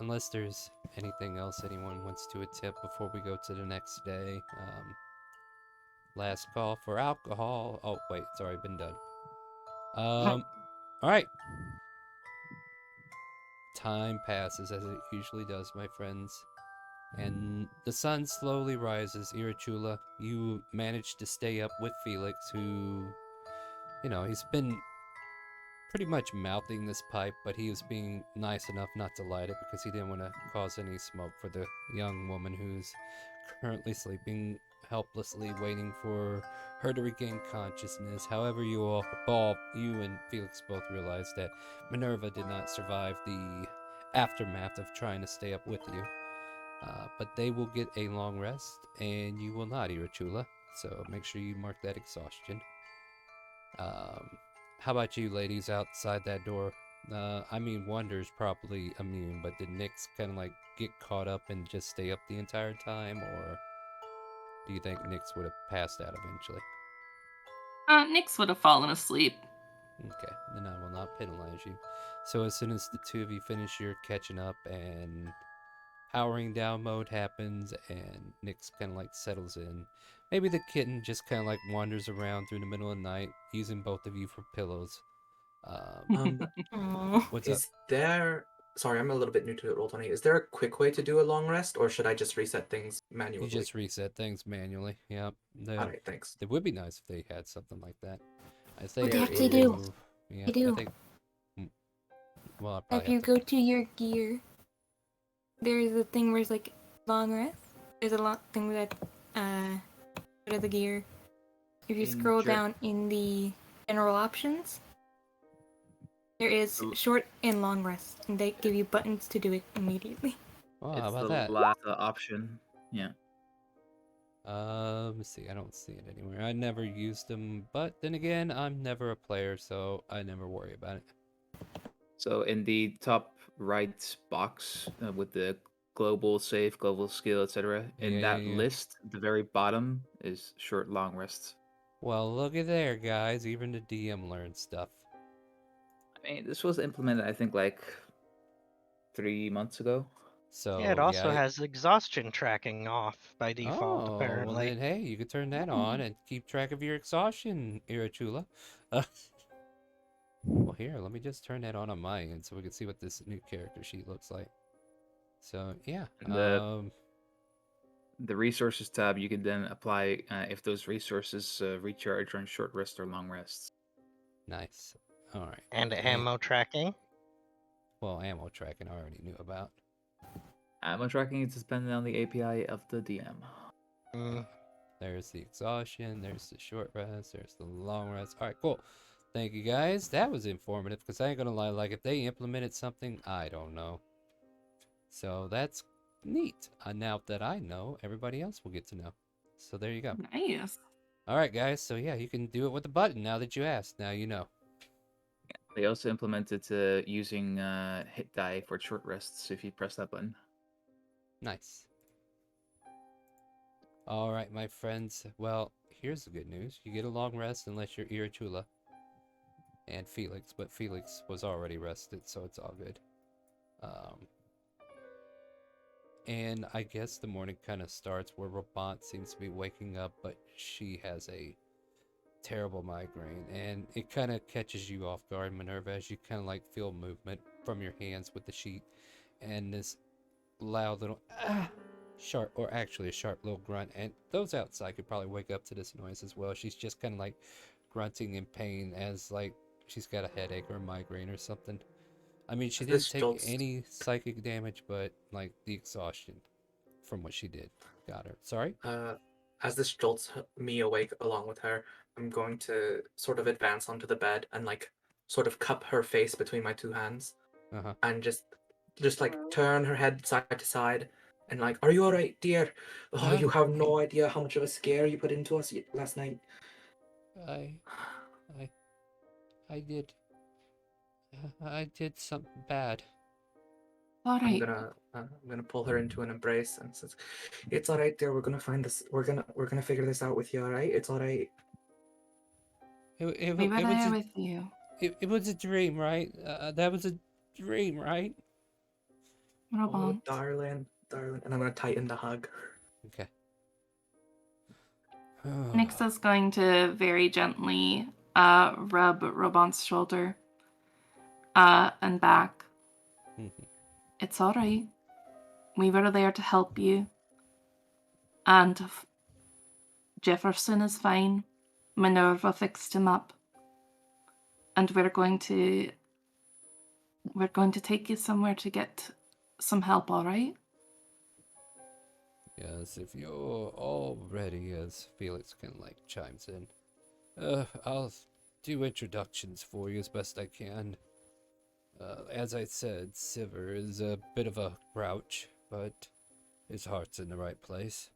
unless there's anything else anyone wants to attempt before we go to the next day, last call for alcohol. Oh wait, it's already been done. All right. Time passes as it usually does, my friends. And the sun slowly rises. Irachula, you manage to stay up with Felix, who he's been pretty much mouthing this pipe, but he was being nice enough not to light it because he didn't want to cause any smoke for the young woman who's currently sleeping helplessly, waiting for her to regain consciousness. However, you and Felix both realized that Minerva did not survive the aftermath of trying to stay up with you. But they will get a long rest, and you will not, Irachula. So make sure you mark that exhaustion. How about you, ladies, outside that door? Wonder's probably immune, but did Nyx kind of like get caught up and just stay up the entire time, or do you think Nyx would have passed out eventually? Nyx would have fallen asleep. Okay, then I will not penalize you. So as soon as the two of you finish your catching up and powering down mode happens and Nyx kind of like settles in, maybe the kitten just kind of like wanders around through the middle of the night using both of you for pillows. What's up? Is there? Sorry, I'm a little bit new to Roll20. Is there a quick way to do a long rest, or should I just reset things manually? You just reset things manually. Yep. Alright, thanks. It would be nice if they had something like that. I think They actually do. Yeah, They do. I think. Well, I probably If you go to your gear, there's a thing where it's like long rest. There's a lot thing that go to the gear. If you scroll down in the general options, there is short and long rest, and they give you buttons to do it immediately. Oh, It's how about the that? last option. Yeah. Let me see. I don't see it anywhere. I never used them, but then again, I'm never a player, so I never worry about it. So in the top right box with the global save, global skill, etc. In that list, the very bottom is short, long rests. Well, look at there, guys. Even the DM learned stuff. I mean, this was implemented, I think, like 3 months ago. So yeah, it also has exhaustion tracking off by default, Oh, apparently. well then, hey, you could turn that on and keep track of your exhaustion, Irachula. Well, here, let me just turn that on my end so we can see what this new character sheet looks like. So, yeah. The resources tab, you can then apply if those resources recharge on short rest or long rests. Nice. All right. And ammo tracking. Well, ammo tracking I already knew about. Ammo tracking is dependent on the API of the DM. There's the exhaustion, there's the short rest, there's the long rest. All right, cool. Thank you, guys. That was informative, because I ain't gonna lie, like, if they implemented something, I don't know. So that's neat. Now that I know, everybody else will get to know. So there you go. Nice. All right, guys. So yeah, you can do it with the button now that you asked. Now you know. Yeah, they also implemented using hit die for short rests if you press that button. Nice. All right, my friends. Well, here's the good news. You get a long rest unless you're Irachula and Felix, but Felix was already rested, so it's all good. And I guess the morning kind of starts where Robant seems to be waking up, but she has a terrible migraine, and it kind of catches you off guard, Minerva, as you kind of like feel movement from your hands with the sheet, and this loud little sharp, or actually a sharp little grunt. And those outside could probably wake up to this noise as well. She's just kind of like grunting in pain, as like she's got a headache or a migraine or something. I mean, she didn't take any psychic damage, but like the exhaustion from what she did got her. Sorry? As this jolts me awake along with her, I'm going to sort of advance onto the bed and like sort of cup her face between my two hands, and just like turn her head side to side and like, "Are you all right, dear? Oh, you have no idea how much of a scare you put into us last night." I did something bad. Alright. I'm gonna pull her into an embrace and says, "It's all right, dear. We're gonna find this. We're gonna figure this out with you. All right? It's all right." We were there with you. It was a dream, right? That was a dream, right? Oh, darling, and I'm gonna tighten the hug. Okay. Nyx is going to very gently rub Robant's shoulder and back. It's all right. We were there to help you. And Jefferson is fine. Minerva fixed him up. and we're going to take you somewhere to get some help, all right? Yes, if you're all ready, as Felix kind of like chimes in. I'll do introductions for you as best I can. As I said, Sivir is a bit of a grouch, but his heart's in the right place.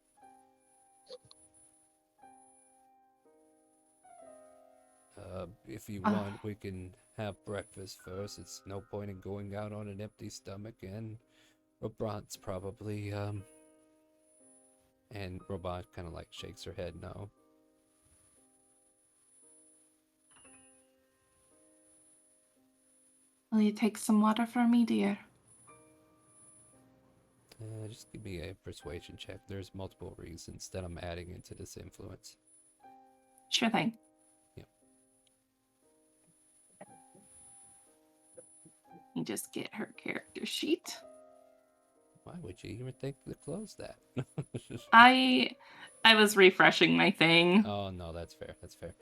If you want, we can have breakfast first. It's no point in going out on an empty stomach, and Robant's probably, and Robant kind of like shakes her head no. Will you take some water for me, dear? Just give me a persuasion check. There's multiple reasons that I'm adding into this influence. Sure thing. Yep. You just get her character sheet. Why would you even think to close that? I was refreshing my thing. Oh, no, that's fair. That's fair.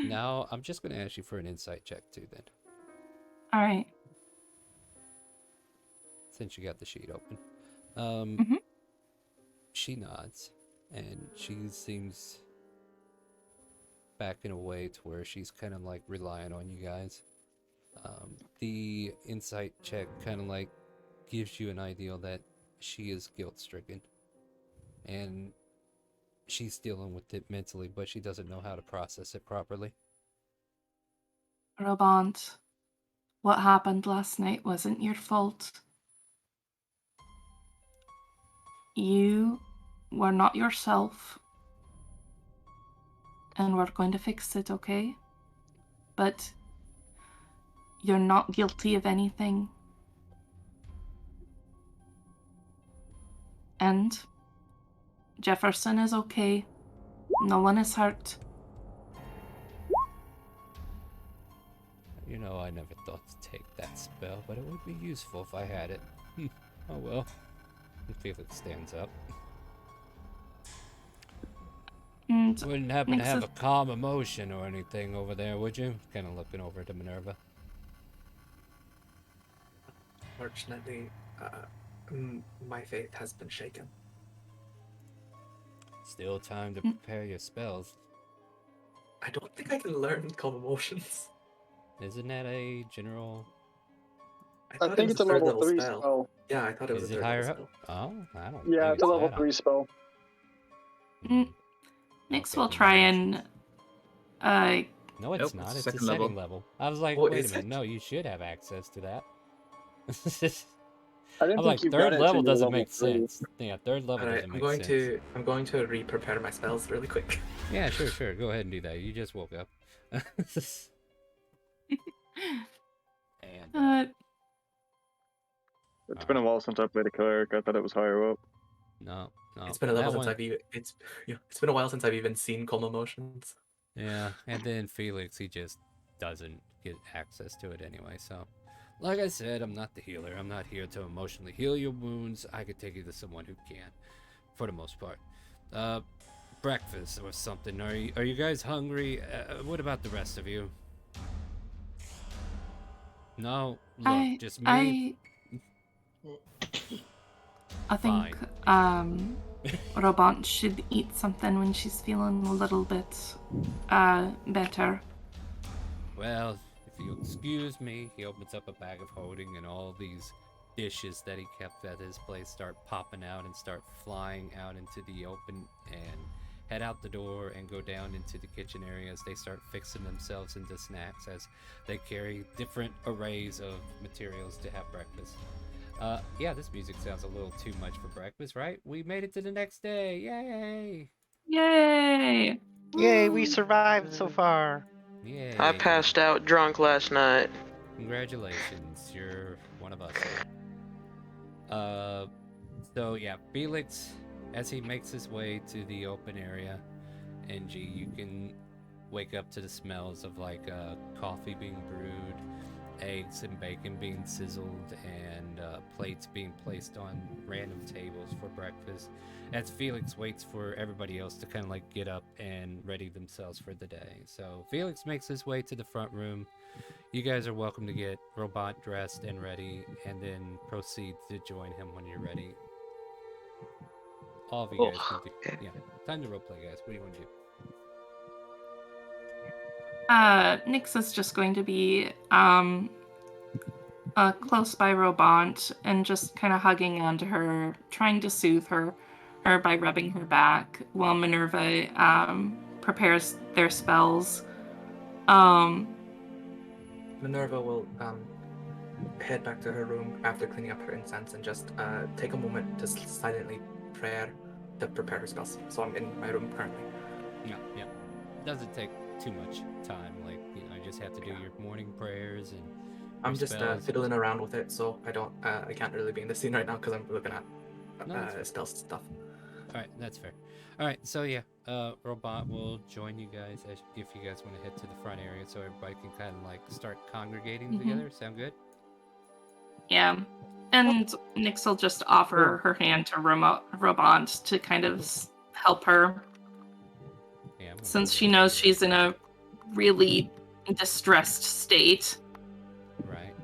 Now, I'm just going to ask you for an insight check, too, then. All right. Since you got the sheet open. She nods, and she seems back in a way to where she's kind of like relying on you guys. The insight check kind of like gives you an idea that she is guilt-stricken, and she's dealing with it mentally, but she doesn't know how to process it properly. Robant, what happened last night wasn't your fault. You were not yourself, and we're going to fix it, okay? But you're not guilty of anything. And Jefferson is okay. No one is hurt. You know, I never thought to take that spell, but it would be useful if I had it. Oh well. And Felix stands up. And wouldn't happen to have a calm emotion or anything over there, would you? Kind of looking over to Minerva. Fortunately, my faith has been shaken. Still time to prepare your spells. I don't think I can learn calm emotions. Isn't that a general? I think it's a level 3 spell. Yeah, I thought it was Is a it third higher level up? spell. Oh, I don't. Yeah, think it's a level that 3 spell. Next, Okay, we'll then try that and. No, it's Nope, not. it's It's a second second level. level. I was like, Oh, wait a is minute. it? No, you should have access to that. I didn't I'm think like, you got third it level till you were doesn't level make 3. sense. Yeah, third level Alright, doesn't I'm make going sense. to re-prepare my spells really quick. Yeah, sure. Go ahead and do that. You just woke up. And It's been a while since I played a cleric. I thought it was higher up. no. It's been a level that since one- it's been a while since I've even seen calm emotions. Yeah, and then Felix, he just doesn't get access to it anyway. So, like I said, I'm not the healer. I'm not here to emotionally heal your wounds. I could take you to someone who can, for the most part. Breakfast or something. Are you guys hungry? What about the rest of you? No, look, just me. I think Robant should eat something when she's feeling a little bit better. Well, if you excuse me, he opens up a bag of holding, and all these dishes that he kept at his place start popping out and start flying out into the open and head out the door and go down into the kitchen area as they start fixing themselves into snacks as they carry different arrays of materials to have breakfast. Yeah, this music sounds a little too much for breakfast, right? We made it to the next day. Yay! Yay! Yay, we survived so far. Yay! I passed out drunk last night. Congratulations, you're one of us now. So yeah, Felix, as he makes his way to the open area, NG, you can wake up to the smells of like coffee being brewed eggs and bacon being sizzled and plates being placed on random tables for breakfast as Felix waits for everybody else to kind of like get up and ready themselves for the day. So Felix makes his way to the front room. You guys are welcome to get Robot dressed and ready and then proceed to join him when you're ready. All of you guys can do. Yeah, time to roleplay, guys. What do you want to do? Nyx is just going to be close by Robant and just kind of hugging onto her, trying to soothe her by rubbing her back while Minerva prepares their spells. Minerva will head back to her room after cleaning up her incense and just take a moment to silently prepare her spells. So I'm in my room currently. Yeah. Doesn't take too much time. Like, you know, you just have to do your morning prayers and I'm just fiddling around with it, so I can't really be in the scene right now because I'm looking at spell stuff. All right, that's fair. All right, so yeah, Robot will join you guys if you guys want to head to the front area, so everybody can kind of like start congregating together. Sound good? Yeah, and Nyx will just offer her hand to Robant to kind of help her, since she knows she's in a really distressed state. Right.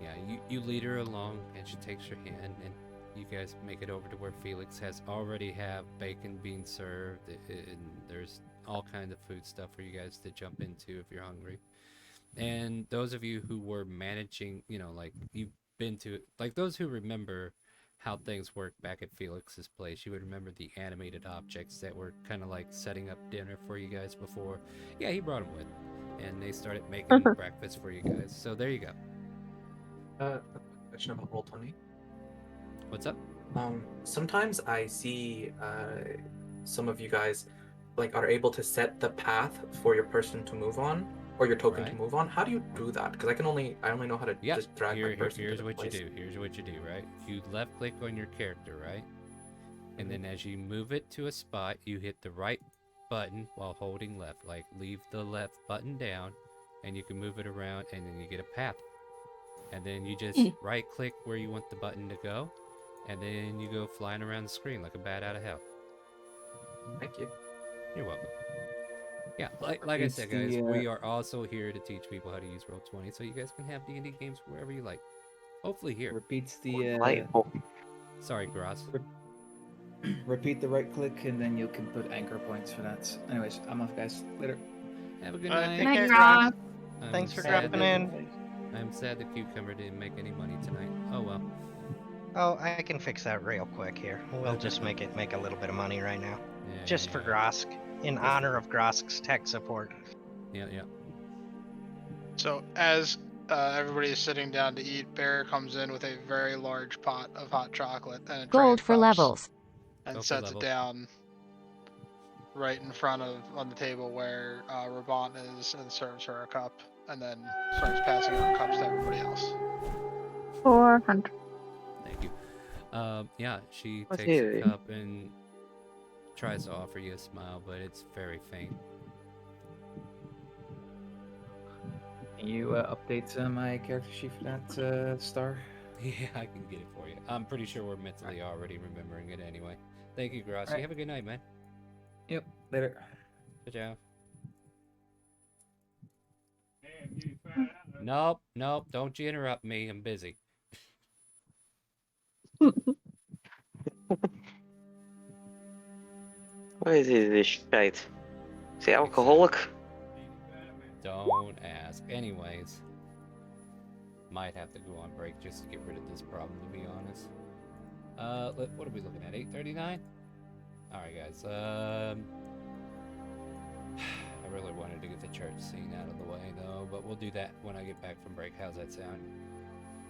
Yeah, you lead her along, and she takes your hand, and you guys make it over to where Felix has already have bacon being served, and there's all kinds of food stuff for you guys to jump into if you're hungry. And those of you who were managing, you know, like you've been to, like those who remember how things work back at Felix's place, you would remember the animated objects that were kind of like setting up dinner for you guys before. Yeah, he brought them with, and they started making breakfast for you guys. So there you go. Question about Roll20. What's up? Sometimes I see some of you guys like are able to set the path for your person to move on or your token to move on. How do you do that? Because I only know how to just drag my person. Here's to the what place. you do. Here's what you do, right? You left click on your character, right? And then as you move it to a spot, you hit the right button while holding left. Like leave the left button down and you can move it around and then you get a path. And then you just right click where you want the button to go. And then you go flying around the screen like a bat out of hell. Thank you. You're welcome. Yeah, like I said, guys, we are also here to teach people how to use Roll20, so you guys can have D&D games wherever you like. Hopefully here. Repeats the. Sorry, Gross. Repeat the right click, and then you can put anchor points for that. Anyways, I'm off, guys. Later. Have a good night. Night, Gross. Thanks for dropping in. I'm sad the Cucumber didn't make any money tonight. Oh well. Oh, I can fix that real quick here. We'll just make a little bit of money right now. Yeah, just for Grosk, in honor of Grosk's tech support. Yeah. So as everybody is sitting down to eat, Bear comes in with a very large pot of hot chocolate and a tray Gold of for cups levels. and sets it down right in front of on the table where Rabant is, and serves her a cup, and then starts passing out cups to everybody else. 400. Thank you. Yeah, she What's takes he? a cup and tries to offer you a smile, but it's very faint. Can you update my character sheet for that star? Yeah, I can get it for you. I'm pretty sure we're mentally already remembering it anyway. Thank you, Gross. Right. You have a good night, man. Yep, later. Ciao. Nope, don't you interrupt me. I'm busy. What is this shite? Is he alcoholic? Don't ask. Anyways, might have to go on break just to get rid of this problem, to be honest. What are we looking at? 8:39. All right, guys. I really wanted to get the church scene out of the way, though, but we'll do that when I get back from break. How's that sound?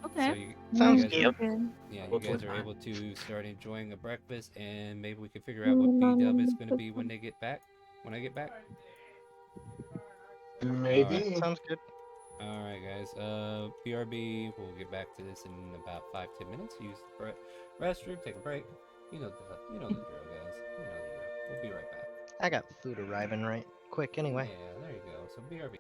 Okay. So Sounds good. good. Yeah, you guys are able to start enjoying a breakfast, and maybe we can figure out what B-dub is going to be when they get back. When I get back. Maybe. All right. Sounds good. All right, guys. BRB. We'll get back to this in about 5-10 minutes. Use the restroom. Take a break. You know the drill, guys. You know the drill. We'll be right back. I got food arriving right quick anyway. Yeah, there you go. So BRB.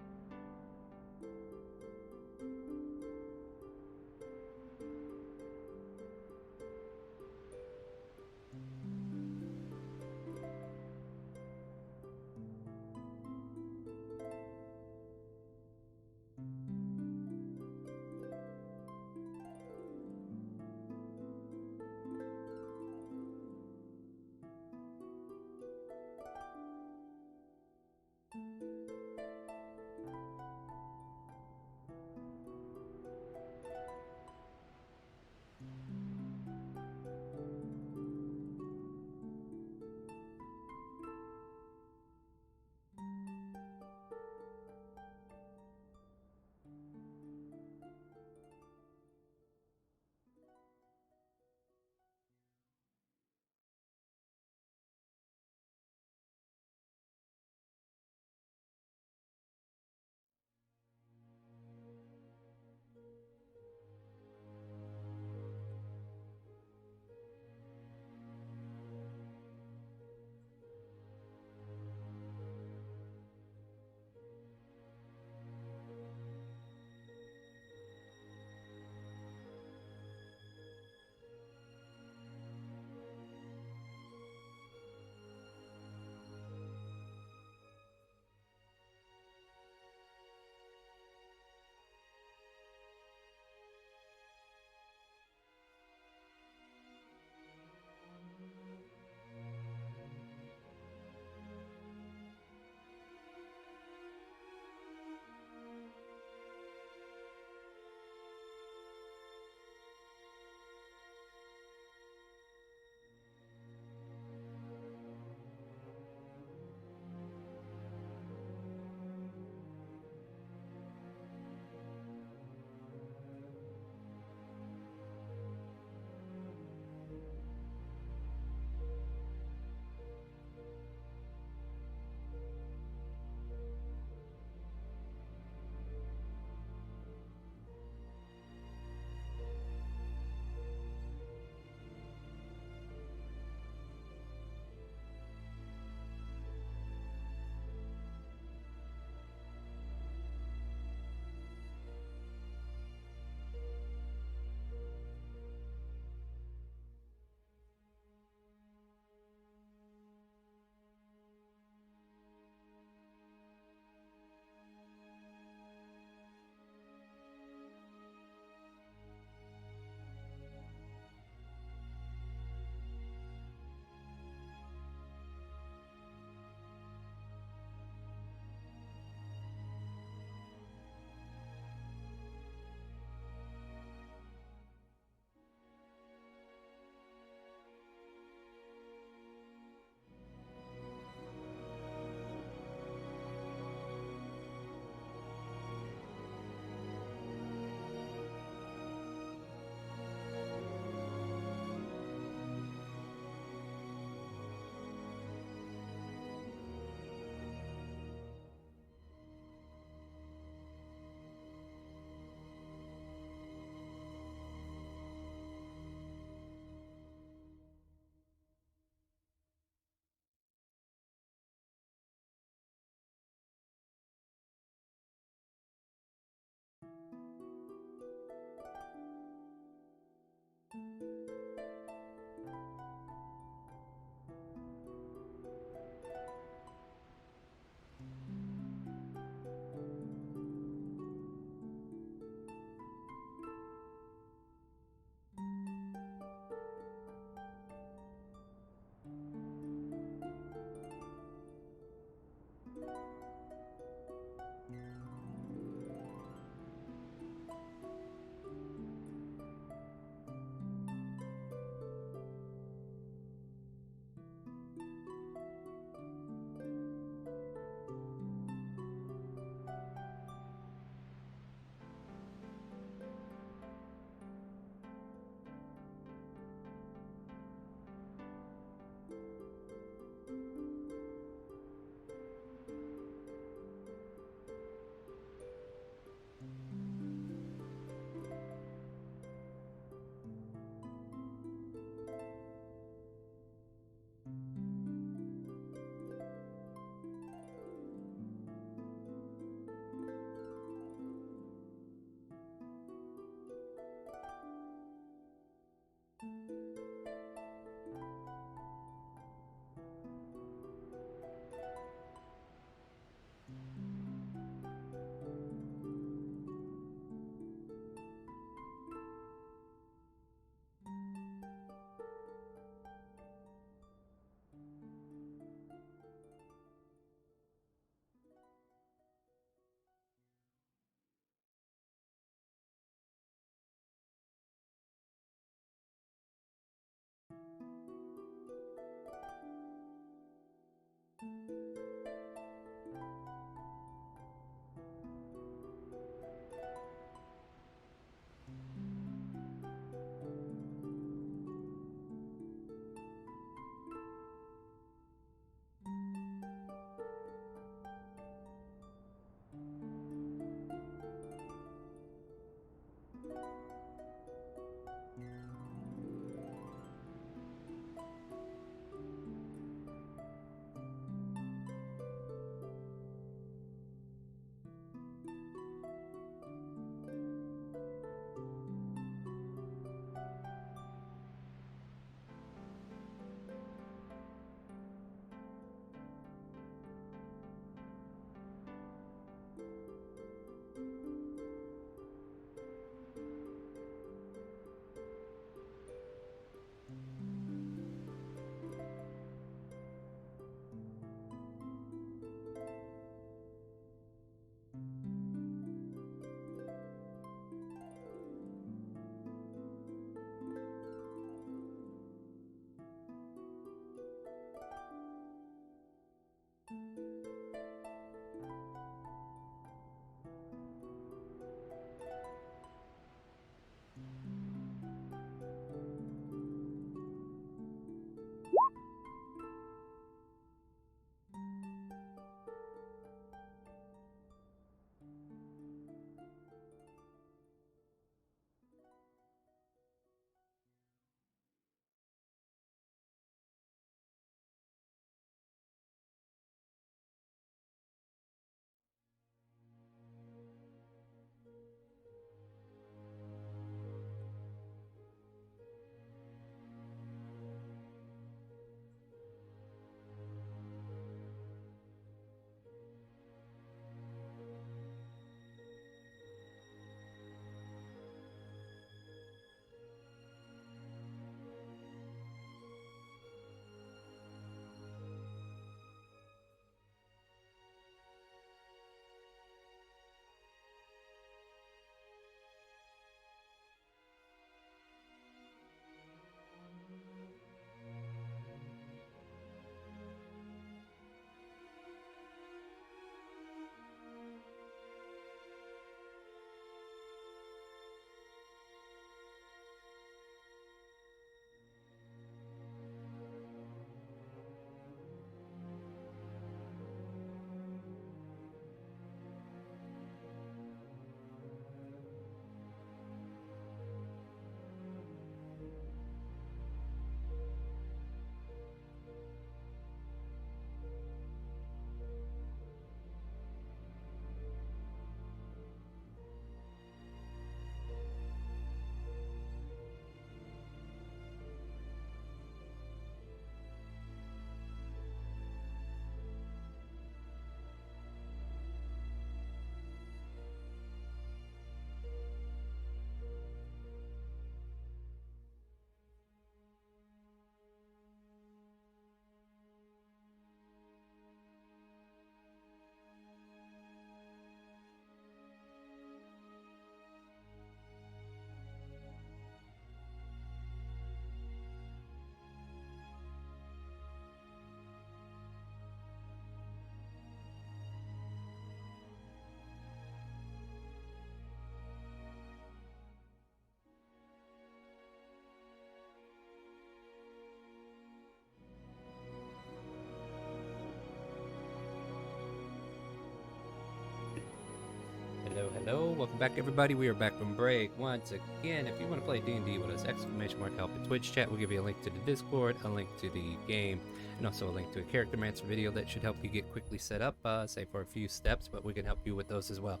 Hello, hello. Welcome back, everybody. We are back from break once again. If you want to play D&D with us, exclamation mark help in Twitch chat. We'll give you a link to the Discord, a link to the game, and also a link to a Charactermancer video that should help you get quickly set up, say for a few steps, but we can help you with those as well.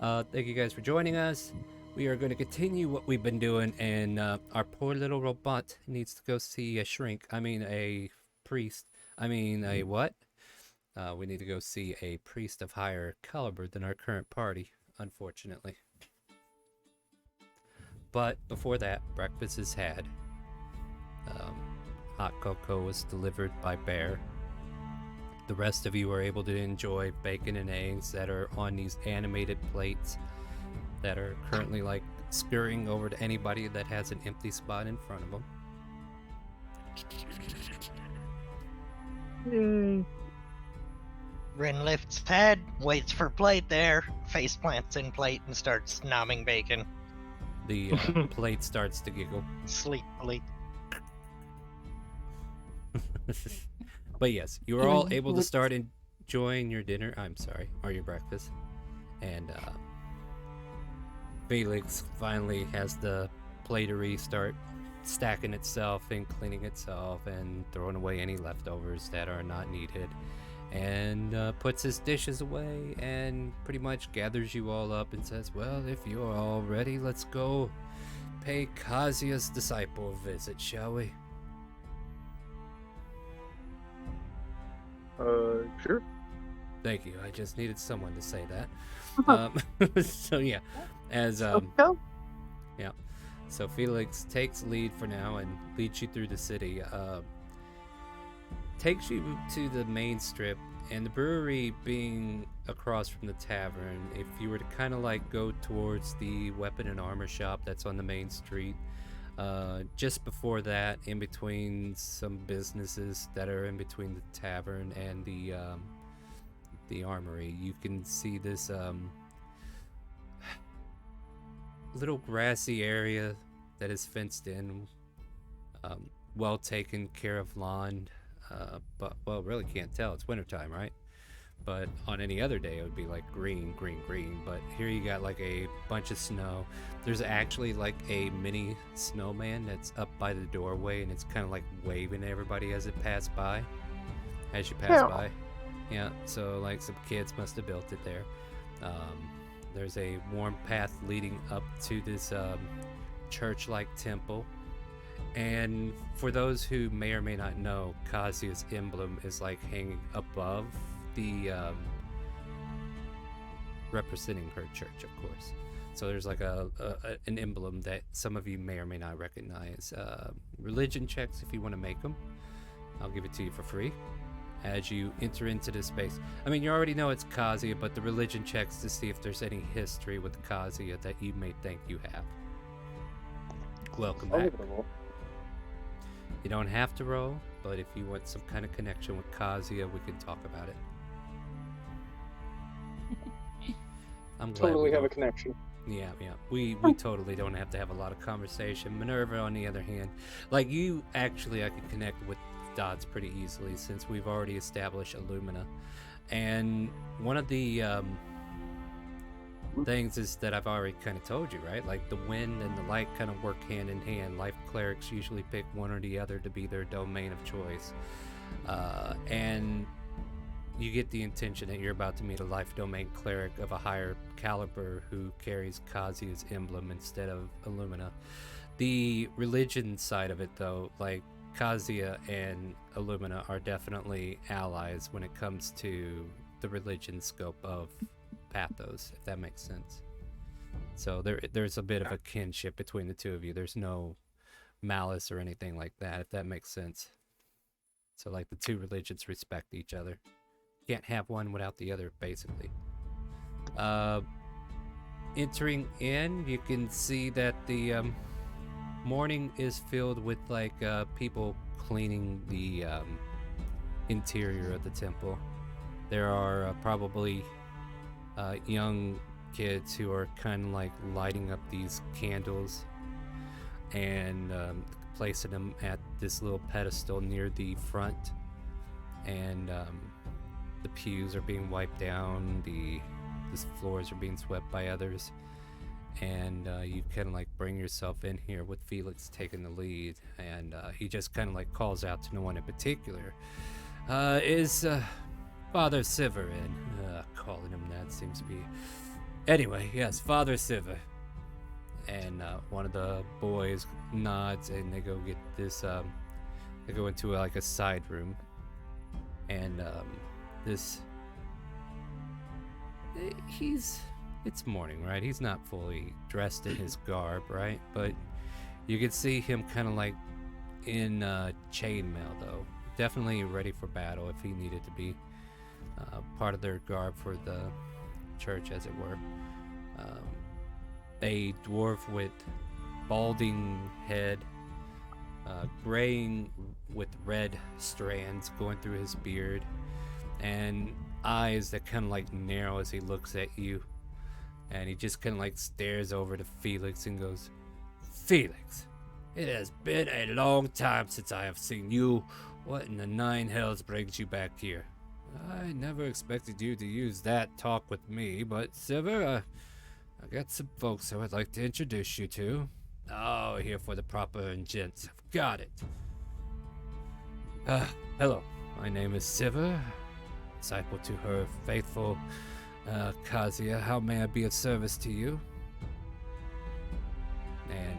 Thank you guys for joining us. We are going to continue what we've been doing, and our poor little robot needs to go see a shrink. I mean, a priest. I mean, a what? We need to go see a priest of higher caliber than our current party, unfortunately. But before that, breakfast is had. Hot cocoa was delivered by Bear. The rest of you are able to enjoy bacon and eggs that are on these animated plates that are currently like scurrying over to anybody that has an empty spot in front of them. Rin lifts head, waits for plate there, face plants in plate, and starts nomming bacon. The plate starts to giggle. Sleepily. But yes, you are all able to start enjoying your dinner. I'm sorry, or your breakfast. And Felix finally has the platery start stacking itself and cleaning itself and throwing away any leftovers that are not needed. And puts his dishes away and pretty much gathers you all up and says, well, if you're all ready, let's go pay Kazia's disciple a visit, shall we? Sure. Thank you. I just needed someone to say that. So yeah, as yeah, so Felix takes lead for now and leads you through the city. Takes you to the main strip, and the brewery being across from the tavern. If you were to kind of like go towards the weapon and armor shop that's on the main street, just before that, in between some businesses that are in between the tavern and the armory, you can see this little grassy area that is fenced in, well taken care of lawn. But well, really can't tell. It's wintertime, right? But on any other day, it would be like green, green, green. But here you got like a bunch of snow. There's actually like a mini snowman that's up by the doorway, and it's kind of like waving at everybody as it pass by. As you pass by. Yeah, so like some kids must have built it there. There's a warm path leading up to this church-like temple. And for those who may or may not know, Kazia's emblem is like hanging above the representing her church, of course. So there's like an emblem that some of you may or may not recognize. Religion checks if you want to make them. I'll give it to you for free as you enter into this space. I mean, you already know it's Kazia, but the religion checks to see if there's any history with Kazia that you may think you have. Welcome back. You don't have to roll, but if you want some kind of connection with Kazia, we can talk about it. I'm glad Totally we have don't. a connection. Yeah. We totally don't have to have a lot of conversation. Minerva, on the other hand, like you, actually, I can connect with dots pretty easily since we've already established Illumina. And one of the things is that I've already kind of told you, right? Like the wind and the light kind of work hand in hand. Life clerics usually pick one or the other to be their domain of choice. And you get the intention that you're about to meet a life domain cleric of a higher caliber who carries Kazia's emblem instead of Illumina. The religion side of it, though, like Kazia and Illumina are definitely allies when it comes to the religion scope of Pathos, if that makes sense. So there's a bit of a kinship between the two of you. There's no malice or anything like that, if that makes sense. So like the two religions respect each other. Can't have one without the other, basically. Entering in, you can see that the morning is filled with like people cleaning the interior of the temple. There are probably young kids who are kind of like lighting up these candles and placing them at this little pedestal near the front, and the pews are being wiped down, the floors are being swept by others, and you kind of like bring yourself in here with Felix taking the lead, and he just kind of like calls out to no one in particular. Is Father Siver in? Calling him that seems to be... Anyway, yes, Father Siver. And one of the boys nods, and they go get this, they go into like a side room. And it's morning, right? He's not fully dressed in his garb, right? But you can see him kind of like in chainmail, though. Definitely ready for battle if he needed to be. Part of their garb for the church, as it were. A dwarf with balding head, graying with red strands going through his beard, and eyes that kind of like narrow as he looks at you. And he just kind of like stares over to Felix and goes, Felix, it has been a long time since I have seen you. What in the nine hells brings you back here? I never expected you to use that talk with me, but Silver, I got some folks I would like to introduce you to. Oh, here for the proper and gents. I've got it. Hello, my name is Silver, disciple to her faithful Kazia. How may I be of service to you? And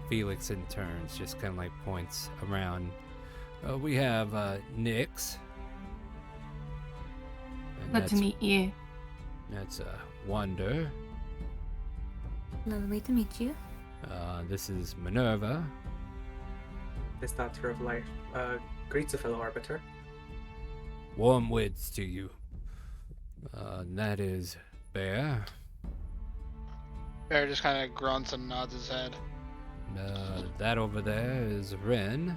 Felix in turns just kind of like points around. We have Nyx. Good to meet you. That's Wonder. Lovely to meet you. This is Minerva. The Statue of Life greets a fellow arbiter. Warm winds to you. That is Bear. Bear just kind of grunts and nods his head. That over there is Ren.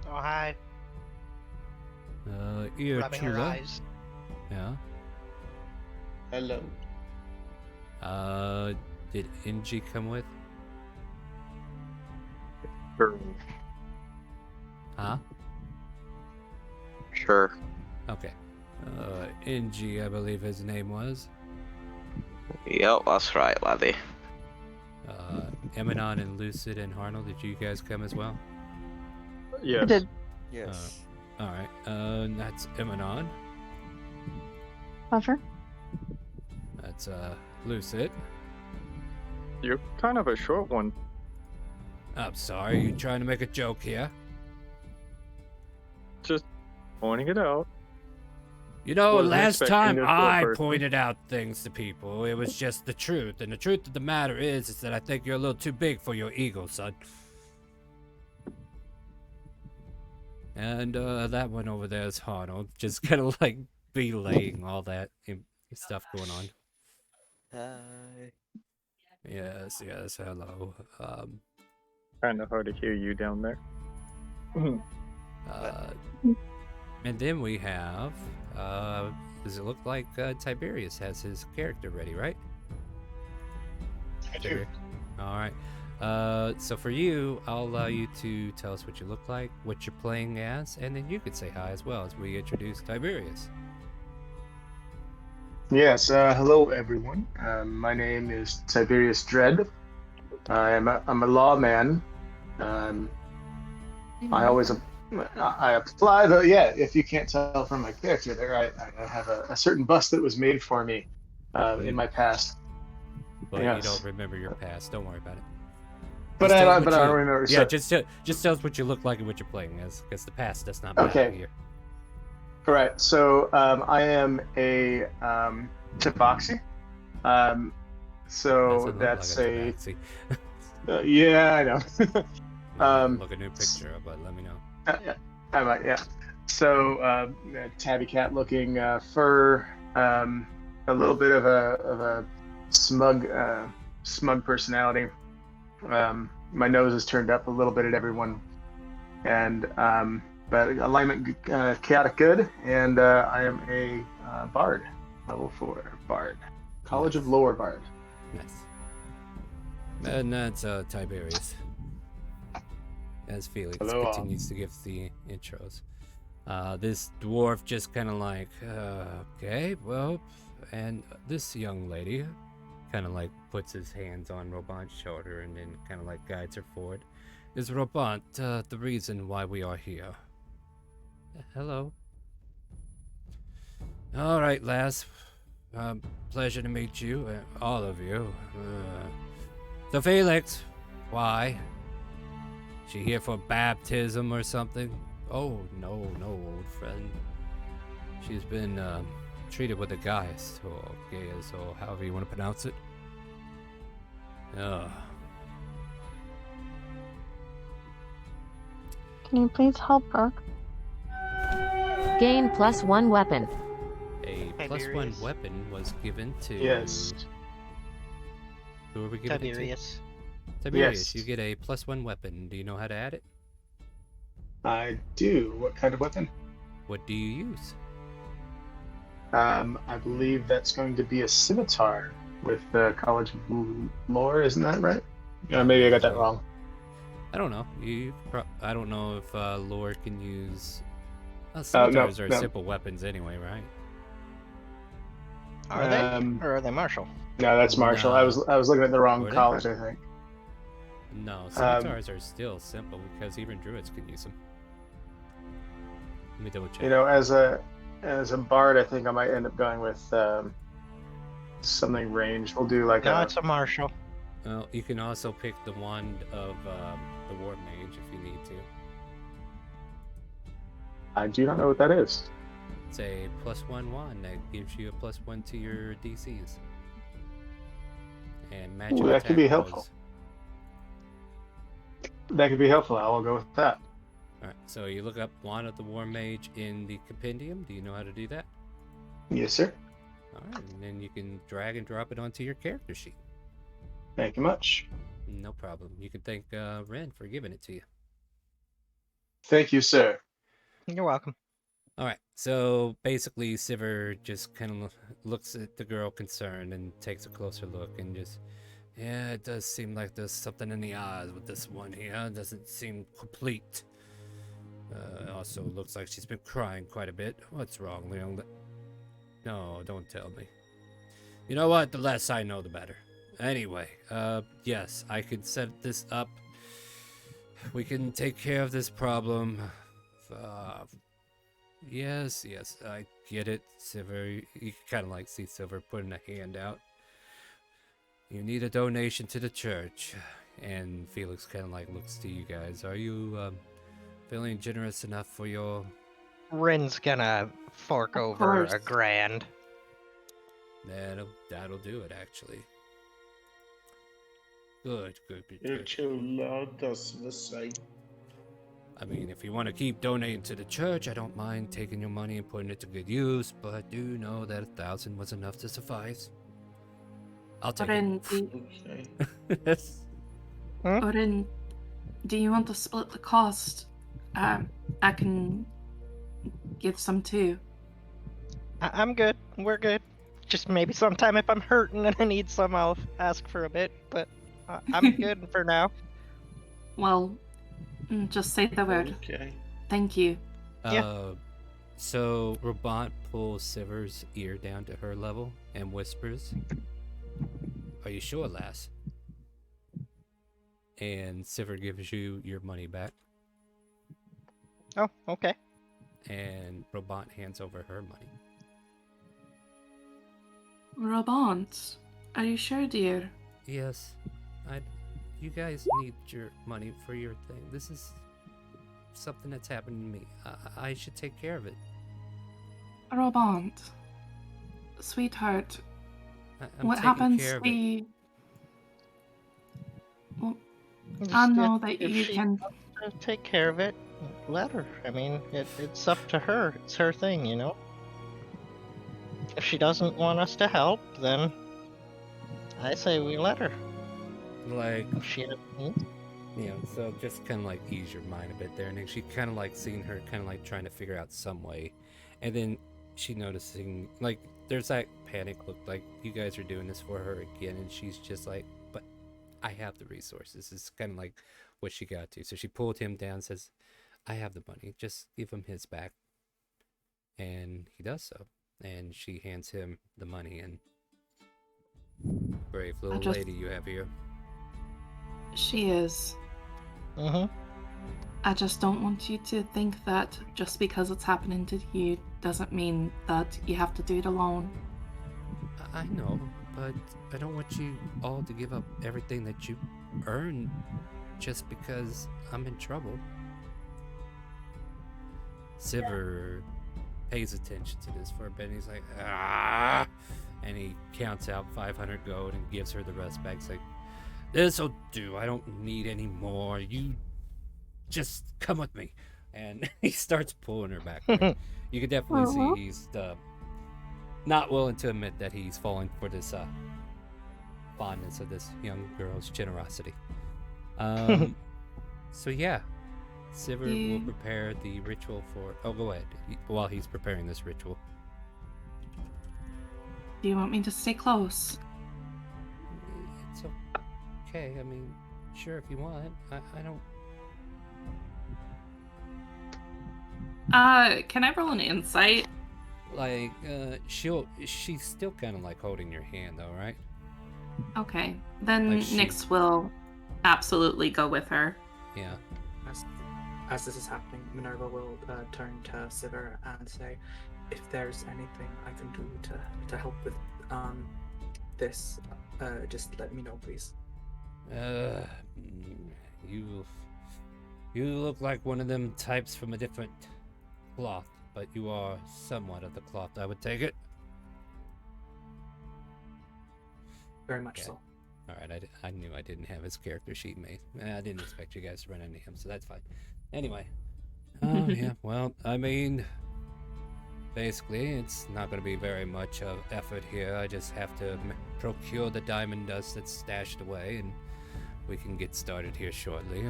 Oh, hi. Ear Rubbing her Chula. eyes. Yeah. Hello. Did Inji come with? Sure. Huh? Sure. Okay. Inji, I believe his name was. Yep, that's right, laddie. Eminon and Lucid and Harnell, did you guys come as well? Yes. I did. Yes. Alright. That's Eminon. Pleasure. That's Lucid. You're kind of a short one. I'm sorry, you trying to make a joke here? Just pointing it out. You know, Wasn't last expecting time this for a I person. pointed out things to people, it was just the truth. And the truth of the matter is that I think you're a little too big for your ego, son. And that one over there is Arnold, just kind of like belaying all that stuff going on. Hi. Yes, hello. Kind of hard to hear you down there. And then we have, does it look like Tiberius has his character ready, right? I do. All right. So for you, I'll allow you to tell us what you look like, what you're playing as, and then you could say hi as well as we introduce Tiberius. Yes, hello everyone. My name is Tiberius Dread. I'm a lawman. I apply the if you can't tell from my character there, I have a certain bust that was made for me in my past. But Yes. you don't remember your past. Don't worry about it. But Just I tell us don't what you- remember. Yeah, So, just tell us what you look like and what you're playing as, because the past does not matter Okay. here. all right. So I am a tabaxi. So that's a tabaxi. yeah, I know. Look a new picture up, but let me know. Yeah, I might, yeah. So, tabby cat looking fur, a little bit of a smug personality. My nose is turned up a little bit at everyone, and but alignment chaotic good, and I am a bard, level 4 bard, College of Lore bard. Nice. And that's Tiberius. As Felix Hello, all. continues to give the intros. This dwarf just kind of like, okay, well, and this young lady kind of like puts his hands on Robant's shoulder and then kind of like guides her forward. Is Robant the reason why we are here? Hello. All right, lass. Pleasure to meet you, all of you. So Felix, why? She here for baptism or something? Oh, no, old friend. She's been treated with a geist, or geist, or however you want to pronounce it. Can you please help her? Gain +1 weapon. A +1 Tiberius. weapon was given to... Yes. Who are we giving Tiberius. it to? Tiberius, Yes. you get a +1 weapon. Do you know how to add it? I do. What kind of weapon? What do you use? I believe that's going to be a scimitar with the College of Lore, isn't that right? Maybe I got that wrong. I don't know. I don't know if Lore can use. No, Scimitars are no. simple weapons anyway, right? Are they? Or are they martial? No, that's martial. I was looking at the wrong Were they? college, I think. No, scimitars are still simple because even druids can use them. Let me double check. You know, as a bard, I think I might end up going with something ranged. We'll do like No, it's a martial. Well, you can also pick the wand of the war mage if you need to. I do not know what that is. It's a +1 wand that gives you a +1 to your DCs. And magic Ooh, that could be attack helpful. rolls. That could be helpful. I will go with that. Alright, so you look up Wand of the War Mage in the compendium. Do you know how to do that? Yes, sir. Alright, and then you can drag and drop it onto your character sheet. Thank you much. No problem. You can thank Ren for giving it to you. Thank you, sir. You're welcome. Alright, so basically Sivir just kind of looks at the girl concerned and takes a closer look and just, yeah, it does seem like there's something in the eyes with this one here. It doesn't seem complete. Also looks like she's been crying quite a bit. What's wrong, Leon? No, don't tell me. You know what? The less I know, the better. Anyway, yes, I can set this up. We can take care of this problem. Yes, I get it, Sivir. You kind of like see Sivir putting a hand out. You need a donation to the church. And Felix kind of like looks to you guys. Are you feeling generous enough for your... Rin's gonna fork over $1,000. That'll do it, actually. Good. Does the same. I mean, if you want to keep donating to the church, I don't mind taking your money and putting it to good use, but do know that 1,000 was enough to suffice. I'll take it. Orin, do you want to split the cost? I can give some too. I'm good. We're good. Just maybe sometime if I'm hurting and I need some, I'll ask for a bit, but I'm good for now. Well, just say the word. Okay. Thank you. So Robot pulls Sivir's ear down to her level and whispers, "Are you sure, lass?" And Sivir gives you your money back. Oh, okay. And Robot hands over her money. Robot, are you sure, dear? Yes, you guys need your money for your thing. This is something that's happened to me. I should take care of it. Robot, sweetheart, I'm what taking happens? care of it. Well, I know that if you she can wants to take care of it. Let her. I mean, it's up to her. It's her thing, you know. If she doesn't want us to help, then I say we let her. Like, yeah, so just kind of like ease your mind a bit there. And then she kind of like seeing her kind of like trying to figure out some way. And then she noticing, like, there's that panic look, like you guys are doing this for her again. And she's just like, but I have the resources. It's kind of like what she got to. So she pulled him down, says, I have the money. Just give him his back. And he does so. And she hands him the money. And brave little lady you have here. She is. I just don't want you to think that just because it's happening to you doesn't mean that you have to do it alone. I know, but I don't want you all to give up everything that you earned just because I'm in trouble. Sivir pays attention to this for a bit and he's like, ah! And he counts out 500 gold and gives her the rest back. He's like, this'll do. I don't need any more. You just come with me. And he starts pulling her back. You can definitely see he's not willing to admit that he's falling for this fondness of this young girl's generosity. So yeah, Sivir will prepare the ritual for... Oh, go ahead. While he's preparing this ritual. Do you want me to stay close? It's okay. I mean, sure, if you want. I don't... Can I roll an insight? Like, she's still kind of like holding your hand, though, right? Okay. Then Like Nyx will absolutely go with her. Yeah. As this is happening, Minerva will turn to Sivir and say, if there's anything I can do to help with this, just let me know, please. You look like one of them types from a different cloth, but you are somewhat of the cloth, I would take it. Very much so. All right, I knew I didn't have his character sheet made. I didn't expect you guys to run into him, so that's fine. Anyway, yeah, well, I mean, basically, it's not going to be very much of effort here. I just have to procure the diamond dust that's stashed away, and we can get started here shortly.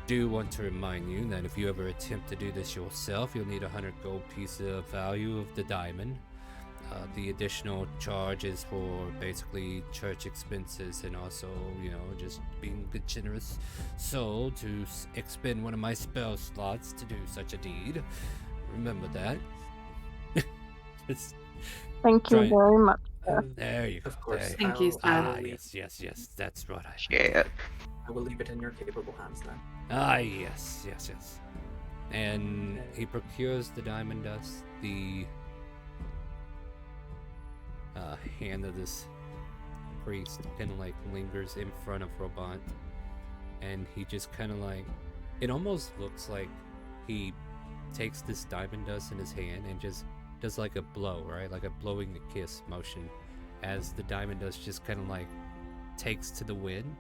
Do want to remind you that if you ever attempt to do this yourself, you'll need 100 gold pieces of value of the diamond. The additional charge is for basically church expenses and also, you know, just being a generous soul to expend one of my spell slots to do such a deed. Remember that. Thank you very much. There you go. Of course. Thank you, sir. Yes. That's what I... Yeah. I will leave it in your capable hands then. Yes. And he procures the diamond dust. The hand of this priest kind of like lingers in front of Robant, and he just kind of like, it almost looks like he takes this diamond dust in his hand and just does like a blow, right? Like a blowing the kiss motion as the diamond dust just kind of like takes to the wind,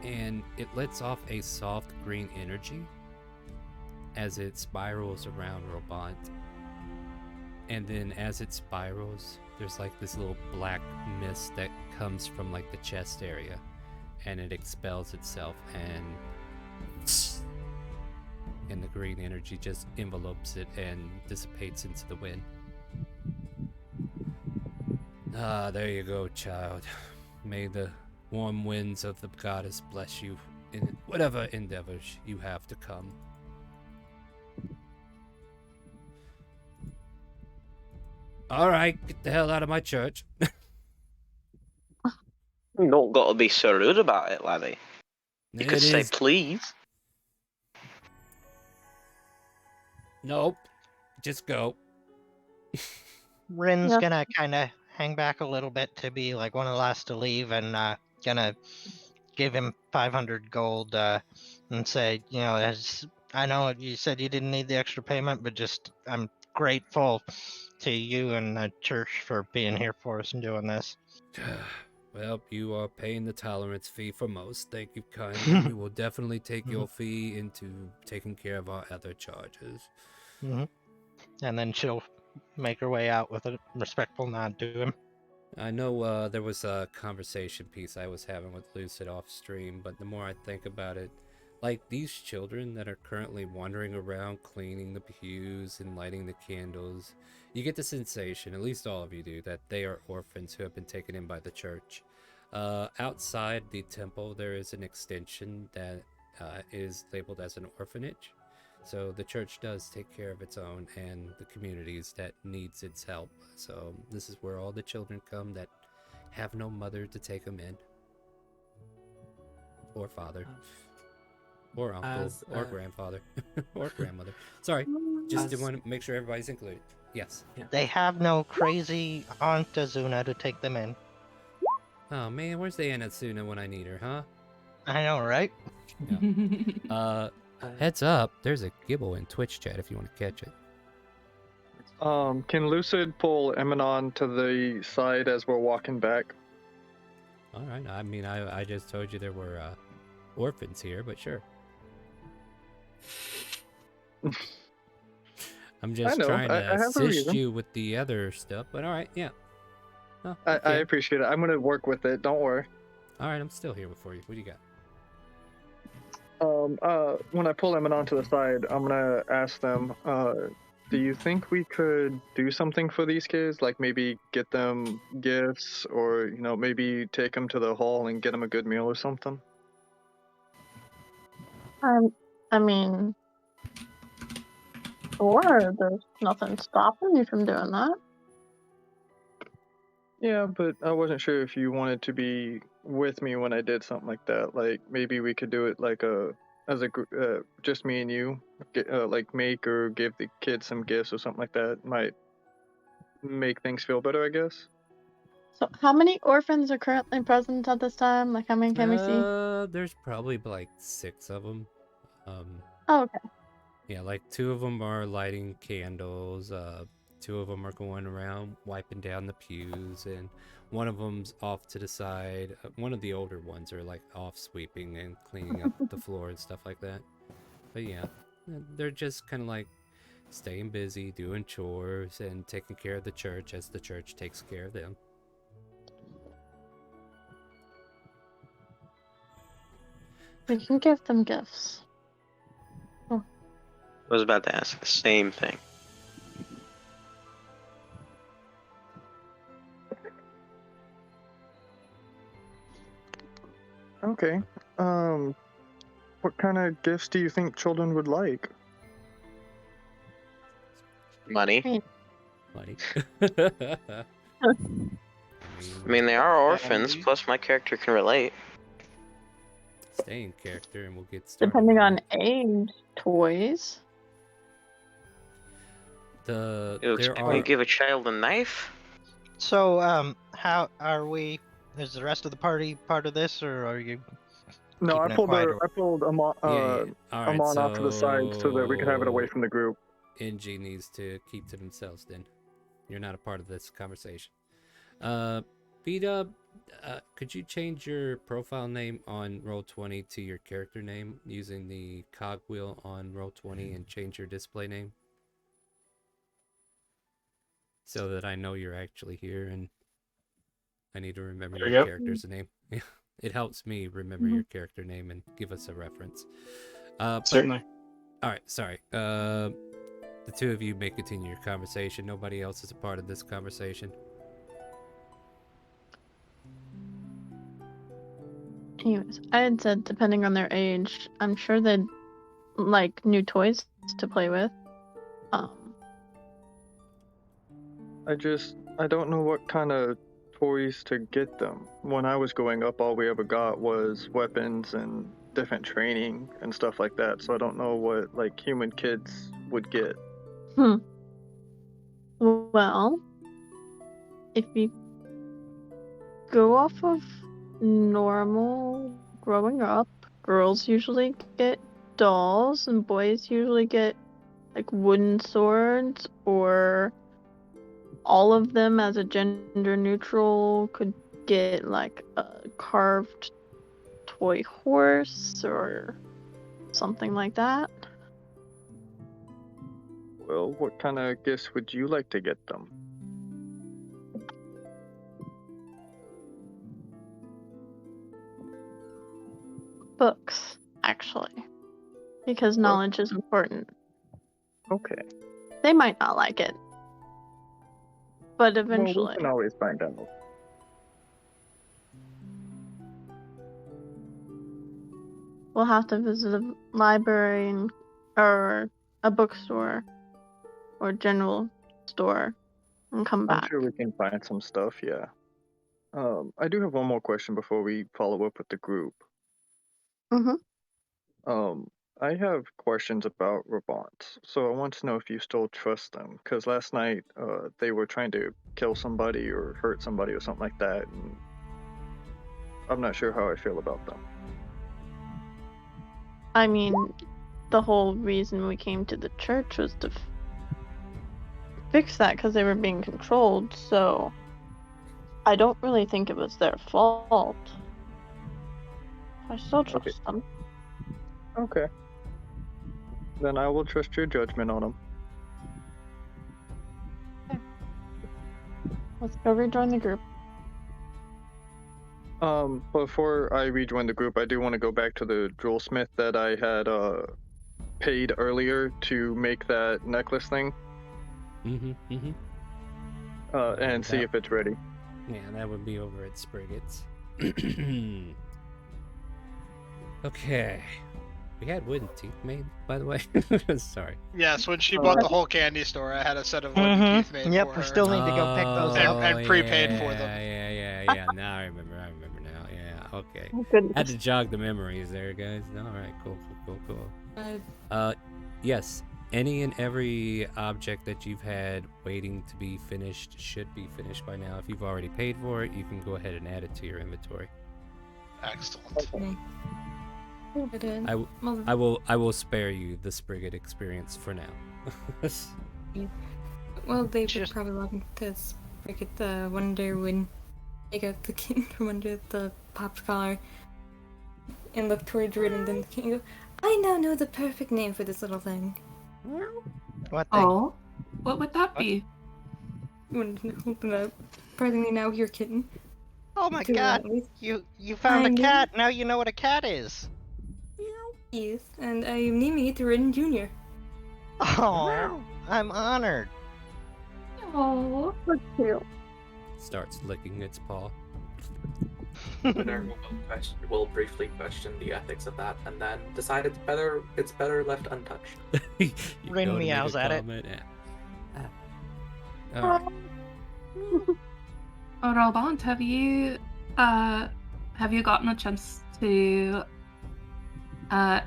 and it lets off a soft green energy as it spirals around Robant. And then as it spirals, there's like this little black mist that comes from like the chest area, and it expels itself, and the green energy just envelopes it and dissipates into the wind. There you go, child. May the warm winds of the goddess bless you in whatever endeavors you have to come. All right, get the hell out of my church. You don't got to be so rude about it, laddie. You could say please. Nope. Just go. Rin's gonna kind of hang back a little bit to be like one of the last to leave, and gonna give him 500 gold and say, you know, I know you said you didn't need the extra payment, but just I'm grateful to you and the church for being here for us and doing this. Well, you are paying the tolerance fee for most. Thank you kindly. We will definitely take your fee into taking care of our other charges. And then she'll make her way out with a respectful nod to him. I know there was a conversation piece I was having with Lucid off stream, but the more I think about it, like these children that are currently wandering around cleaning the pews and lighting the candles, you get the sensation, at least all of you do, that they are orphans who have been taken in by the church. Outside the temple, there is an extension that is labeled as an orphanage. So the church does take care of its own and the communities that needs its help. So this is where all the children come that have no mother to take them in. Or father. Or uncle. Or grandfather. Or grandmother. Sorry, just want to make sure everybody's included. Yes. They have no crazy Aunt Azuna to take them in. Oh man, where's the Aunt Azuna when I need her, huh? I know, right? Yeah. Heads up, there's a gibble in Twitch chat if you want to catch it. Can Lucid pull Emanon to the side as we're walking back? All right. I mean, I just told you there were orphans here, but sure. I'm just trying to assist you with the other stuff, but all right, yeah. Oh, I appreciate it. I'm going to work with it. Don't worry. All right, I'm still here for you. What do you got? When I pull them onto the side, I'm gonna ask them, do you think we could do something for these kids? Like maybe get them gifts, or maybe take them to the hall and get them a good meal or something? I mean, sure, there's nothing stopping you from doing that. Yeah, but I wasn't sure if you wanted to be with me when I did something like that. Like maybe we could do it like as a group, just me and you, like make or give the kids some gifts or something like that. Might make things feel better, I guess. So, how many orphans are currently present at this time? Like, how many can we see? There's probably like 6 of them. Oh, okay. Yeah, like 2 of them are lighting candles. 2 of them are going around wiping down the pews, and one of them's off to the side. One of the older ones are like off sweeping and cleaning up the floor and stuff like that. But yeah, they're just kind of like staying busy, doing chores, and taking care of the church as the church takes care of them. We can give them gifts. I was about to ask the same thing. Okay. What kind of gifts do you think children would like? Money. Money. I mean, they are orphans, plus my character can relate. Stay in character and we'll get started. Depending on age, toys. You expect me to give a child a knife? So, how are we? Is the rest of the party part of this, or are you? No, I keeping it pulled quiet? Amon, Alright, Amon off to the side so that we could have it away from the group. NG needs to keep to themselves then. You're not a part of this conversation. B-Dub, could you change your profile name on Roll20 to your character name using the cogwheel on Roll20 and change your display name? So that I know you're actually here and I need to remember your character's name. It helps me remember your character name and give us a reference. Certainly. Alright, sorry. The 2 of you may continue your conversation. Nobody else is a part of this conversation. Anyways, I had said depending on their age, I'm sure they'd like new toys to play with. I don't know what kind of toys to get them. When I was growing up, all we ever got was weapons and different training and stuff like that. So I don't know what like human kids would get. Well, if you go off of normal growing up, girls usually get dolls and boys usually get like wooden swords, or all of them as a gender neutral could get like a carved toy horse or something like that. Well, what kind of gifts would you like to get them? Books, actually, because knowledge is important. Okay. They might not like it, but eventually. Well, we can always find out. We'll have to visit a library or a bookstore or general store and come back. I'm sure we can find some stuff, yeah. I do have one more question before we follow up with the group. I have questions about Rabant, so I want to know if you still trust them, because last night they were trying to kill somebody or hurt somebody or something like that, and I'm not sure how I feel about them. I mean, the whole reason we came to the church was to fix that because they were being controlled, so I don't really think it was their fault. I still trust them. Okay. Then I will trust your judgment on them. Let's go rejoin the group. Before I rejoin the group, I do want to go back to the jewelsmith that I had paid earlier to make that necklace thing. And see if it's ready. Yeah, that would be over at Sprigget's. Okay. We had wooden teeth made, by the way. Sorry. Yes, when she bought the whole candy store, I had a set of wooden teeth made Yep, for we her. still need to go pick those up. And prepaid for them. Yeah. Now I remember now. Yeah, okay. Oh, goodness. Had to jog the memories there, guys. All right, cool. Yes, any and every object that you've had waiting to be finished should be finished by now. If you've already paid for it, you can go ahead and add it to your inventory. Excellent. I will spare you the Sprigget experience for now. Well, they would probably want to Sprigget wonder when take out the kitten from under the pop's collar and look towards Rin, and then the kitten go, I now know the perfect name for this little thing. What thing? Oh, what would that be? Open up. Pardon me now, your kitten. Oh my Do god, that, please. you found a Find cat, now you know what a cat is. Yes, and I'm naming it Rin Jr. Oh, I'm honored. Oh, so cute. Starts licking its paw. Minerva will briefly question the ethics of that, and then decide it's better left untouched. Rin meows at it. Alright. Oh, Rolbant, have you gotten a chance to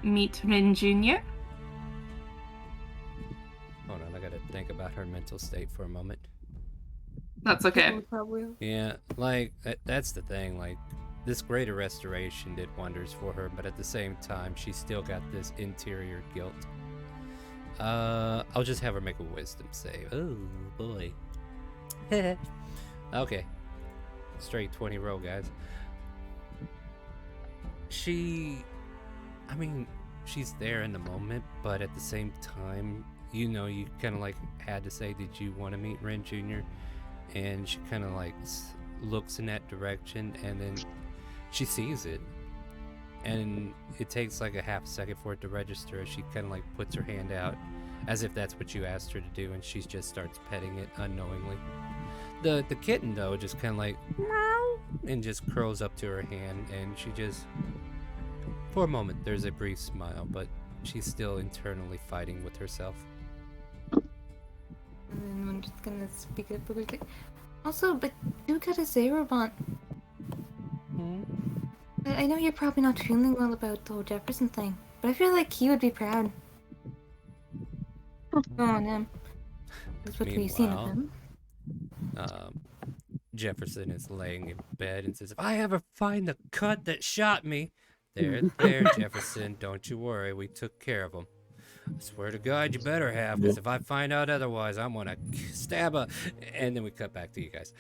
meet Rin Jr.? Hold on, I gotta think about her mental state for a moment. That's okay. Yeah, like, that's the thing, like, this greater restoration did wonders for her, but at the same time, she still got this interior guilt. I'll just have her make a wisdom save. Oh, boy. Okay. Straight 20 roll, guys. She's there in the moment, but at the same time, you kind of like had to say, did you want to meet Ren Jr.? And she kind of like looks in that direction, and then she sees it. And it takes like a half second for it to register as she kind of like puts her hand out as if that's what you asked her to do, and she just starts petting it unknowingly. The kitten, though, just kind of like meow and just curls up to her hand, and she just, for a moment, there's a brief smile, but she's still internally fighting with herself. And then I'm just gonna speak up really quick. Also, but you gotta say, Robot. I know you're probably not feeling well about the whole Jefferson thing, but I feel like he would be proud. On him. That's what we've seen of him. Jefferson is laying in bed and says, if I ever find the cut that shot me, there, Jefferson, don't you worry, we took care of him. I swear to God, you better have, because if I find out otherwise, I'm gonna stab her. And then we cut back to you guys.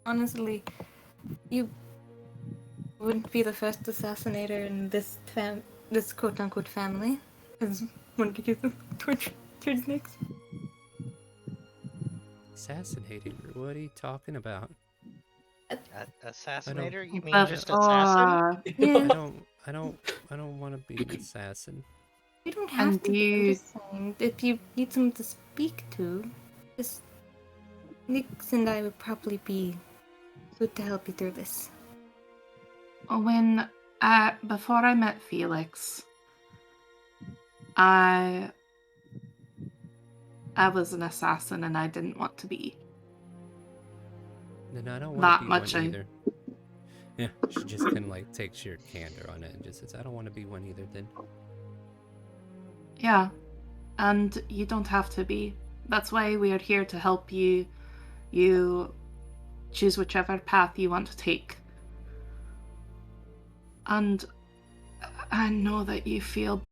Honestly, you wouldn't be the first assassinator in this quote-unquote family. As one could use them towards next. Assassinating? What are you talking about? Assassinator? You mean just assassin? Yeah. I don't want to be an assassin. You don't have to be. I'm just saying, if you need someone to speak to, just Nix and I would probably be good to help you through this. When before I met Felix, I was an assassin and I didn't want to be. Then I don't want That to be much one either. Yeah, she just kind of like takes your candor on it and just says, I don't want to be one either then. Yeah, and you don't have to be. That's why we are here to help you. You choose whichever path you want to take. And I know that you feel